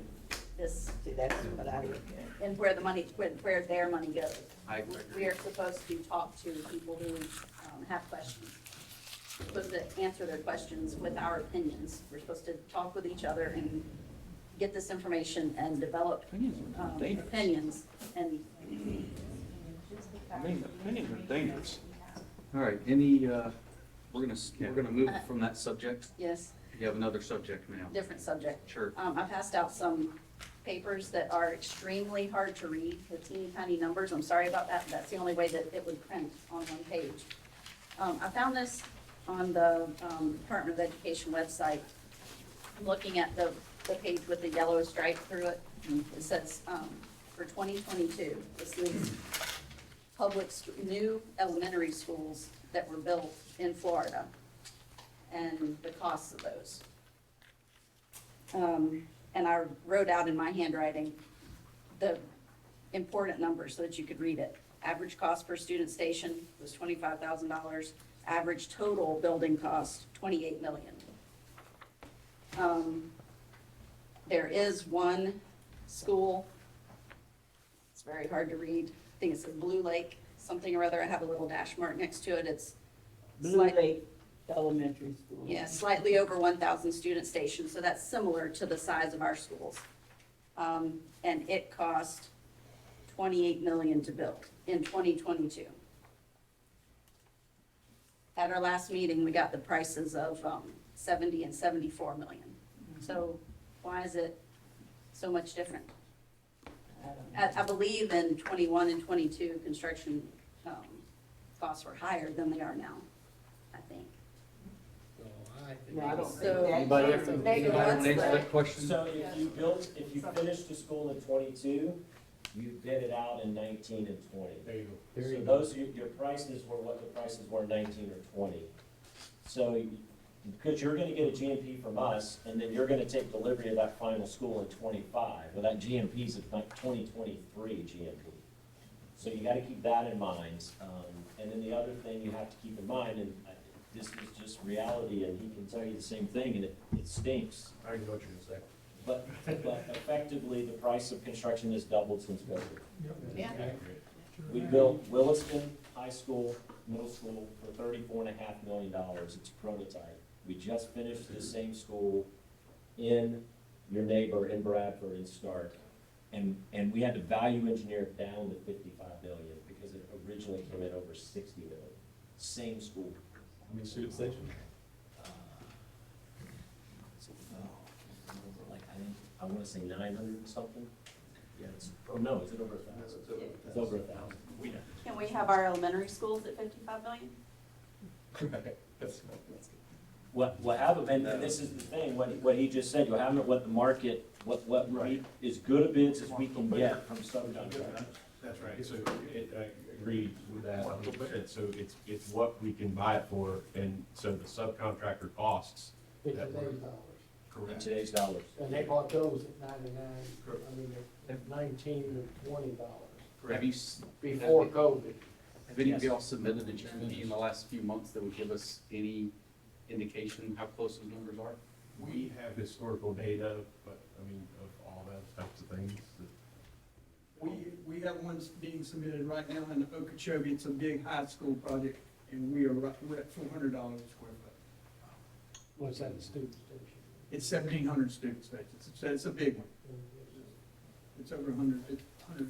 [SPEAKER 2] this,
[SPEAKER 15] See, that's what I look at.
[SPEAKER 2] and where the money, where their money goes.
[SPEAKER 1] I agree.
[SPEAKER 2] We are supposed to talk to people who have questions. We're supposed to answer their questions with our opinions. We're supposed to talk with each other and get this information and develop opinions and.
[SPEAKER 10] I mean, opinions are dangerous.
[SPEAKER 1] All right, we're gonna move from that subject.
[SPEAKER 2] Yes,
[SPEAKER 1] You have another subject now.
[SPEAKER 2] different subject.
[SPEAKER 1] Sure.
[SPEAKER 2] I passed out some papers that are extremely hard to read, the teeny tiny numbers. I'm sorry about that. That's the only way that it would print on one page. I found this on the Department of Education website. I'm looking at the page with the yellow stripe through it. It says, for 2022, this is new elementary schools that were built in Florida. and the costs of those. And I wrote out in my handwriting the important numbers so that you could read it. Average cost per student station was $25,000. Average total building cost, $28 million. There is one school, it's very hard to read. I think it says Blue Lake, something or other. I have a little dash mark next to it. It's
[SPEAKER 15] Blue Lake Elementary School.
[SPEAKER 2] yeah, slightly over 1,000 student stations, so that's similar to the size of our schools. And it cost $28 million to build in 2022. At our last meeting, we got the prices of 70 and 74 million. So why is it so much different? I believe in 21 and 22, construction costs were higher than they are now, I think.
[SPEAKER 15] No, I don't
[SPEAKER 2] So-
[SPEAKER 15] think that.
[SPEAKER 1] Anybody have to-
[SPEAKER 2] Maybe
[SPEAKER 1] anybody
[SPEAKER 2] what's
[SPEAKER 1] want to answer
[SPEAKER 2] the-
[SPEAKER 1] that question?
[SPEAKER 22] So if you finished the school in 22, you bid it out in 19 and 20.
[SPEAKER 21] There you go.
[SPEAKER 22] So those, your prices were what the prices were in 19 or 20. So, because you're gonna get a GMP from us, and then you're gonna take delivery of that final school in 25. Well, that GMP's at like 2023 GMP. So you gotta keep that in mind. And then the other thing you have to keep in mind, and this is just reality, and he can tell you the same thing, and it stinks.
[SPEAKER 21] I already know what you're gonna say.
[SPEAKER 22] But effectively, the price of construction has doubled since COVID.
[SPEAKER 2] Yeah.
[SPEAKER 22] We built Williston High School, middle school for $34.5 million. It's a prototype. We just finished the same school in your neighbor in Bradford in Stark. And we had to value engineer it down to $55 million because it originally came in over $60 million. Same school.
[SPEAKER 21] How many student stations?
[SPEAKER 22] Like, I wanna say 900 and something. Yeah, oh no, is it over 1,000? It's over 1,000.
[SPEAKER 2] Can we have our elementary schools at 55 million?
[SPEAKER 22] What happen, and this is the thing, what he just said, you'll have it what the market, what as good a bids as we can get from subcontractors.
[SPEAKER 21] That's right, so I agree with that. And so it's what we can buy it for, and so the subcontractor costs.
[SPEAKER 4] It's
[SPEAKER 21] that were-
[SPEAKER 4] $8.
[SPEAKER 22] In
[SPEAKER 21] Correct.
[SPEAKER 22] today's dollars.
[SPEAKER 4] And they bought those at 99, I mean, at 19 and $20
[SPEAKER 1] Have you,
[SPEAKER 4] before COVID.
[SPEAKER 1] have any of y'all submitted a GMP in the last few months that would give us any indication how close those numbers are?
[SPEAKER 21] We have historical data, but, I mean, of all those types of things.
[SPEAKER 18] We have ones being submitted right now in Okeechobee. It's a big high school project, and we're at $400 a square foot.
[SPEAKER 4] What's that, the student station?
[SPEAKER 18] It's 1,700 student stations. It's a big one. It's over 100.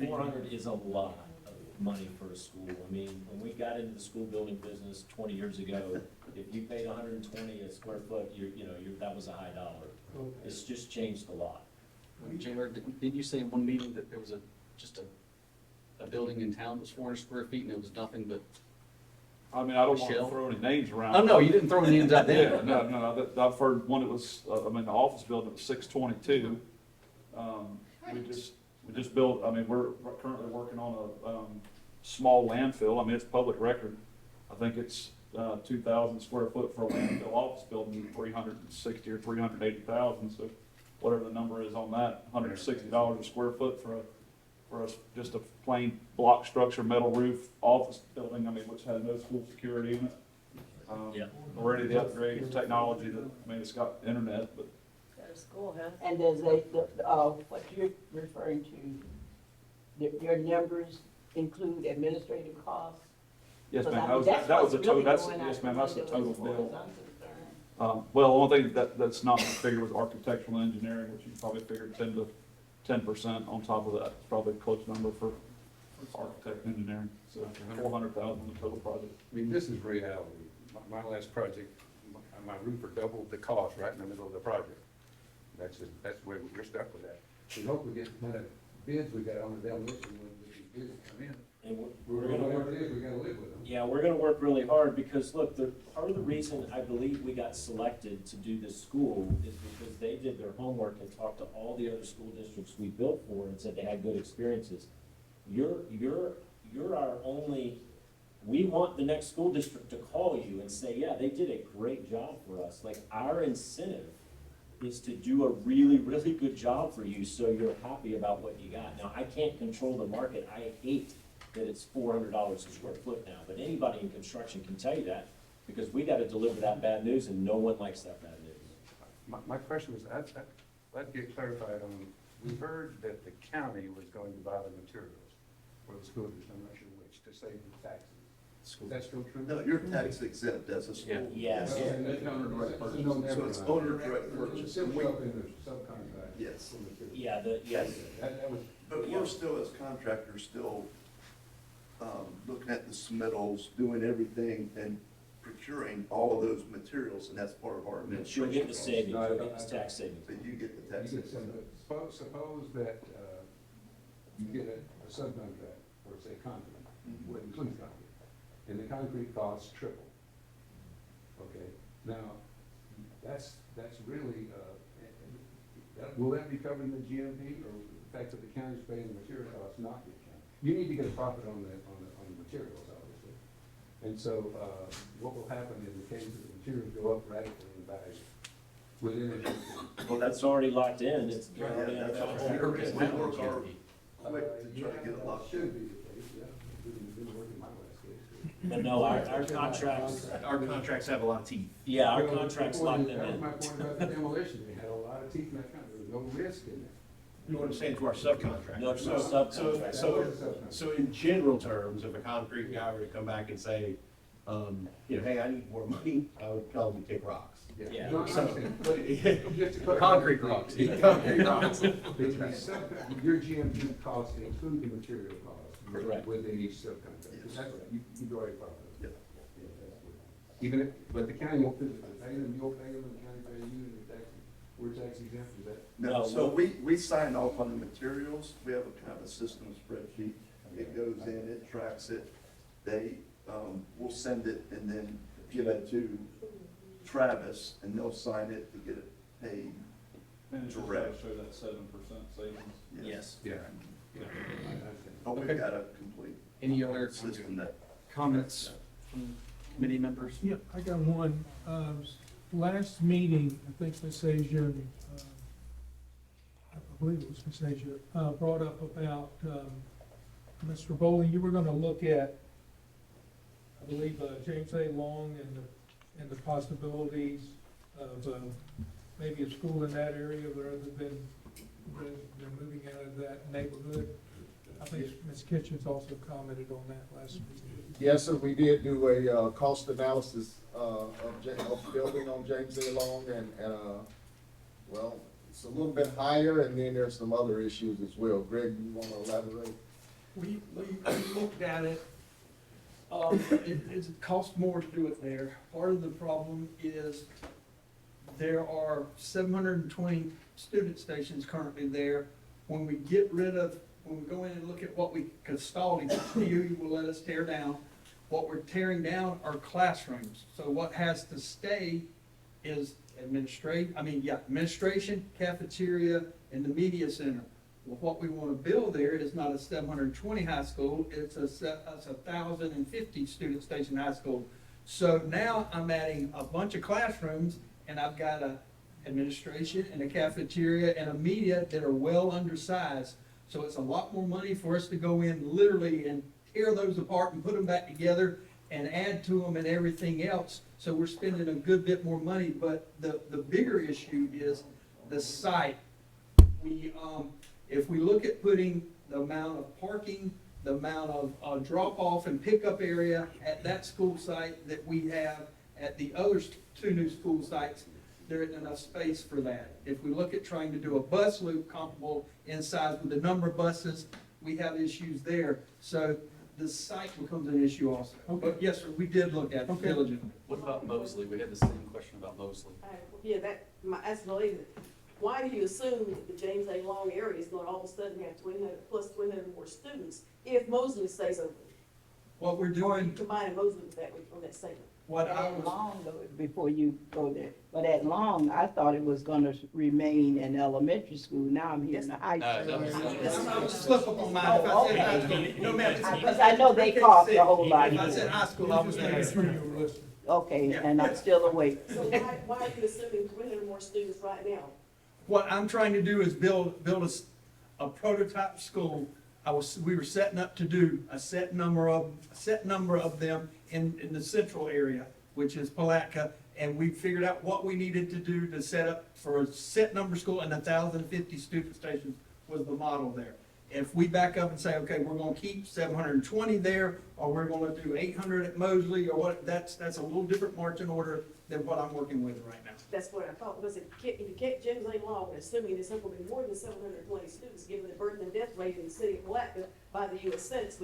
[SPEAKER 22] 400 is a lot of money for a school. I mean, when we got into the school building business 20 years ago, if you paid 120 a square foot, that was a high dollar. It's just changed a lot.
[SPEAKER 1] Jailer, didn't you say in one meeting that there was just a building in town that was 400 square feet and it was nothing but
[SPEAKER 10] I mean, I don't want
[SPEAKER 1] Michelle?
[SPEAKER 10] to throw any names around.
[SPEAKER 1] Oh, no, you didn't throw any names out there.
[SPEAKER 10] Yeah, no, I've heard one that was, the office building was 622. We just built, I mean, we're currently working on a, small landfill. I mean, it's public record. I think it's, 2,000 square foot for a landfill office building, 360 or 380,000. So whatever the number is on that, $160 a square foot for just a plain block structure, metal roof office building, I mean, which has no school security in it. We're ready to upgrade the technology that, I mean, it's got internet, but.
[SPEAKER 15] School, huh? And does what you're referring to, your numbers include administrative costs?
[SPEAKER 10] Yes,
[SPEAKER 15] Because
[SPEAKER 10] ma'am,
[SPEAKER 15] I mean,
[SPEAKER 10] that was a
[SPEAKER 15] what's
[SPEAKER 10] total,
[SPEAKER 15] really
[SPEAKER 10] that's,
[SPEAKER 15] going out
[SPEAKER 10] yes, ma'am,
[SPEAKER 15] the
[SPEAKER 10] that's the
[SPEAKER 15] window
[SPEAKER 10] total
[SPEAKER 15] as far as
[SPEAKER 10] bill.
[SPEAKER 15] I'm concerned.
[SPEAKER 10] Well, the only thing that's not in the figure was architectural engineering, which you probably figured 10% on top of that. It's probably a close number for architect engineering, so 400,000 the total project.
[SPEAKER 7] I mean, this is reality. My last project, my roofer doubled the cost right in the middle of the project. That's the way we're stuck with that. We hope we get the kind of bids we got on the demolition when these bids come in.
[SPEAKER 22] And we're gonna work.
[SPEAKER 7] Whatever it is, we gotta live with them.
[SPEAKER 22] Yeah, we're gonna work really hard because, look, part of the reason I believe we got selected to do this school is because they did their homework and talked to all the other school districts we built for and said they had good experiences. You're our only we want the next school district to call you and say, yeah, they did a great job for us. Like, our incentive is to do a really, really good job for you, so you're happy about what you got. Now, I can't control the market. I hate that it's $400 a square foot now, but anybody in construction can tell you that, because we gotta deliver that bad news, and no one likes that bad news.
[SPEAKER 7] My question was, I'd get clarified on, we heard that the county was going to buy the materials for the school district, I'm not sure which, to save the taxes. Is that still true?
[SPEAKER 20] No, you're tax exempt as a school.
[SPEAKER 22] Yes.
[SPEAKER 7] So it's owner direct purchase.
[SPEAKER 20] So it's owner direct purchase.
[SPEAKER 7] It's still up in the subcontract.
[SPEAKER 20] Yes.
[SPEAKER 22] Yeah, yes.
[SPEAKER 7] That was.
[SPEAKER 20] But we're still, as contractors, still, looking at the submittals, doing everything and procuring all of those materials, and that's part of our
[SPEAKER 22] She'll
[SPEAKER 20] administration.
[SPEAKER 22] get the savings, she'll get the tax savings.
[SPEAKER 20] But you get the tax.
[SPEAKER 7] You get some, suppose that, you get a subcontract, or say concrete, what includes concrete, and the concrete costs triple. Okay, now, that's really, will that be covered in the GMP, or the fact that the county's paying the material costs not get counted? You need to get a profit on the materials, obviously. And so, what will happen in the case that the materials go up radically in value within it?
[SPEAKER 22] Well, that's already locked in, it's already
[SPEAKER 20] Yeah,
[SPEAKER 22] under
[SPEAKER 20] that's
[SPEAKER 22] contract.
[SPEAKER 20] what we work our quick to try to get it locked in.
[SPEAKER 7] Should be the case, yeah. Didn't work in my last case.
[SPEAKER 22] But no, our contracts,
[SPEAKER 21] Our contracts have a lot of teeth.
[SPEAKER 22] yeah, our contracts lock them
[SPEAKER 7] That was my
[SPEAKER 22] in.
[SPEAKER 7] point about the demolition, they had a lot of teeth in that contract, there was no risk in there.
[SPEAKER 21] You know what I'm saying, to our subcontractors.
[SPEAKER 22] No, to our subcontractors.
[SPEAKER 21] So in general terms, if a concrete guy were to come back and say, hey, I need more money, I would probably take rocks.
[SPEAKER 22] Yeah.
[SPEAKER 7] No, I understand. But just to clarify-
[SPEAKER 21] Concrete rocks.
[SPEAKER 7] Concrete rocks. Your GMP costs include the material costs.
[SPEAKER 22] Correct.
[SPEAKER 7] Within each subcontract.
[SPEAKER 20] Yes.
[SPEAKER 7] That's right, you draw a profit.
[SPEAKER 20] Yeah.
[SPEAKER 7] Yeah, that's good. Even if, but the county won't physically pay them, you'll pay them, and the county pays you, and the tax, we're tax exempt, is that?
[SPEAKER 20] No, so we sign off on the materials, we have a kind of a system spreadsheet, it goes in, it tracks it, they, will send it and then give it to Travis, and they'll sign it to get it paid.
[SPEAKER 5] And it's just
[SPEAKER 20] Direct.
[SPEAKER 5] show that 7% savings.
[SPEAKER 22] Yes.
[SPEAKER 7] Yeah. Yeah, I understand.
[SPEAKER 20] But we've got a complete
[SPEAKER 1] Any other
[SPEAKER 20] system that.
[SPEAKER 1] comments from committee members?
[SPEAKER 3] Yeah, I got one. Last meeting, I think Ms. Asia, I believe it was Ms. Asia, brought up about, Mr. Bowling, you were gonna look at, I believe, James A. Long and the possibilities of, maybe a school in that area rather than moving out of that neighborhood. I think Ms. Kitchens also commented on that last meeting.
[SPEAKER 17] Yes, sir, we did do a cost analysis of building on James A. Long, and well, it's a little bit higher, and then there's some other issues as well. Greg, you want to elaborate?
[SPEAKER 18] We looked at it. It costs more to do it there. Part of the problem is there are 720 student stations currently there. When we go in and look at what we custodially, you will let us tear down. What we're tearing down are classrooms. So what has to stay is administration, cafeteria, and the media center. Well, what we want to build there is not a 720 high school, it's a 1,050 student station high school. So now I'm adding a bunch of classrooms, and I've got a administration and a cafeteria and a media that are well undersized. So it's a lot more money for us to go in literally and tear those apart and put them back together and add to them and everything else. So we're spending a good bit more money, but the bigger issue is the site. If we look at putting the amount of parking, the amount of drop-off and pickup area at that school site that we have at the other two new school sites, there isn't enough space for that. If we look at trying to do a bus loop comparable in size with the number of buses, we have issues there. So the site becomes an issue also. But yes, sir, we did look at it diligently.
[SPEAKER 1] What about Mosley? We had the same question about Mosley.
[SPEAKER 14] Yeah, that's related. Why do you assume that the James A. Long area is going to all of a sudden have 300 plus 300 more students if Mosley stays open?
[SPEAKER 18] What we're
[SPEAKER 14] Or are you
[SPEAKER 18] doing,
[SPEAKER 14] combining Mosley with that, on that statement?
[SPEAKER 18] what I
[SPEAKER 15] At
[SPEAKER 18] was,
[SPEAKER 15] Long, though, before you go there, but at Long, I thought it was gonna remain in elementary school. Now I'm hearing the high school.
[SPEAKER 18] I was slip up on mine. If I said high school, no, ma'am.
[SPEAKER 15] Because I know they cost a whole lot.
[SPEAKER 18] If I said high school, I was
[SPEAKER 3] Making sure
[SPEAKER 18] there.
[SPEAKER 3] you were listening.
[SPEAKER 15] Okay, and I'm still awake.
[SPEAKER 14] So why are you assuming 300 more students right now?
[SPEAKER 18] What I'm trying to do is build a prototype school. We were setting up to do a set number of them in the central area, which is Palatka, and we figured out what we needed to do to set up for a set number school, and 1,050 student stations was the model there. If we back up and say, okay, we're gonna keep 720 there, or we're gonna do 800 at Mosley, or what, that's a little different marching order than what I'm working with right now.
[SPEAKER 14] That's what I thought, was if you kept James A. Long, assuming there's going to be more than 720 students, given the birth and death rate in the city of Palatka by the U.S. Census,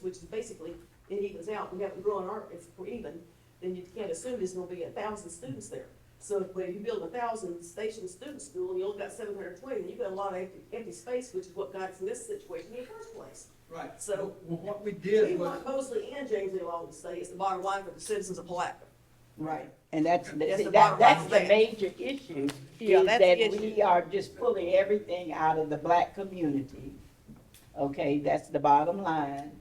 [SPEAKER 14] which is basically, it evens out, we haven't grown it's even, then you can't assume there's going to be 1,000 students there. So if you build 1,000 station student school, and you only got 720, then you've got a lot of empty space, which is what got us in this situation in the first place.
[SPEAKER 18] Right.
[SPEAKER 14] So
[SPEAKER 18] Well, what we did
[SPEAKER 14] we
[SPEAKER 18] was,
[SPEAKER 14] want Mosley and James A. Long to stay, it's the bottom line for the citizens of Palatka.
[SPEAKER 15] Right, and that's
[SPEAKER 14] That's the
[SPEAKER 15] the
[SPEAKER 14] bottom line of
[SPEAKER 15] the
[SPEAKER 14] that.
[SPEAKER 15] major issue,
[SPEAKER 14] Yeah,
[SPEAKER 15] is
[SPEAKER 14] that's
[SPEAKER 15] that
[SPEAKER 14] the
[SPEAKER 15] we
[SPEAKER 14] issue.
[SPEAKER 15] are just pulling everything out of the black community. Okay, that's the bottom line.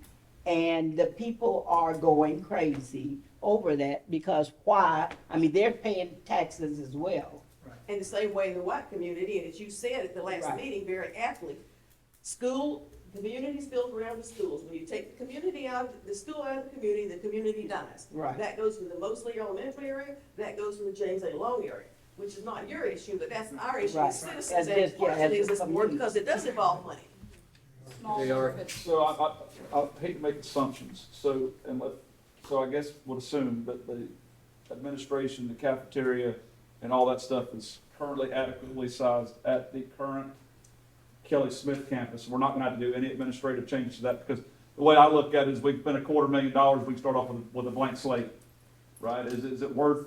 [SPEAKER 15] And the people are going crazy over that, because why? I mean, they're paying taxes as well.
[SPEAKER 14] In the same way in the white community, and as you said at the last
[SPEAKER 15] Right.
[SPEAKER 14] meeting very aptly, communities built around the schools. When you take the community out, the school out of the community dies.
[SPEAKER 15] Right.
[SPEAKER 14] That goes from the Mosley Elementary area, that goes from the James A. Long area, which is not your issue, but that's our issue
[SPEAKER 15] Right.
[SPEAKER 14] as citizens,
[SPEAKER 15] As
[SPEAKER 14] and
[SPEAKER 15] just- yeah,
[SPEAKER 14] partially
[SPEAKER 15] as
[SPEAKER 14] as this
[SPEAKER 15] a
[SPEAKER 14] board,
[SPEAKER 15] community.
[SPEAKER 14] because it does involve money.
[SPEAKER 10] So I hate to make assumptions, so I guess we'll assume that the administration, the cafeteria, and all that stuff is currently adequately sized at the current Kelly Smith campus. We're not gonna have to do any administrative changes to that, because the way I look at it is we've spent $250,000, we can start off with a blank slate, right? Is it worth?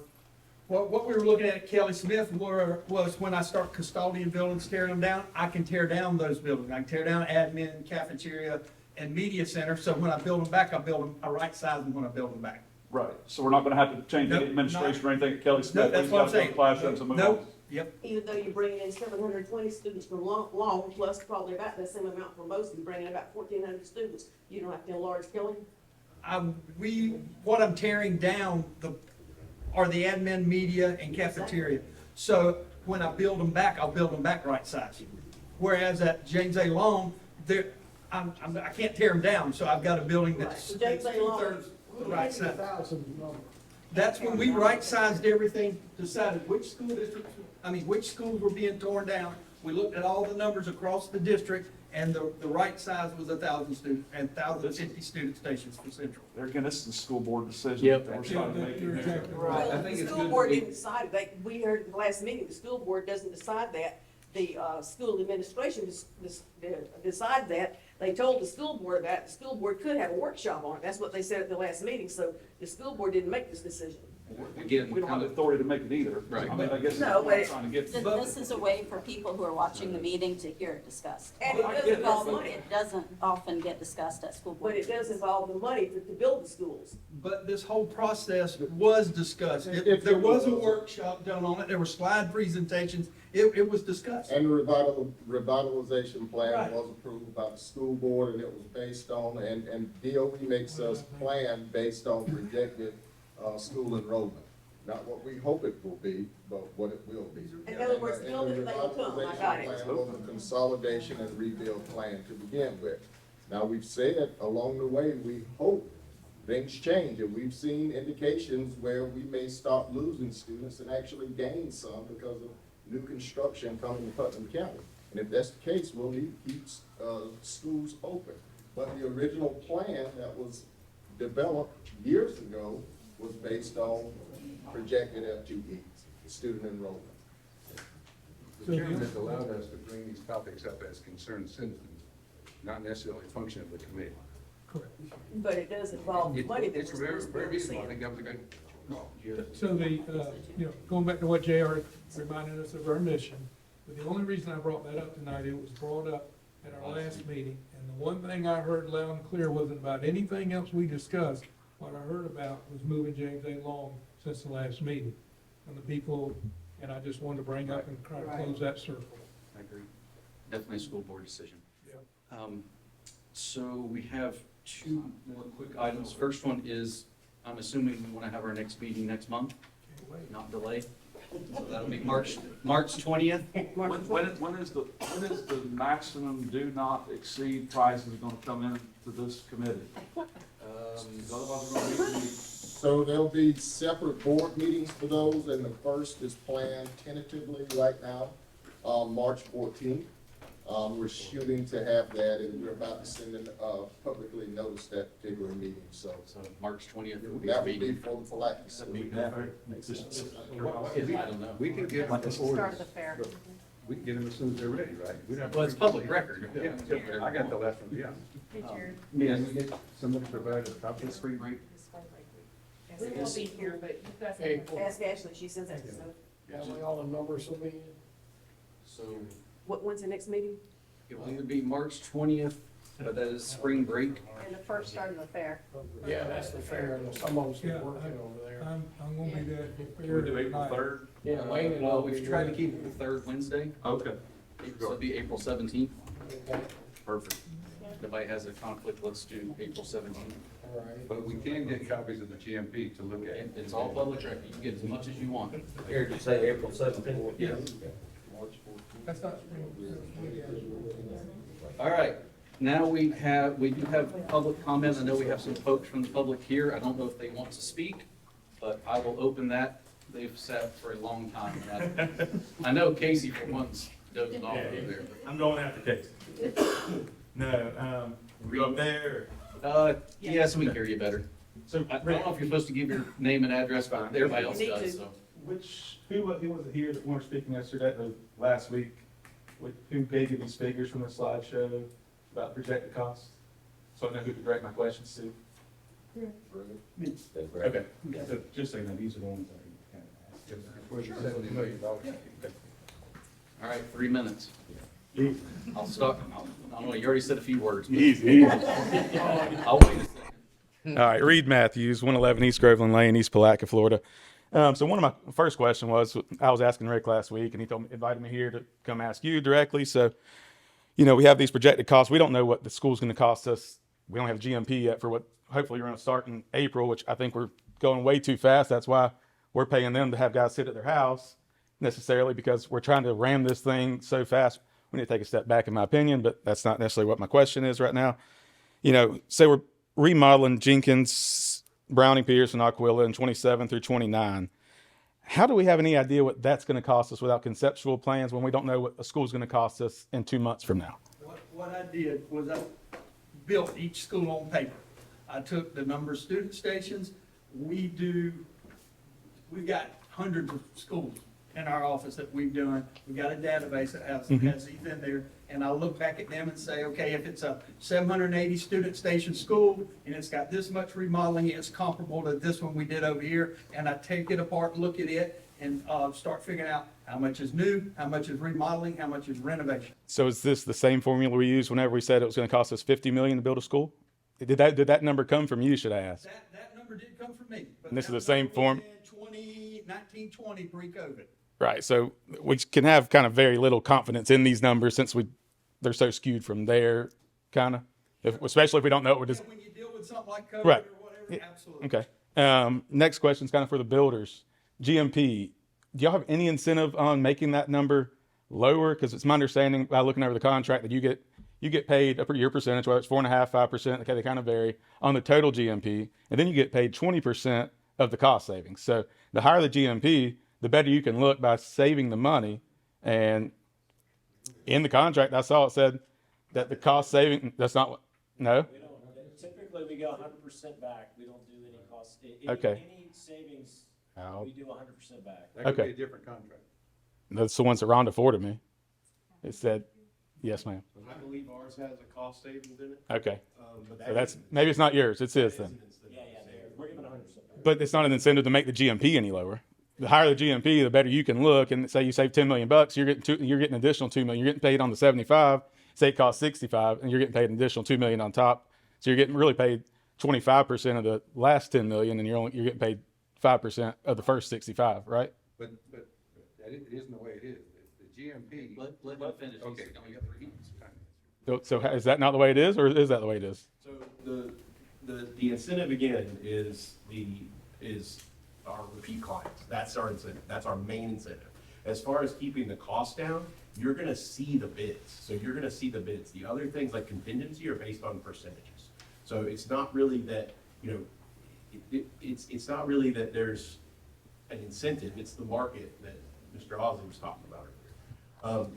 [SPEAKER 18] what we were looking at Kelly Smith was when I start custodian buildings, tearing them down, I can tear down those buildings. I can tear down admin, cafeteria, and media center, so when I build them back, I right size them when I build them back.
[SPEAKER 10] Right, so we're not gonna have to change any
[SPEAKER 18] Nope,
[SPEAKER 10] administration or anything at Kelly
[SPEAKER 18] No,
[SPEAKER 10] Smith?
[SPEAKER 18] that's
[SPEAKER 10] We've
[SPEAKER 18] what I'm
[SPEAKER 10] got to build
[SPEAKER 18] saying.
[SPEAKER 10] classrooms and move
[SPEAKER 18] Nope.
[SPEAKER 10] on.
[SPEAKER 18] Yep.
[SPEAKER 14] Even though you're bringing in 720 students from Long, plus probably about the same amount from Mosley, bringing in about 1,400 students, you don't have to enlarge Kelly?
[SPEAKER 18] What I'm tearing down are the admin, media, and cafeteria. So when I build them back, I'll build them back right size. Whereas at James A. Long, I can't tear them down, so I've got a building that's
[SPEAKER 14] So James A. Long,
[SPEAKER 18] two-thirds right size.
[SPEAKER 4] 1,000 number.
[SPEAKER 18] That's when we right-sized everything, decided which schools were being torn down. We looked at all the numbers across the district, and the right size was 1,000 students, and 1,050 student stations for Central.
[SPEAKER 10] There again, this is a school board decision
[SPEAKER 12] Yep.
[SPEAKER 10] that we're starting to make.
[SPEAKER 3] You're exactly
[SPEAKER 14] well,
[SPEAKER 3] right.
[SPEAKER 14] the school board didn't decide that. We heard at the last meeting, the school board doesn't decide that. The school administration decide that. They told the school board that. The school board could have a workshop on it. That's what they said at the last meeting, so the school board didn't make this decision.
[SPEAKER 7] Again,
[SPEAKER 10] We don't have the authority to make it either.
[SPEAKER 7] Right.
[SPEAKER 10] I mean, I guess
[SPEAKER 14] No,
[SPEAKER 10] that's what
[SPEAKER 14] but
[SPEAKER 10] I'm trying to get to.
[SPEAKER 2] This is a way for people who are watching the meeting to hear it discussed.
[SPEAKER 14] And it does involve money,
[SPEAKER 2] It doesn't often get discussed at school board
[SPEAKER 14] but it does involve the money to build the schools.
[SPEAKER 18] But this whole process was discussed. If there was a workshop done on it, there were slide presentations, it was discussed.
[SPEAKER 17] And the revitalization plan
[SPEAKER 18] Right.
[SPEAKER 17] was approved by the school board, and it was based on, and DOE makes us plan based on projected, school enrollment. Not what we hope it will be, but what it will be.
[SPEAKER 14] In other words,
[SPEAKER 17] And
[SPEAKER 14] build it, they will come, I got it.
[SPEAKER 17] the revitalization plan was a consolidation and rebuild plan to begin with. Now, we've said along the way, we hope things change, and we've seen indications where we may start losing students and actually gain some because of new construction coming to Putnam County. And if that's the case, we'll need to keep, schools open. But the original plan that was developed years ago was based on projected FTEs, student enrollment.
[SPEAKER 7] The chairman has allowed us to bring these topics up as concerned citizens, not necessarily a function of the committee.
[SPEAKER 3] Correct.
[SPEAKER 14] But it does involve money that
[SPEAKER 7] It's
[SPEAKER 14] was
[SPEAKER 7] very, very
[SPEAKER 14] spent.
[SPEAKER 7] reasonable. I think that was a good call.
[SPEAKER 3] So going back to what JR reminded us of our mission, but the only reason I brought that up tonight, it was brought up at our last meeting, and the one thing I heard loud and clear wasn't about anything else we discussed, what I heard about was moving James A. Long since the last meeting. And the people, and I just wanted to bring up and try to close that circle.
[SPEAKER 1] I agree. Definitely a school board decision.
[SPEAKER 3] Yeah.
[SPEAKER 1] So we have two more quick items. First one is, I'm assuming we want to have our next meeting next month, not delay. So that'll be March 20th.
[SPEAKER 10] When is the maximum do not exceed prices gonna come in to this committee? 'Cause otherwise we're gonna be.
[SPEAKER 17] So there'll be separate board meetings for those, and the first is planned tentatively right now, March 14th. We're shooting to have that, and we're about to send in, publicly notice that particular meeting, so.
[SPEAKER 1] So March 20th would be
[SPEAKER 17] That
[SPEAKER 1] the
[SPEAKER 17] would be
[SPEAKER 1] meeting.
[SPEAKER 17] for the flag.
[SPEAKER 1] I don't know.
[SPEAKER 7] We can get them before,
[SPEAKER 11] Start of the fair.
[SPEAKER 7] we can get them as soon as they're ready, right? We don't have to
[SPEAKER 1] Well, it's public record.
[SPEAKER 7] Yeah, I got the last one, yeah. Can we get somebody to provide a copy?
[SPEAKER 1] Spring break.
[SPEAKER 14] We won't be here, but you guys
[SPEAKER 4] April.
[SPEAKER 14] ask Ashley, she sends that to stuff.
[SPEAKER 4] That way all the numbers will be in.
[SPEAKER 1] So
[SPEAKER 14] When's the next meeting?
[SPEAKER 1] it will either be March 20th, but that is spring break.
[SPEAKER 11] And the first start of the fair.
[SPEAKER 4] Yeah, that's the fair, and some of us
[SPEAKER 3] Yeah,
[SPEAKER 4] are working over there.
[SPEAKER 3] I'm gonna be there.
[SPEAKER 5] Can we do April 3rd?
[SPEAKER 4] Yeah, Wayne and
[SPEAKER 1] Well,
[SPEAKER 4] I'll
[SPEAKER 1] we've
[SPEAKER 4] be
[SPEAKER 1] tried to
[SPEAKER 4] there.
[SPEAKER 1] keep it the third Wednesday,
[SPEAKER 5] Okay.
[SPEAKER 1] so it'll be April 17th.
[SPEAKER 4] Okay,
[SPEAKER 1] Perfect. If nobody has a conflict, let's do April 17th.
[SPEAKER 4] all right.
[SPEAKER 7] But we can get copies of the GMP to look at.
[SPEAKER 1] It's all public record. You can get as much as you want.
[SPEAKER 8] Here to say April 17th.
[SPEAKER 1] Yeah.
[SPEAKER 3] That's not spring.
[SPEAKER 1] All right. Now we do have public comment. I know we have some folks from the public here. I don't know if they want to speak, but I will open that. They've sat for a long time. And I know Casey for once dozed off over there.
[SPEAKER 5] I'm going after Casey. No, we go up there.
[SPEAKER 1] Yes, we can hear you better.
[SPEAKER 5] So,
[SPEAKER 1] I don't know if you're supposed to give your name and address, but everybody else
[SPEAKER 14] You need
[SPEAKER 1] does,
[SPEAKER 14] to.
[SPEAKER 1] so.
[SPEAKER 5] who was it here that we were speaking yesterday, or last week? Who gave you these figures from the slideshow about projected costs? So I know who to direct my questions to. Okay, so just so you know, these are the ones that I kind of asked.
[SPEAKER 7] For the $70 million.
[SPEAKER 1] All right, 3 minutes. I'll stop. I don't know, you already said a few words. but-
[SPEAKER 5] Easy.
[SPEAKER 1] I'll wait a second.
[SPEAKER 5] All right, Reed Matthews, 111 East Groveland Lane, East Palatka, Florida. So one of my first question was, I was asking Rick last week, and he invited me here to come ask you directly. So, you know, we have these projected costs. We don't know what the school's going to cost us. We don't have GMP yet for what hopefully we're going to start in April, which I think we're going way too fast. That's why we're paying them to have guys sit at their house necessarily, because we're trying to ram this thing so fast. We need to take a step back, in my opinion, but that's not necessarily what my question is right now. You know, say we're remodeling Jenkins, Browning, Pierce, and Aquila in 27 through 29. How do we have any idea what that's going to cost us without conceptual plans when we don't know what a school's going to cost us in 2 months from now?
[SPEAKER 18] What I did was I built each school on paper. I took the number of student stations. We've got hundreds of schools in our office that we've done. We've got a database that has these in there. And I look back at them and say, okay, if it's a 780 student station school and it's got this much remodeling, it's comparable to this one we did over here. And I take it apart, look at it, and start figuring out how much is new, how much is remodeling, how much is renovation.
[SPEAKER 5] So is this the same formula we used whenever we said it was going to cost us $50 million to build a school? Did that number come from you, should I ask?
[SPEAKER 18] That number did come from me. But
[SPEAKER 5] And this is
[SPEAKER 18] that
[SPEAKER 5] the same
[SPEAKER 18] was
[SPEAKER 5] form?
[SPEAKER 18] in 1920 pre-COVID.
[SPEAKER 5] Right, so we can have kind of very little confidence in these numbers since they're so skewed from there, kind of, especially if we don't know what we're just.
[SPEAKER 18] When you deal with something like COVID
[SPEAKER 5] Right.
[SPEAKER 18] or whatever, absolutely.
[SPEAKER 5] Okay. Next question is kind of for the builders. GMP, do y'all have any incentive on making that number lower? Because it's my understanding by looking over the contract that you get paid your percentage, whether it's 4.5%, 5%. Okay, they kind of vary on the total GMP, and then you get paid 20% of the cost savings. So the higher the GMP, the better you can look by saving the money. And in the contract, I saw it said that the cost saving, that's not what, no?
[SPEAKER 22] We don't, typically we go 100% back. We don't do any cost,
[SPEAKER 5] Okay.
[SPEAKER 22] any savings,
[SPEAKER 5] Oh.
[SPEAKER 22] we do 100% back.
[SPEAKER 7] That could be
[SPEAKER 5] Okay.
[SPEAKER 7] a different contract.
[SPEAKER 5] That's the ones that Rhonda forwarded me. It said, yes, ma'am.
[SPEAKER 21] I believe ours has a cost savings in it.
[SPEAKER 5] Okay.
[SPEAKER 21] But
[SPEAKER 5] So that's, maybe it's not yours, it's his then.
[SPEAKER 22] Yeah, we're giving 100% back.
[SPEAKER 5] But it's not an incentive to make the GMP any lower. The higher the GMP, the better you can look. And say you save $10 million, you're getting an additional $2 million. You're getting paid on the 75. Say it costs 65, and you're getting paid an additional $2 million on top. So you're getting really paid 25% of the last 10 million, and you're getting paid 5% of the first 65, right?
[SPEAKER 7] But it isn't the way it is. The GMP.
[SPEAKER 1] Let him finish.
[SPEAKER 7] Okay.
[SPEAKER 1] He's only got 3 minutes.
[SPEAKER 5] So is that not the way it is, or is that the way it is?
[SPEAKER 21] So the incentive again is our repeat clients. That's our incentive. That's our main incentive. As far as keeping the cost down, you're gonna see the bids. So you're gonna see the bids. The other things like contingency are based on percentages. So it's not really that, it's not really that there's an incentive. It's the market that Mr. Ozzie was talking about earlier.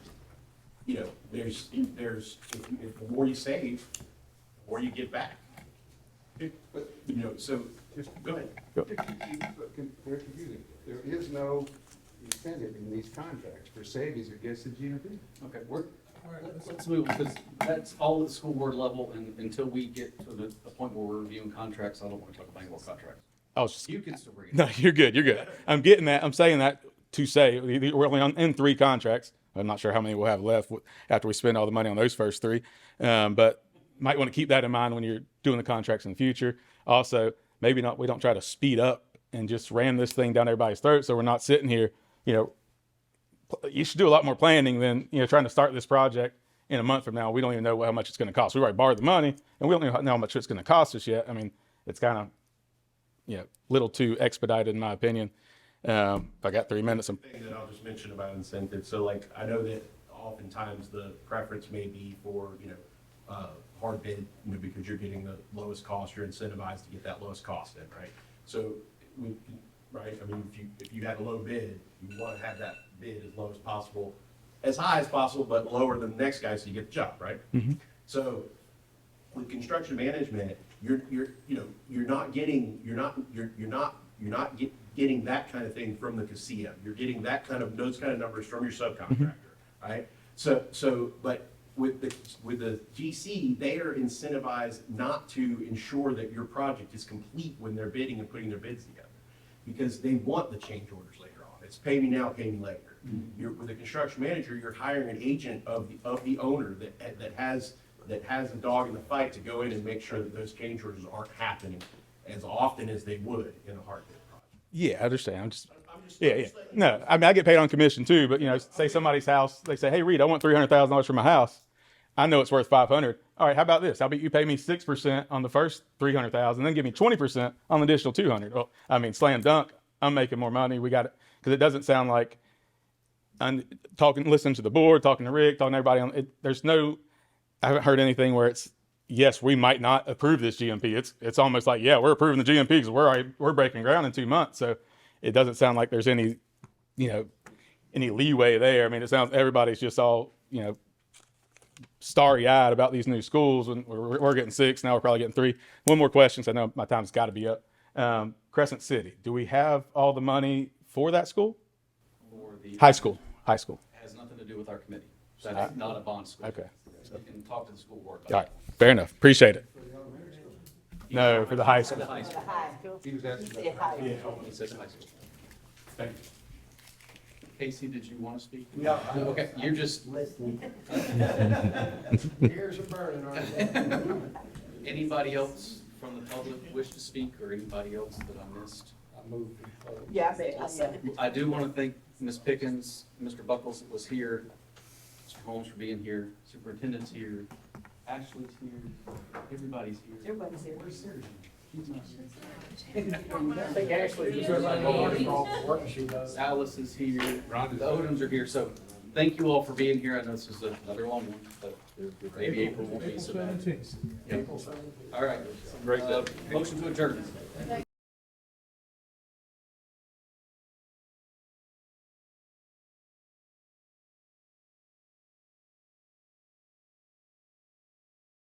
[SPEAKER 21] There's if the more you save, the more you get back. But, so, just go ahead.
[SPEAKER 7] They're confusing. There is no incentive in these contracts for savings against the GMP.
[SPEAKER 1] Okay, let's move, because that's all at the school board level, and until we get to the point where we're reviewing contracts, I don't want to talk about any more contracts.
[SPEAKER 5] You
[SPEAKER 1] can still bring it.
[SPEAKER 5] No, you're good. You're good. I'm getting that. I'm saying that to say we're only in 3 contracts. I'm not sure how many we'll have left after we spend all the money on those first 3. But might want to keep that in mind when you're doing the contracts in the future. Also, we don't try to speed up and just ram this thing down everybody's throat. So we're not sitting here, you should do a lot more planning than, trying to start this project in a month from now. We don't even know how much it's going to cost. We already borrowed the money and we don't even know how much it's going to cost us yet. I mean, it's kind of, little too expedited in my opinion. If I got 3 minutes.
[SPEAKER 21] Thing that I'll just mention about incentives. So like, I know that oftentimes the preference may be for, hard bid, because you're getting the lowest cost, you're incentivized to get that lowest cost in, right? So, right, I mean, if you had a low bid, you want to have that bid as low as possible, as high as possible, but lower than the next guy so you get the job, right?
[SPEAKER 5] Mm-hmm.
[SPEAKER 21] So with construction management, you're not getting that kind of thing from the casino. You're getting those kind of numbers from your subcontractor, right? So, but with the GC, they are incentivized not to ensure that your project is complete when they're bidding and putting their bids together, because they want the change orders later on. It's pay me now, pay me later. With a construction manager, you're hiring an agent of the owner that has a dog in the fight to go in and make sure that those change orders aren't happening as often as they would in a hard bid project.
[SPEAKER 5] Yeah, I understand. Yeah. No, I mean, I get paid on commission too, but say somebody's house, they say, hey, Reed, I want $300,000 for my house. I know it's worth $500,000. All right, how about this? How about you pay me 6% on the first $300,000, then give me 20% on the additional $200,000? Well, I mean, slam dunk. I'm making more money. We got it, because it doesn't sound like listening to the board, talking to Rick, talking to everybody on it. I haven't heard anything where it's, yes, we might not approve this GMP. It's almost like, yeah, we're approving the GMP because we're breaking ground in 2 months. So it doesn't sound like there's any leeway there. I mean, it sounds everybody's just all, starry-eyed about these new schools, and we're getting 6 now. We're probably getting 3. One more question, so I know my time's got to be up. Crescent City, do we have all the money for that school?
[SPEAKER 1] For the
[SPEAKER 5] High school.
[SPEAKER 1] It has nothing to do with our committee. That's not a bond school.
[SPEAKER 5] Okay.
[SPEAKER 1] You can talk to the school board about
[SPEAKER 5] All right, fair enough. Appreciate it. No, for the high school.
[SPEAKER 1] The high school.
[SPEAKER 7] He was asking
[SPEAKER 1] Yeah.
[SPEAKER 7] about.
[SPEAKER 1] He said high school.
[SPEAKER 5] Thank you.
[SPEAKER 1] Casey, did you want to speak?
[SPEAKER 4] Yeah.
[SPEAKER 1] Okay, you're just
[SPEAKER 4] listening. Ears are burning, aren't they?
[SPEAKER 1] Anybody else from the public wish to speak, or anybody else that I missed?
[SPEAKER 4] I moved.
[SPEAKER 15] Yeah,
[SPEAKER 1] I do want to thank Ms. Pickens, Mr. Buckles that was here, Mr. Holmes for being here, Superintendent's here, Ashley's here, everybody's here.
[SPEAKER 15] Everybody's here.
[SPEAKER 1] Where's Sarah? She's not
[SPEAKER 4] I think Ashley was working, she does.
[SPEAKER 1] Alice is here, the Odoms are here, so thank you all for being here. I know this is another long one, but maybe April won't be so bad.
[SPEAKER 3] April 17th.
[SPEAKER 1] Yep. All right, motion to adjourn.